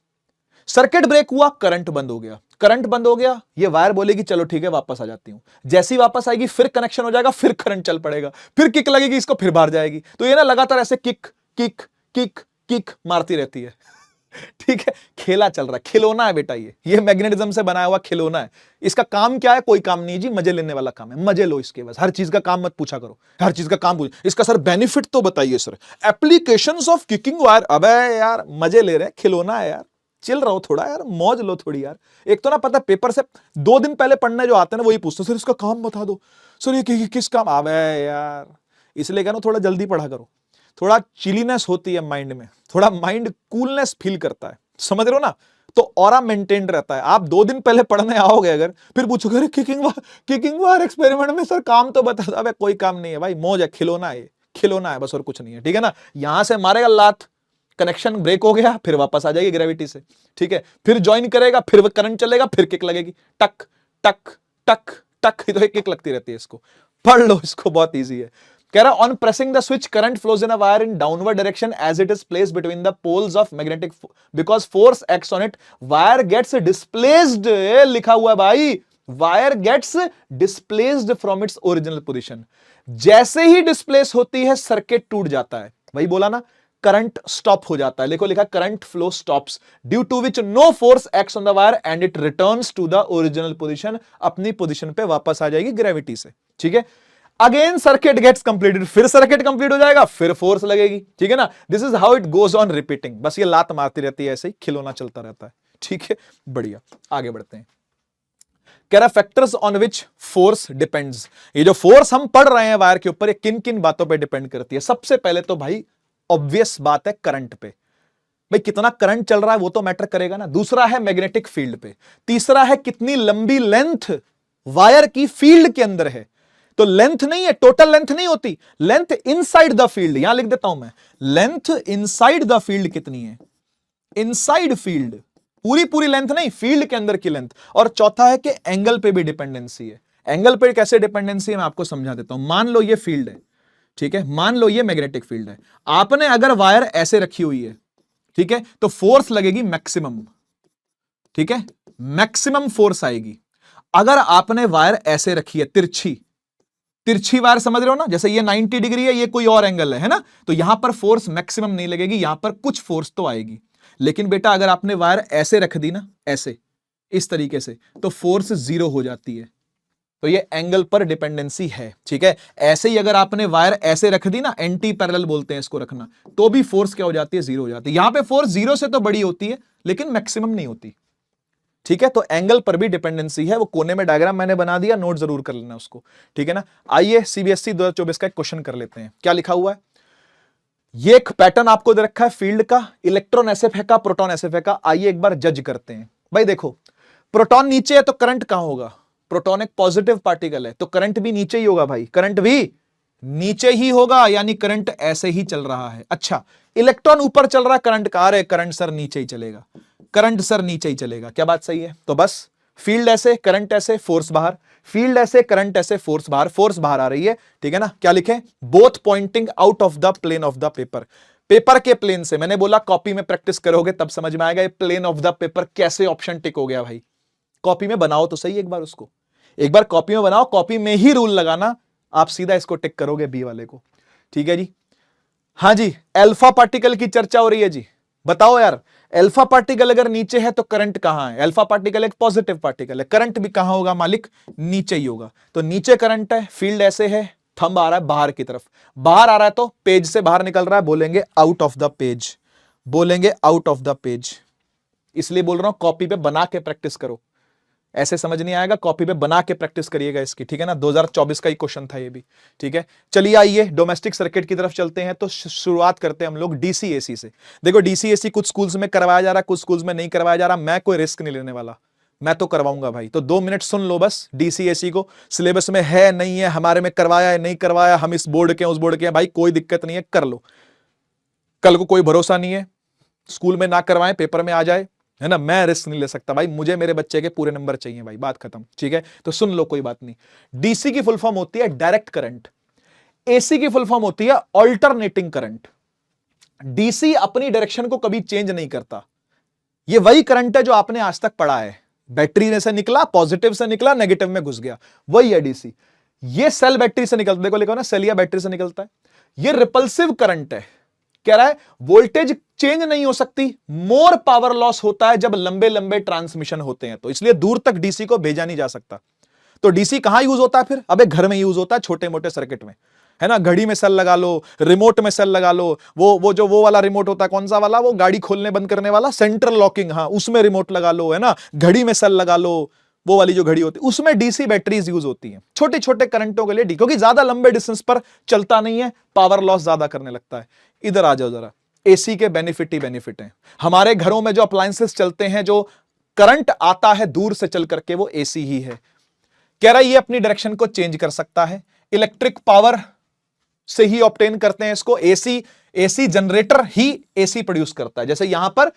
Speaker 1: सर्किट ब्रेक हुआ, करंट बंद हो गया। करंट बंद हो गया, ये वायर बोलेगी चलो ठीक है वापस आ जाती हूं। जैसी वापस आएगी फिर कनेक्शन हो जाएगा, फिर करंट चल पड़ेगा, फिर किक लगेगी इसको, फिर बाहर जाएगी। तो ये ना लगातार ऐसे किक किक किक किक मारती रहती है। ठीक है, खेला चल रहा है, खिलौना है बेटा ये मैग्नेटिज्म से बनाया हुआ खिलौना है। इसका काम क्या है? कोई काम नहीं जी, मजे लेने वाला काम है। मजे लो इसके, बस हर चीज का काम मत पूछा करो, हर चीज का काम पूछ। इसका सर बेनिफिट तो बताइए sir, applications of kicking wire. अबे यार मजे ले रहे हैं, खिलौना है यार, चिल रहो थोड़ा यार, मौज लो थोड़ी यार। एक तो ना पता पेपर से 2 दिन पहले पढ़ने जो आते हैं ना, वही पूछते सर इसका काम बता दो सर, ये किस काम। अबे यार इसलिए कहना थोड़ा जल्दी पढ़ा करो, थोड़ा चिलीनेस होती है माइंड में, थोड़ा माइंड कूलनेस फील करता है, समझ रहे हो ना? तो ऑरा मेंटेन रहता है। आप 2 दिन पहले पढ़ने आओगे अगर, फिर पूछोगे अरे किकिंग वायर एक्सपेरिमेंट में सर काम तो बता दो। अबे कोई काम नहीं है भाई, मौज है, खिलौना है, खिलौना है बस, और कुछ नहीं है। ठीक है ना? यहां से मारेगा लात, कनेक्शन ब्रेक हो गया, फिर वापस आ जाएगी ग्रेविटी से। ठीक है, फिर ज्वाइन करेगा, फिर करंट चलेगा, फिर किक लगेगी, टक टक टक टक। तो एक किक लगती रहती है। इसको पढ़ लो, इसको बहुत इजी है। कह रहा on pressing the switch current flows in a wire in downward direction as it is placed between the poles of magnetic, because force acts on it wire gets displaced. लिखा हुआ है भाई, wire gets displaced from its original position. जैसे ही डिस्प्लेस होती है सर्किट टूट जाता है। वही बोला ना, करंट स्टॉप हो जाता है। देखो लिखा current flow stops due to which no force acts on the wire and it returns to the original position. अपनी पोजीशन पे वापस आ जाएगी ग्रेविटी से। ठीक है, अगेन सर्किट गेट्स कंप्लीटेड, फिर सर्किट कंप्लीट हो जाएगा, फिर फोर्स लगेगी। ठीक है ना? This is how it goes on repeating. बस ये लात मारती रहती है, ऐसे ही खिलौना चलता रहता है। ठीक है, बढ़िया, आगे बढ़ते हैं। कह रहा factors on which force depends. ये जो फोर्स हम पढ़ रहे हैं वायर के ऊपर, ये किन किन बातों पे डिपेंड करती है? सबसे पहले तो भाई ऑब्वियस बात है करंट पे। भाई कितना करंट चल रहा है वो तो मैटर करेगा ना। दूसरा है मैग्नेटिक फील्ड पे। तीसरा है कितनी लंबी लेंथ वायर की फील्ड के अंदर है। तो लेंथ नहीं है, टोटल लेंथ नहीं होती, लेंथ इनसाइड द फील्ड। यहां लिख देता हूं मैं, लेंथ इनसाइड द फील्ड कितनी है। इनसाइड फील्ड पूरी पूरी लेंथ नहीं, फील्ड के अंदर की लेंथ। और चौथा है कि एंगल पे भी डिपेंडेंसी है। एंगल पे कैसे डिपेंडेंसी है मैं आपको समझा देता हूं। मान लो ये फील्ड है, ठीक है, मान लो ये मैग्नेटिक फील्ड है, आपने अगर वायर ऐसे रखी हुई है, ठीक है, तो फोर्स लगेगी मैक्सिमम, ठीक है, मैक्सिमम फोर्स आएगी। अगर आपने वायर ऐसे रखी है, तिरछी तिरछी वायर, समझ रहे हो ना, जैसे ये 90 डिग्री है, ये कोई और एंगल है ना, तो यहां पर फोर्स मैक्सिमम नहीं लगेगी, यहां पर कुछ फोर्स तो आएगी। लेकिन बेटा अगर आपने वायर ऐसे रख दी ना, ऐसे, इस तरीके से, तो फोर्स जीरो हो जाती है। तो ये एंगल पर डिपेंडेंसी है, ठीक है। ऐसे ही अगर आपने वायर ऐसे रख दी ना, एंटी पैरेलल बोलते हैं इसको रखना, तो भी फोर्स क्या हो जाती है, जीरो हो जाती है। यहां पे फोर्स जीरो से तो बड़ी होती है लेकिन मैक्सिमम नहीं होती, ठीक है। तो एंगल पर भी डिपेंडेंसी है। वो कोने में डायग्राम मैंने बना दिया, नोट जरूर कर लेना उसको, ठीक है ना। आइए सीबीएसई 2024 का एक क्वेश्चन कर लेते हैं। क्या लिखा हुआ है, ये एक पैटर्न आपको दे रखा है फील्ड का, इलेक्ट्रॉन ऐसे फेंका, प्रोटॉन ऐसे फेंका। आइए एक बार जज करते हैं। भाई देखो, प्रोटॉन नीचे है तो करंट कहां होगा, प्रोटॉन एक पॉजिटिव पार्टिकल है तो करंट भी नीचे ही होगा भाई, करंट भी नीचे ही होगा, यानी करंट ऐसे ही चल रहा है। अच्छा, इलेक्ट्रॉन ऊपर चल रहा है, करंट कहां है, करंट सर नीचे ही चलेगा, करंट सर नीचे ही चलेगा। क्या बात सही है? तो बस फील्ड ऐसे, करंट ऐसे, फोर्स बाहर, फील्ड ऐसे, करंट ऐसे, फोर्स बाहर, फोर्स बाहर आ रही है, ठीक है ना। क्या लिखे, both pointing out of the plane of the paper, paper के प्लेन से। मैंने बोला कॉपी में प्रैक्टिस करोगे तब समझ में आएगा ये प्लेन ऑफ द पेपर कैसे ऑप्शन टिक हो गया भाई। कॉपी में बनाओ तो सही, एक बार उसको, एक बार कॉपी में बनाओ, कॉपी में ही रूल लगाना, आप सीधा इसको टिक करोगे बी वाले को, ठीक है जी। हाँ जी, अल्फा पार्टिकल की चर्चा हो रही है जी, बताओ यार, अल्फा पार्टिकल अगर नीचे है तो करंट कहां है? अल्फा पार्टिकल एक पॉजिटिव पार्टिकल है, करंट भी कहां होगा मालिक, नीचे ही होगा। तो नीचे करंट है, फील्ड ऐसे है, थंब आ रहा है बाहर की तरफ, बाहर आ रहा है तो पेज से बाहर निकल रहा है, बोलेंगे आउट ऑफ द पेज, बोलेंगे आउट ऑफ द पेज। इसलिए बोल रहा हूं कॉपी पे बना के प्रैक्टिस करो, ऐसे समझ नहीं आएगा, कॉपी पे बना के प्रैक्टिस करिएगा इसकी, ठीक है ना। 2024 का ही क्वेश्चन था ये भी, ठीक है। चलिए आइए डोमेस्टिक सर्किट की तरफ चलते हैं। तो शुरुआत करते हैं हम लोग डीसी एसी से। देखो डीसी एसी कुछ स्कूल्स में करवाया जा रहा है, कुछ स्कूल्स में नहीं करवाया जा रहा। मैं कोई रिस्क नहीं लेने वाला, मैं तो करवाऊंगा भाई। तो 2 मिनट सुन लो बस, डीसी एसी को सिलेबस में है नहीं है, हमारे में करवाया है नहीं करवाया, हम इस बोर्ड के उस बोर्ड के, भाई कोई दिक्कत नहीं है, कर लो। कल को कोई भरोसा नहीं है, स्कूल में ना करवाएं पेपर में आ जाए, है ना। मैं रिस्क नहीं ले सकता भाई, मुझे मेरे बच्चे के पूरे नंबर चाहिए भाई, बात खत्म, ठीक है। तो सुन लो, कोई बात नहीं। डीसी की फुल फॉर्म होती है डायरेक्ट करंट, एसी की फुल फॉर्म होती है ऑल्टरनेटिंग करंट। डीसी अपनी डायरेक्शन को कभी चेंज नहीं करता, ये वही करंट है जो आपने आज तक पढ़ा है, बैटरी में से निकला, पॉजिटिव से निकला, नेगेटिव में घुस गया, वही है डीसी। ये सेल बैटरी से निकलता, देखो लिखो ना, सेल या बैटरी से निकलता है। ये रिपल्सिव करंट है, कह रहा है वोल्टेज चेंज नहीं हो सकती, मोर पावर लॉस होता है जब लंबे लंबे ट्रांसमिशन होते हैं, तो इसलिए दूर तक डीसी को भेजा नहीं जा सकता। तो डीसी कहां यूज होता है फिर? अबे घर में यूज होता है, छोटे मोटे सर्किट में, है ना। घड़ी में सेल लगा लो, रिमोट में सेल लगा लो, वो वाला रिमोट होता है, कौन सा वाला, वो गाड़ी खोलने बंद करने वाला, सेंट्रल लॉकिंग, हाँ उसमें रिमोट लगा लो, है ना। घड़ी में सेल लगा लो, वो वाली जो घड़ी होती है उसमें डीसी बैटरीज यूज होती हैं, छोटे छोटे करंटों के लिए डी, क्योंकि ज्यादा लंबे डिस्टेंस पर चलता नहीं है, पावर लॉस ज्यादा करने लगता है। इधर आ जाओ जरा, एसी के बेनिफिट ही बेनिफिट हैं। हमारे घरों में जो अप्लायंसेस चलते हैं, जो करंट आता है दूर से चल करके, वो एसी ही है। कह रहा है ये अपनी डायरेक्शन को चेंज कर सकता है, इलेक्ट्रिक पावर से ही ऑब्टेन करते हैं इसको। एसी जनरेटर ही एसी प्रोड्यूस करता है, जैसे यहां पर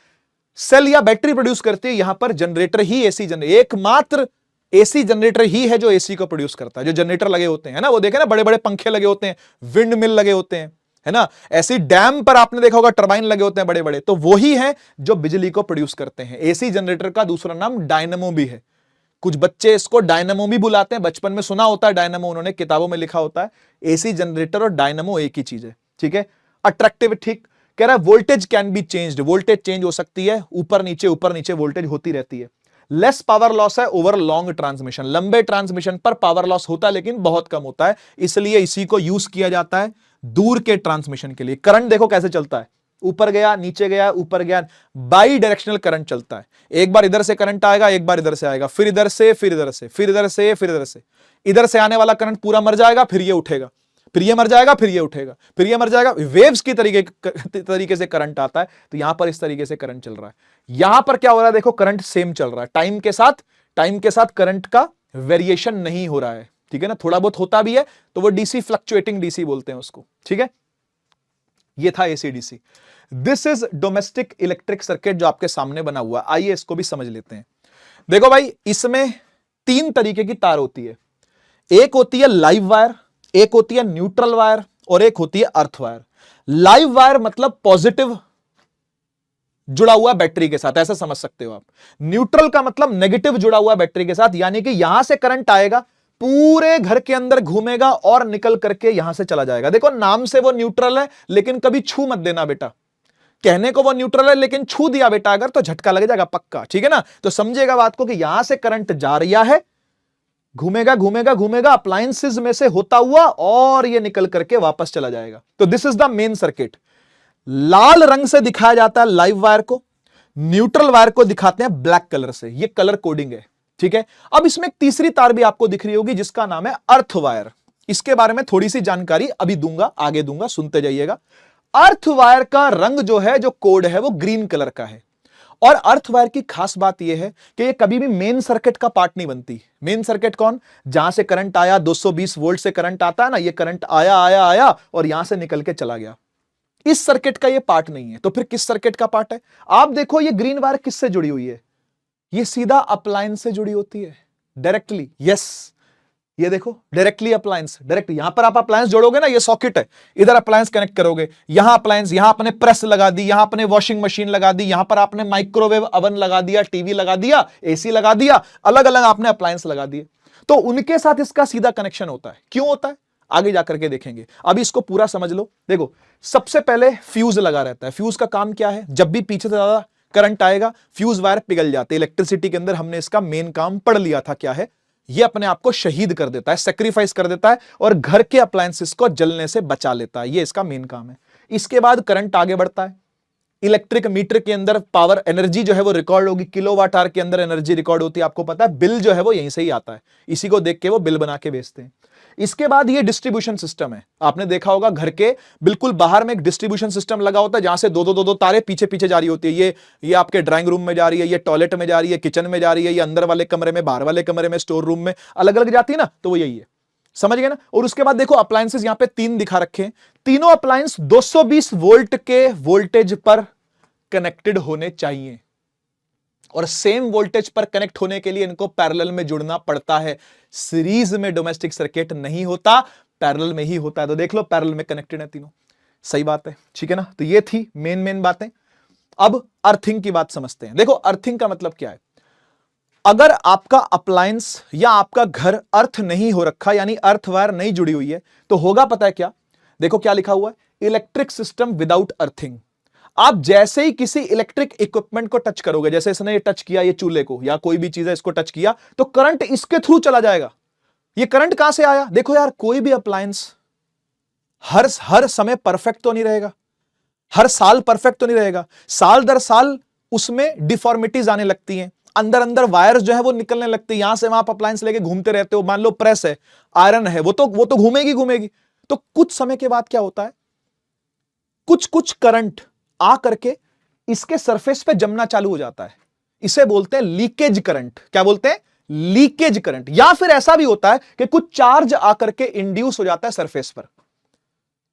Speaker 1: सेल या बैटरी प्रोड्यूस करती है, यहां पर जनरेटर ही एसी जनरेटर, एकमात्र एसी जनरेटर ही है जो एसी को प्रोड्यूस करता है। जो जनरेटर लगे होते हैं ना, वो देखे ना, बड़े बड़े पंखे लगे होते हैं, विंड मिल लगे होते हैं, है ना। ऐसी डैम पर आपने देखा होगा टरबाइन लगे होते हैं बड़े बड़े, तो वही है जो बिजली को प्रोड्यूस करते हैं। एसी जनरेटर का दूसरा नाम डायनमो भी है, कुछ बच्चे इसको डायनमो भी बुलाते हैं, बचपन में सुना होता है डायनमो, उन्होंने किताबों में लिखा होता है। एसी जनरेटर और डायनमो एक ही चीज है, ठीक है। अट्रैक्टिव, ठीक। कह रहा है voltage can be changed, voltage change हो सकती है, ऊपर नीचे वोल्टेज होती रहती है। लेस पावर लॉस है ओवर लॉन्ग ट्रांसमिशन, लंबे ट्रांसमिशन पर पावर लॉस होता है लेकिन बहुत कम होता है, इसलिए इसी को यूज किया जाता है दूर के ट्रांसमिशन के लिए। करंट देखो कैसे चलता है, ऊपर गया, नीचे गया, ऊपर गया, बाई डायरेक्शनल करंट चलता है। एक बार इधर से करंट आएगा, एक बार इधर से आएगा, फिर इधर से, फिर इधर से, फिर इधर से, फिर इधर से। इधर से आने वाला करंट पूरा मर जाएगा, फिर ये उठेगा, फिर ये मर जाएगा, फिर ये उठेगा, फिर ये मर जाएगा। वेव्स की तरीके से करंट आता है। तो यहां पर इस तरीके से करंट चल रहा है। यहां पर क्या हो रहा है, देखो करंट सेम चल रहा है, टाइम के साथ करंट का वेरिएशन नहीं हो रहा है, ठीक है ना। थोड़ा बहुत होता भी है तो वो डीसी, फ्लक्चुएटिंग डीसी बोलते हैं उसको, ठीक है। ये था AC DC. This is domestic electric circuit जो आपके सामने बना हुआ है। आइए इसको भी समझ लेते हैं। देखो भाई, इसमें 3 तरीके की तार होती है। एक होती है लाइव वायर, एक होती है न्यूट्रल वायर और एक होती है अर्थ वायर। लाइव वायर मतलब पॉजिटिव जुड़ा हुआ बैटरी के साथ, ऐसा समझ सकते हो आप। न्यूट्रल का मतलब नेगेटिव जुड़ा हुआ बैटरी के साथ, यानी कि यहां से करंट आएगा, पूरे घर के अंदर घूमेगा और निकल करके यहां से चला जाएगा। देखो नाम से वो न्यूट्रल है, लेकिन कभी छू मत देना बेटा। कहने को वो न्यूट्रल है, लेकिन छू दिया बेटा अगर तो झटका लग जाएगा पक्का, ठीक है ना। तो समझेगा बात को कि यहां से करंट जा रहा है, घूमेगा घूमेगा घूमेगा अप्लायंसेस में से होता हुआ और ये निकल करके वापस चला जाएगा। तो this is the main circuit. लाल रंग से दिखाया जाता है लाइव वायर को, न्यूट्रल वायर को दिखाते हैं ब्लैक कलर से। ये कलर कोडिंग है, ठीक है। अब इसमें एक तीसरी तार भी आपको दिख रही होगी जिसका नाम है अर्थ वायर। इसके बारे में थोड़ी सी जानकारी अभी दूंगा, आगे दूंगा, सुनते जाइएगा। अर्थ वायर का रंग जो है, जो कोड है, वो ग्रीन कलर का है। और अर्थ वायर की खास बात यह है कि ये कभी भी मेन सर्किट का पार्ट नहीं बनती। मेन सर्किट कौन? जहां से करंट आया, 220 वोल्ट से करंट आता है ना, ये करंट आया आया आया और यहां से निकल के चला गया। इस सर्किट का ये पार्ट नहीं है। तो फिर किस सर्किट का पार्ट है? आप देखो ये ग्रीन वायर किससे जुड़ी हुई है? ये सीधा अप्लायंस से जुड़ी होती है, डायरेक्टली। यस, ये देखो डायरेक्टली अप्लायंस, डायरेक्ट यहां पर आप अप्लायंस जोड़ोगे ना, ये सॉकेट है, इधर अप्लायंस कनेक्ट करोगे, यहां अप्लायंस, यहां आपने प्रेस लगा दी, यहां आपने वॉशिंग मशीन लगा दी, यहां पर आपने माइक्रोवेव अवन लगा दिया, टीवी लगा दिया, एसी लगा दिया, अलग अलग आपने अप्लायंस लगा दिए। तो उनके साथ इसका सीधा कनेक्शन होता है। क्यों होता है आगे जाकर के देखेंगे, अभी इसको पूरा समझ लो। देखो सबसे पहले फ्यूज लगा रहता है। फ्यूज का काम क्या है? जब भी पीछे से ज्यादा करंट आएगा फ्यूज वायर पिघल जाते हैं। इलेक्ट्रिसिटी के अंदर हमने इसका मेन काम पढ़ लिया था, क्या है? ये अपने आप को शहीद कर देता है, सेक्रीफाइस कर देता है और घर के अप्लायंसेस को जलने से बचा लेता है। ये इसका मेन काम है। इसके बाद करंट आगे बढ़ता है। इलेक्ट्रिक मीटर के अंदर पावर एनर्जी जो है वो रिकॉर्ड होगी, किलोवाट आवर के अंदर एनर्जी रिकॉर्ड होती है। आपको पता है बिल जो है वो यहीं से ही आता है, इसी को देख के वो बिल बना के बेचते हैं। इसके बाद ये डिस्ट्रीब्यूशन सिस्टम है। आपने देखा होगा घर के बिल्कुल बाहर में एक डिस्ट्रीब्यूशन सिस्टम लगा होता है, जहां से दो तारे पीछे पीछे जा रही होती है। ये आपके ड्राइंग रूम में जा रही है, ये टॉयलेट में जा रही है, किचन में जा रही है, ये अंदर वाले कमरे में, बाहर वाले कमरे में, स्टोर रूम में अलग अलग जाती है ना। तो वो यही है, समझ गए ना। और उसके बाद देखो अप्लायंसेस यहां पे 3 दिखा रखे हैं। तीनों अप्लायंस 220 वोल्ट के वोल्टेज पर कनेक्टेड होने चाहिए और सेम वोल्टेज पर कनेक्ट होने के लिए इनको पैरेलल में जुड़ना पड़ता है। सीरीज में डोमेस्टिक सर्किट नहीं होता, पैरेलल में ही होता है। तो देख लो पैरेलल में कनेक्टेड है तीनों, सही बात है, ठीक है ना। तो ये थी मेन बातें। अब अर्थिंग की बात समझते हैं। देखो अर्थिंग का मतलब क्या है? अगर आपका अप्लायंस या आपका घर अर्थ नहीं हो रखा, यानी अर्थ वायर नहीं जुड़ी हुई है, तो होगा पता है क्या? देखो क्या लिखा हुआ है, इलेक्ट्रिक सिस्टम विदाउट अर्थिंग। आप जैसे ही किसी इलेक्ट्रिक इक्विपमेंट को टच करोगे, जैसे इसने ये टच किया, ये चूल्हे को या कोई भी चीज है इसको टच किया, तो करंट इसके थ्रू चला जाएगा। ये करंट कहां से आया? देखो यार, कोई भी अप्लायंस हर समय परफेक्ट तो नहीं रहेगा, हर साल परफेक्ट तो नहीं रहेगा। साल दर साल उसमें डिफॉर्मिटीज आने लगती हैं, अंदर अंदर वायर्स जो है वो निकलने लगती है। यहां से वहां आप अप्लायंस लेके घूमते रहते हो, मान लो प्रेस है, आयरन है, वो तो घूमेगी। तो कुछ समय के बाद क्या होता है, कुछ करंट आ करके इसके सरफेस पे जमना चालू हो जाता है। इसे बोलते हैं लीकेज करंट। क्या बोलते हैं? Leakage current. या फिर ऐसा भी होता है कि कुछ चार्ज आकर के इंड्यूस हो जाता है सरफेस पर।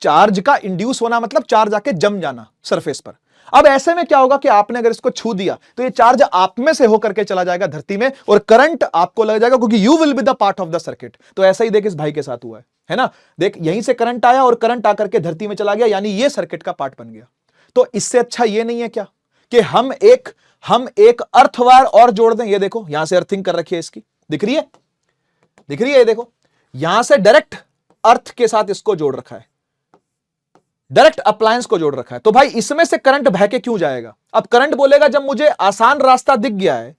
Speaker 1: चार्ज का इंड्यूस होना मतलब चार्ज आके जम जाना सरफेस पर। अब ऐसे में क्या होगा कि आपने अगर इसको छू दिया तो ये चार्ज आप में से होकर के चला जाएगा धरती में और करंट आपको लग जाएगा, क्योंकि you will be the part of the circuit. तो ऐसा ही देख इस भाई के साथ हुआ है ना। देख यहीं से करंट आया और करंट आकर के धरती में चला गया, यानी ये सर्किट का पार्ट बन गया। तो इससे अच्छा ये नहीं है क्या कि हम एक अर्थ वायर और जोड़ दें। ये देखो यहां से अर्थिंग कर रखी है इसकी, दिख रही है ये देखो, यहां से डायरेक्ट अर्थ के साथ इसको जोड़ रखा है, डायरेक्ट अप्लायंस को जोड़ रखा है। तो भाई इसमें से करंट बह के क्यों जाएगा? अब करंट बोलेगा जब मुझे आसान रास्ता दिख गया है,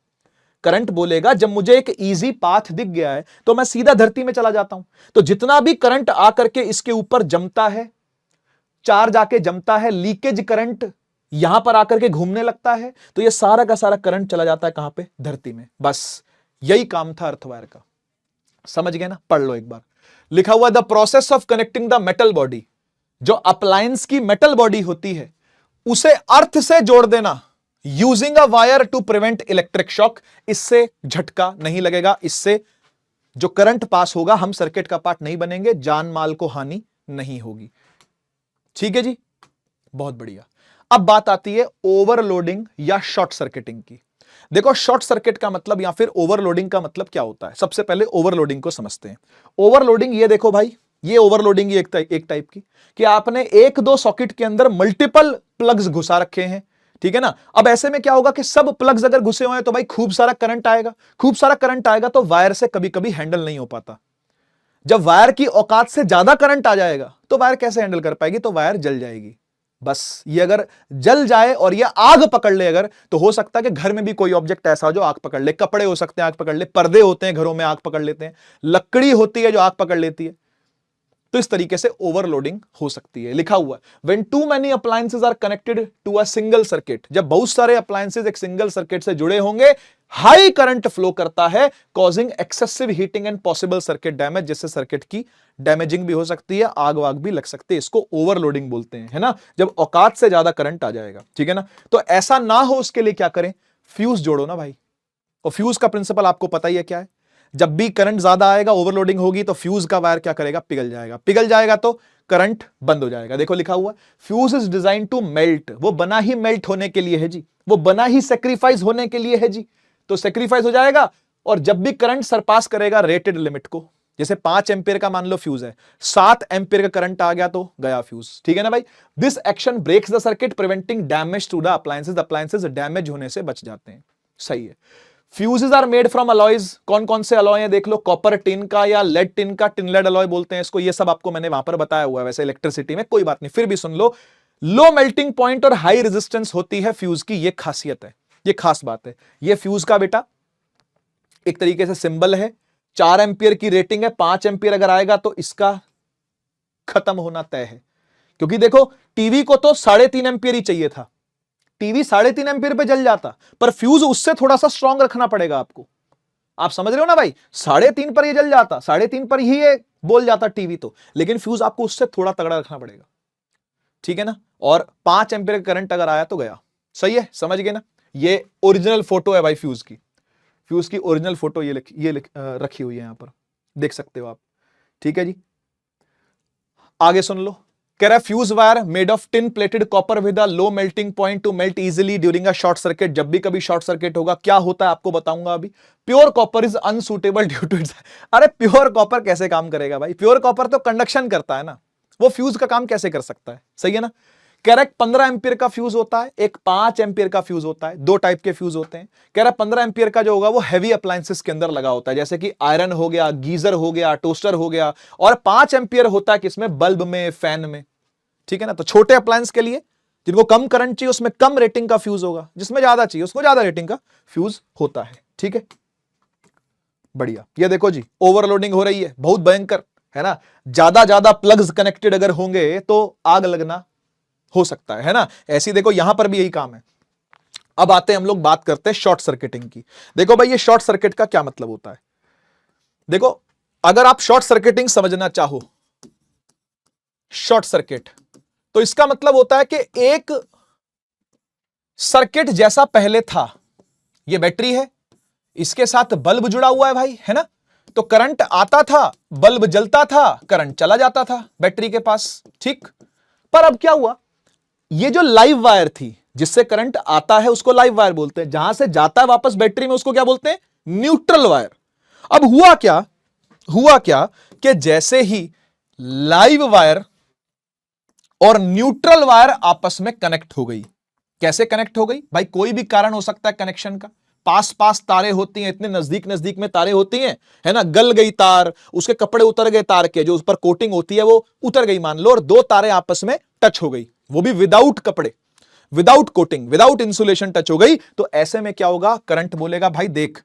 Speaker 1: करंट बोलेगा जब मुझे एक इजी पाथ दिख गया है तो मैं सीधा धरती में चला जाता हूं। तो जितना भी करंट आकर के इसके ऊपर जमता है, चार्ज आके जमता है, लीकेज करंट यहां पर आकर के घूमने लगता है, तो ये सारा का सारा करंट चला जाता है कहां पे? धरती में। बस यही काम था अर्थवायर का, समझ गए ना। पढ़ लो एक बार, लिखा हुआ the process of connecting the metal body. जो अप्लायंस की मेटल बॉडी होती है उसे अर्थ से जोड़ देना using a wire to prevent electric shock. इससे झटका नहीं लगेगा, इससे जो करंट पास होगा हम सर्किट का पार्ट नहीं बनेंगे, जान माल को हानि नहीं होगी। ठीक है जी, बहुत बढ़िया। अब बात आती है ओवरलोडिंग या शॉर्ट सर्किटिंग की। देखो शॉर्ट सर्किट का मतलब या फिर ओवरलोडिंग का मतलब क्या होता है। सबसे पहले ओवरलोडिंग को समझते हैं। ओवरलोडिंग ये देखो भाई, ये ओवरलोडिंग एक टाइप की कि आपने एक दो सॉकेट के अंदर मल्टीपल प्लग्स घुसा रखे हैं, ठीक है ना। अब ऐसे में क्या होगा कि सब प्लग्स अगर घुसे हुए हैं तो भाई खूब सारा करंट आएगा, खूब सारा करंट आएगा तो वायर से कभी कभी हैंडल नहीं हो पाता। जब वायर की औकात से ज्यादा करंट आ जाएगा तो वायर कैसे हैंडल कर पाएगी, तो वायर जल जाएगी। बस ये अगर जल जाए और ये आग पकड़ ले अगर, तो हो सकता है कि घर में भी कोई ऑब्जेक्ट ऐसा हो जो आग पकड़ ले। कपड़े हो सकते हैं आग पकड़ ले, पर्दे होते हैं घरों में आग पकड़ लेते हैं, लकड़ी होती है जो आग पकड़ लेती है। तो इस तरीके से ओवरलोडिंग हो सकती है। लिखा हुआ है when too many appliances are connected to a single circuit, जब बहुत सारे अप्लायंसेस एक सिंगल सर्किट से जुड़े होंगे, हाई करंट फ्लो करता है, causing excessive heating and possible circuit damage, जिससे सर्किट की डैमेजिंग भी हो सकती है, आग वाग भी लग सकती है। इसको ओवरलोडिंग बोलते हैं, है ना, जब औकात से ज्यादा करंट आ जाएगा, ठीक है ना। तो ऐसा ना हो उसके लिए क्या करें, फ्यूज जोड़ो ना भाई। और फ्यूज का प्रिंसिपल आपको पता ही है क्या है। जब भी करंट ज्यादा आएगा, ओवरलोडिंग होगी, तो फ्यूज का वायर क्या करेगा, पिघल जाएगा। पिघल जाएगा तो करंट बंद हो जाएगा। देखो लिखा हुआ fuse is design to melt, वो बना ही मेल्ट होने के लिए है जी, वो बना ही सेक्रीफाइस होने के लिए है जी। तो सेक्रीफाइस हो जाएगा और जब भी करंट सरपास करेगा रेटेड लिमिट को, जैसे 5 एम्पियर का मान लो फ्यूज है, 7 एम्पियर का करंट आ गया तो गया फ्यूज, ठीक है ना भाई। This action breaks the circuit preventing damage to the appliances, appliances damage होने से बच जाते हैं। सही है। Fuses are made from alloys, कौन कौन से अलॉय हैं देख लो, कॉपर टिन का या लेड टिन का, टिन लेड अलॉय बोलते हैं इसको। ये सब आपको मैंने वहां पर बताया हुआ है वैसे इलेक्ट्रिसिटी में, कोई बात नहीं, फिर भी सुन लो। लो मेल्टिंग पॉइंट और हाई रेजिस्टेंस होती है फ्यूज की, ये खासियत है, ये खास बात है। ये फ्यूज का बेटा एक तरीके से सिंबल है। 4 एम्पियर की रेटिंग है, 5 एम्पियर अगर आएगा तो इसका खत्म होना तय है। क्योंकि देखो टीवी को तो 3.5 एम्पियर ही चाहिए था, टीवी 3.5 एम्पियर पे जल जाता, पर फ्यूज उससे थोड़ा सा स्ट्रांग रखना पड़ेगा आपको। आप समझ रहे हो ना भाई, 3.5 पर ये जल जाता, 3.5 पर ही ये बोल जाता टीवी तो, लेकिन फ्यूज आपको उससे थोड़ा तगड़ा रखना पड़ेगा, ठीक है ना। और 5 एम्पियर करंट अगर आया तो गया। सही है, समझ गए ना। ये ओरिजिनल फोटो है भाई फ्यूज की, फ्यूज की ओरिजिनल फोटो ये रखी हुई है यहां पर, देख सकते हो आप, ठीक है जी। आगे सुन लो, कह रहा है fuse wire made of tin plated copper with a low melting point two melt easily during a short circuit. जब भी कभी शॉर्ट सर्किट होगा क्या होता है आपको बताऊंगा अभी। Pure copper is unsuitable due to its, अरे प्योर कॉपर कैसे काम करेगा भाई, प्योर कॉपर तो कंडक्शन करता है ना, वो फ्यूज का काम कैसे कर सकता है। सही है ना। कह रहा है 15 एम्पियर का फ्यूज होता है, एक 5 एम्पियर का फ्यूज होता है, दो टाइप के फ्यूज होते हैं। कह रहा है 15 एम्पियर का जो होगा वो हैवी अप्लायंसेस के अंदर लगा होता है, जैसे कि आयरन हो गया, गीजर हो गया, टोस्टर हो गया। और 5 एम्पियर होता है किसमें, बल्ब में, फैन में, ठीक है ना। तो छोटे अप्लायंस के लिए जिनको कम करंट चाहिए उसमें कम रेटिंग का फ्यूज होगा, जिसमें ज्यादा चाहिए उसको ज्यादा रेटिंग का फ्यूज होता है, ठीक है। बढ़िया। ये देखो जी ओवरलोडिंग हो रही है, बहुत भयंकर है ना। ज्यादा प्लग्स कनेक्टेड अगर होंगे तो आग लगना हो सकता है ना। ऐसी देखो यहां पर भी यही काम है। अब आते हैं हम लोग बात करते हैं शॉर्ट सर्किटिंग की। देखो भाई ये शॉर्ट सर्किट का क्या मतलब होता है। देखो अगर आप शॉर्ट सर्किटिंग समझना चाहो, शॉर्ट सर्किट तो इसका मतलब होता है कि एक सर्किट जैसा पहले था, ये बैटरी है, इसके साथ बल्ब जुड़ा हुआ है भाई, है ना। तो करंट आता था, बल्ब जलता था, करंट चला जाता था बैटरी के पास, ठीक। पर अब क्या हुआ, ये जो लाइव वायर थी जिससे करंट आता है उसको लाइव वायर बोलते हैं, जहां से जाता है वापस बैटरी में उसको क्या बोलते हैं, न्यूट्रल वायर। अब हुआ क्या कि जैसे ही लाइव वायर और न्यूट्रल वायर आपस में कनेक्ट हो गई। कैसे कनेक्ट हो गई भाई, कोई भी कारण हो सकता है कनेक्शन का। पास तारे होती हैं, इतने नजदीक नजदीक में तारे होती हैं, है ना। गल गई तार, उसके कपड़े उतर गए, तार के जो उस पर कोटिंग होती है वो उतर गई मान लो, और दो तारे आपस में टच हो गई, वो भी विदाउट कपड़े, without coating, without insulation touch हो गई। तो ऐसे में क्या होगा, करंट बोलेगा भाई देख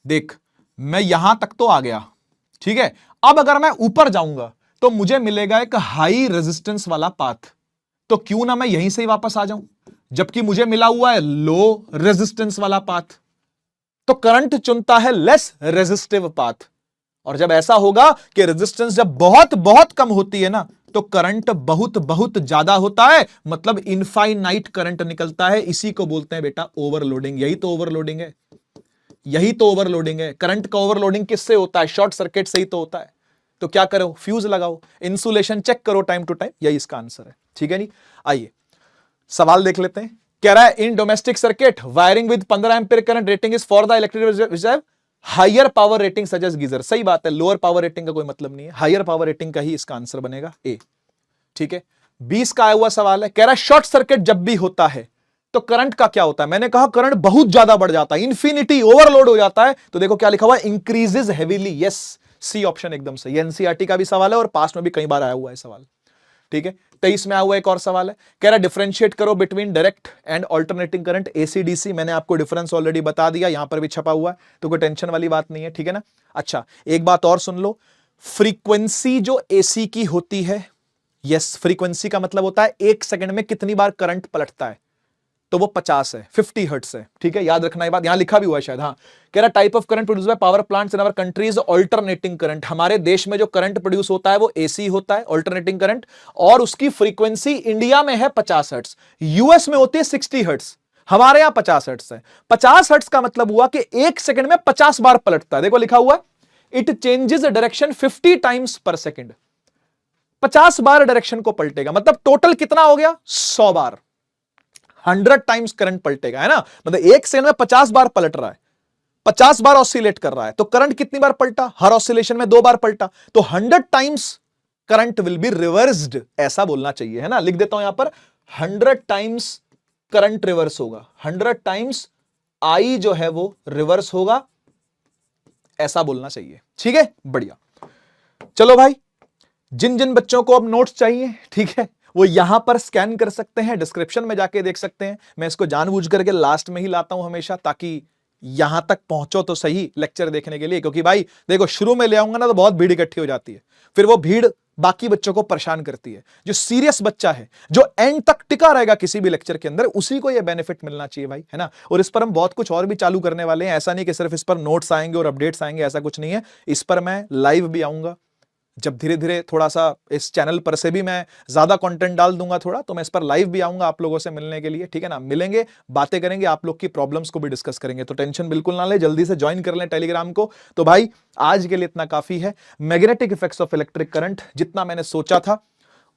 Speaker 1: देख मैं यहां तक तो आ गया, ठीक है। अब अगर मैं ऊपर जाऊंगा तो मुझे मिलेगा एक हाई रेजिस्टेंस वाला पाथ, तो क्यों ना मैं यहीं से ही वापस आ जाऊं, जबकि मुझे मिला हुआ है लो रेजिस्टेंस वाला पाथ। तो करंट चुनता है लेस रेजिस्टिव पाथ। और जब ऐसा होगा कि रेजिस्टेंस जब बहुत बहुत कम होती है ना, तो करंट बहुत बहुत ज्यादा होता है, मतलब इनफाइनाइट करंट निकलता है। इसी को बोलते हैं बेटा ओवरलोडिंग। यही तो ओवरलोडिंग है, यही तो ओवरलोडिंग है। करंट का ओवरलोडिंग किससे होता है, शॉर्ट सर्किट से ही तो होता है। तो क्या करो, फ्यूज लगाओ, इंसुलेशन चेक करो टाइम टू टाइम, यही इसका आंसर है, ठीक है नी। आइए सवाल देख लेते हैं। कह रहा है in domestic circuit wiring with 15 ampere current rating is for the electric reserve higher power rating such as geyser. सही बात है, लोअर पावर रेटिंग का कोई मतलब नहीं है, हायर पावर रेटिंग का ही इसका आंसर बनेगा ए। ठीक है, 20 का आया हुआ सवाल है। कह रहा है शॉर्ट सर्किट जब भी होता है तो करंट का क्या होता है। मैंने कहा करंट बहुत ज्यादा बढ़ जाता है, इंफिनिटी ओवरलोड हो जाता है। तो देखो क्या लिखा हुआ है, increases heavily. Yes, C option एकदम सही। एनसीईआरटी का भी सवाल है और पास्ट में भी कई बार आया हुआ है सवाल। ठीक है, 23 में आया हुआ एक और सवाल है। कह रहा है डिफरेंशिएट करो between direct and alternating current AC DC. मैंने आपको डिफरेंस ऑलरेडी बता दिया, यहां पर भी छपा हुआ है, तो कोई टेंशन वाली बात नहीं है। ठीक है ना। अच्छा, एक बात और सुन लो, फ्रीक्वेंसी जो एसी की होती है, यस, फ्रीक्वेंसी का मतलब होता है एक सेकंड में कितनी बार करंट पलटता है, तो वो 50 है, 50 हर्ट्ज है। ठीक है, याद रखना ये बात, यहां लिखा भी हुआ है शायद। हाँ, कह रहा type of current produce by power plants in our countries alternating current. हमारे देश में जो करंट प्रोड्यूस होता है वो एसी होता है, अल्टरनेटिंग करंट, और उसकी फ्रीक्वेंसी इंडिया में है 50 हर्ट्ज, यूएस में होती है 60 हर्ट्ज, हमारे यहां 50 हर्ट्ज है। 50 हर्ट्ज का मतलब हुआ कि एक सेकंड में 50 बार पलटता है। देखो लिखा हुआ है इट चेंजेस डायरेक्शन 50 टाइम्स पर सेकेंड। 50 बार डायरेक्शन को पलटेगा, मतलब टोटल कितना हो गया, 100 बार, 100 टाइम्स करंट पलटेगा, है ना। मतलब एक सेकंड में 50 बार पलट रहा है, 50 बार ऑसिलेट कर रहा है, तो करंट कितनी बार पलटा, हर ऑसिलेशन में 2 बार पलटा, तो 100 times current will be reversed, ऐसा बोलना चाहिए, है ना। लिख देता हूं यहां पर 100 टाइम्स करंट रिवर्स होगा, 100 टाइम्स आई जो है वो रिवर्स होगा, ऐसा बोलना चाहिए। ठीक है, बढ़िया। चलो भाई, जिन जिन बच्चों को अब नोट्स चाहिए, ठीक है, वो यहां पर स्कैन कर सकते हैं, डिस्क्रिप्शन में जाके देख सकते हैं। मैं इसको जानबूझ करके लास्ट में ही लाता हूं हमेशा, ताकि यहां तक पहुंचो तो सही लेक्चर देखने के लिए। क्योंकि भाई देखो, शुरू में ले आऊंगा ना तो बहुत भीड़ इकट्ठी हो जाती है, फिर वो भीड़ बाकी बच्चों को परेशान करती है। जो सीरियस बच्चा है, जो एंड तक टिका रहेगा किसी भी लेक्चर के अंदर, उसी को ये बेनिफिट मिलना चाहिए भाई, है ना। और इस पर हम बहुत कुछ और भी चालू करने वाले हैं। ऐसा नहीं कि सिर्फ इस पर नोट्स आएंगे और अपडेट्स आएंगे, ऐसा कुछ नहीं है। इस पर मैं लाइव भी आऊंगा, जब धीरे धीरे थोड़ा सा इस चैनल पर से भी मैं ज्यादा कंटेंट डाल दूंगा थोड़ा, तो मैं इस पर लाइव भी आऊंगा आप लोगों से मिलने के लिए। ठीक है ना, मिलेंगे, बातें करेंगे, आप लोग की प्रॉब्लम्स को भी डिस्कस करेंगे। तो टेंशन बिल्कुल ना ले, जल्दी से ज्वाइन कर लें टेलीग्राम को। तो भाई आज के लिए इतना काफी है। Magnetic effects of electric current जितना मैंने सोचा था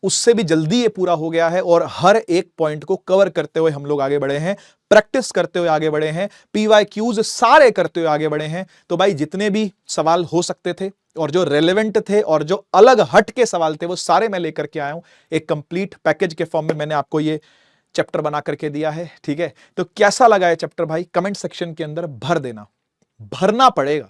Speaker 1: उससे भी जल्दी ये पूरा हो गया है, और हर एक पॉइंट को कवर करते हुए हम लोग आगे बढ़े हैं, प्रैक्टिस करते हुए आगे बढ़े हैं, पीवाईक्यूज सारे करते हुए आगे बढ़े हैं। तो भाई जितने भी सवाल हो सकते थे और जो रेलेवेंट थे और जो अलग हट के सवाल थे, वो सारे मैं लेकर के आया हूं एक कंप्लीट पैकेज के फॉर्म में। मैंने आपको ये चैप्टर बना करके दिया है। ठीक है, तो कैसा लगा ये चैप्टर भाई, कमेंट सेक्शन के अंदर भर देना, भरना पड़ेगा।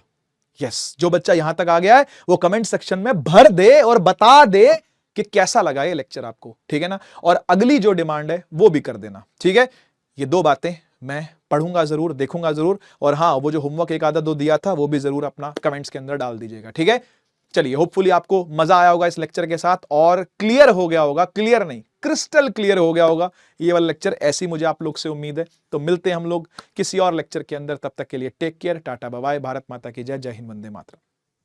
Speaker 1: यस, जो बच्चा यहां तक आ गया है वो कमेंट सेक्शन में भर दे और बता दे कि कैसा लगा ये लेक्चर आपको। ठीक है ना, और अगली जो डिमांड है वो भी कर देना। ठीक है, ये 2 बातें मैं पढ़ूंगा जरूर, देखूंगा जरूर, और हाँ, वो जो होमवर्क एक आधा 2 दिया था वो भी जरूर अपना कमेंट्स के अंदर डाल दीजिएगा। ठीक है, चलिए, होपफुली आपको मजा आया होगा इस लेक्चर के साथ, और क्लियर हो गया होगा, क्लियर नहीं क्रिस्टल क्लियर हो गया होगा ये वाला लेक्चर, ऐसी मुझे आप लोग से उम्मीद है। तो मिलते हैं हम लोग किसी और लेक्चर के अंदर, तब तक के लिए take care, tata bye bye, Bharat माता की जय, जय हिंद, वंदे मातरम।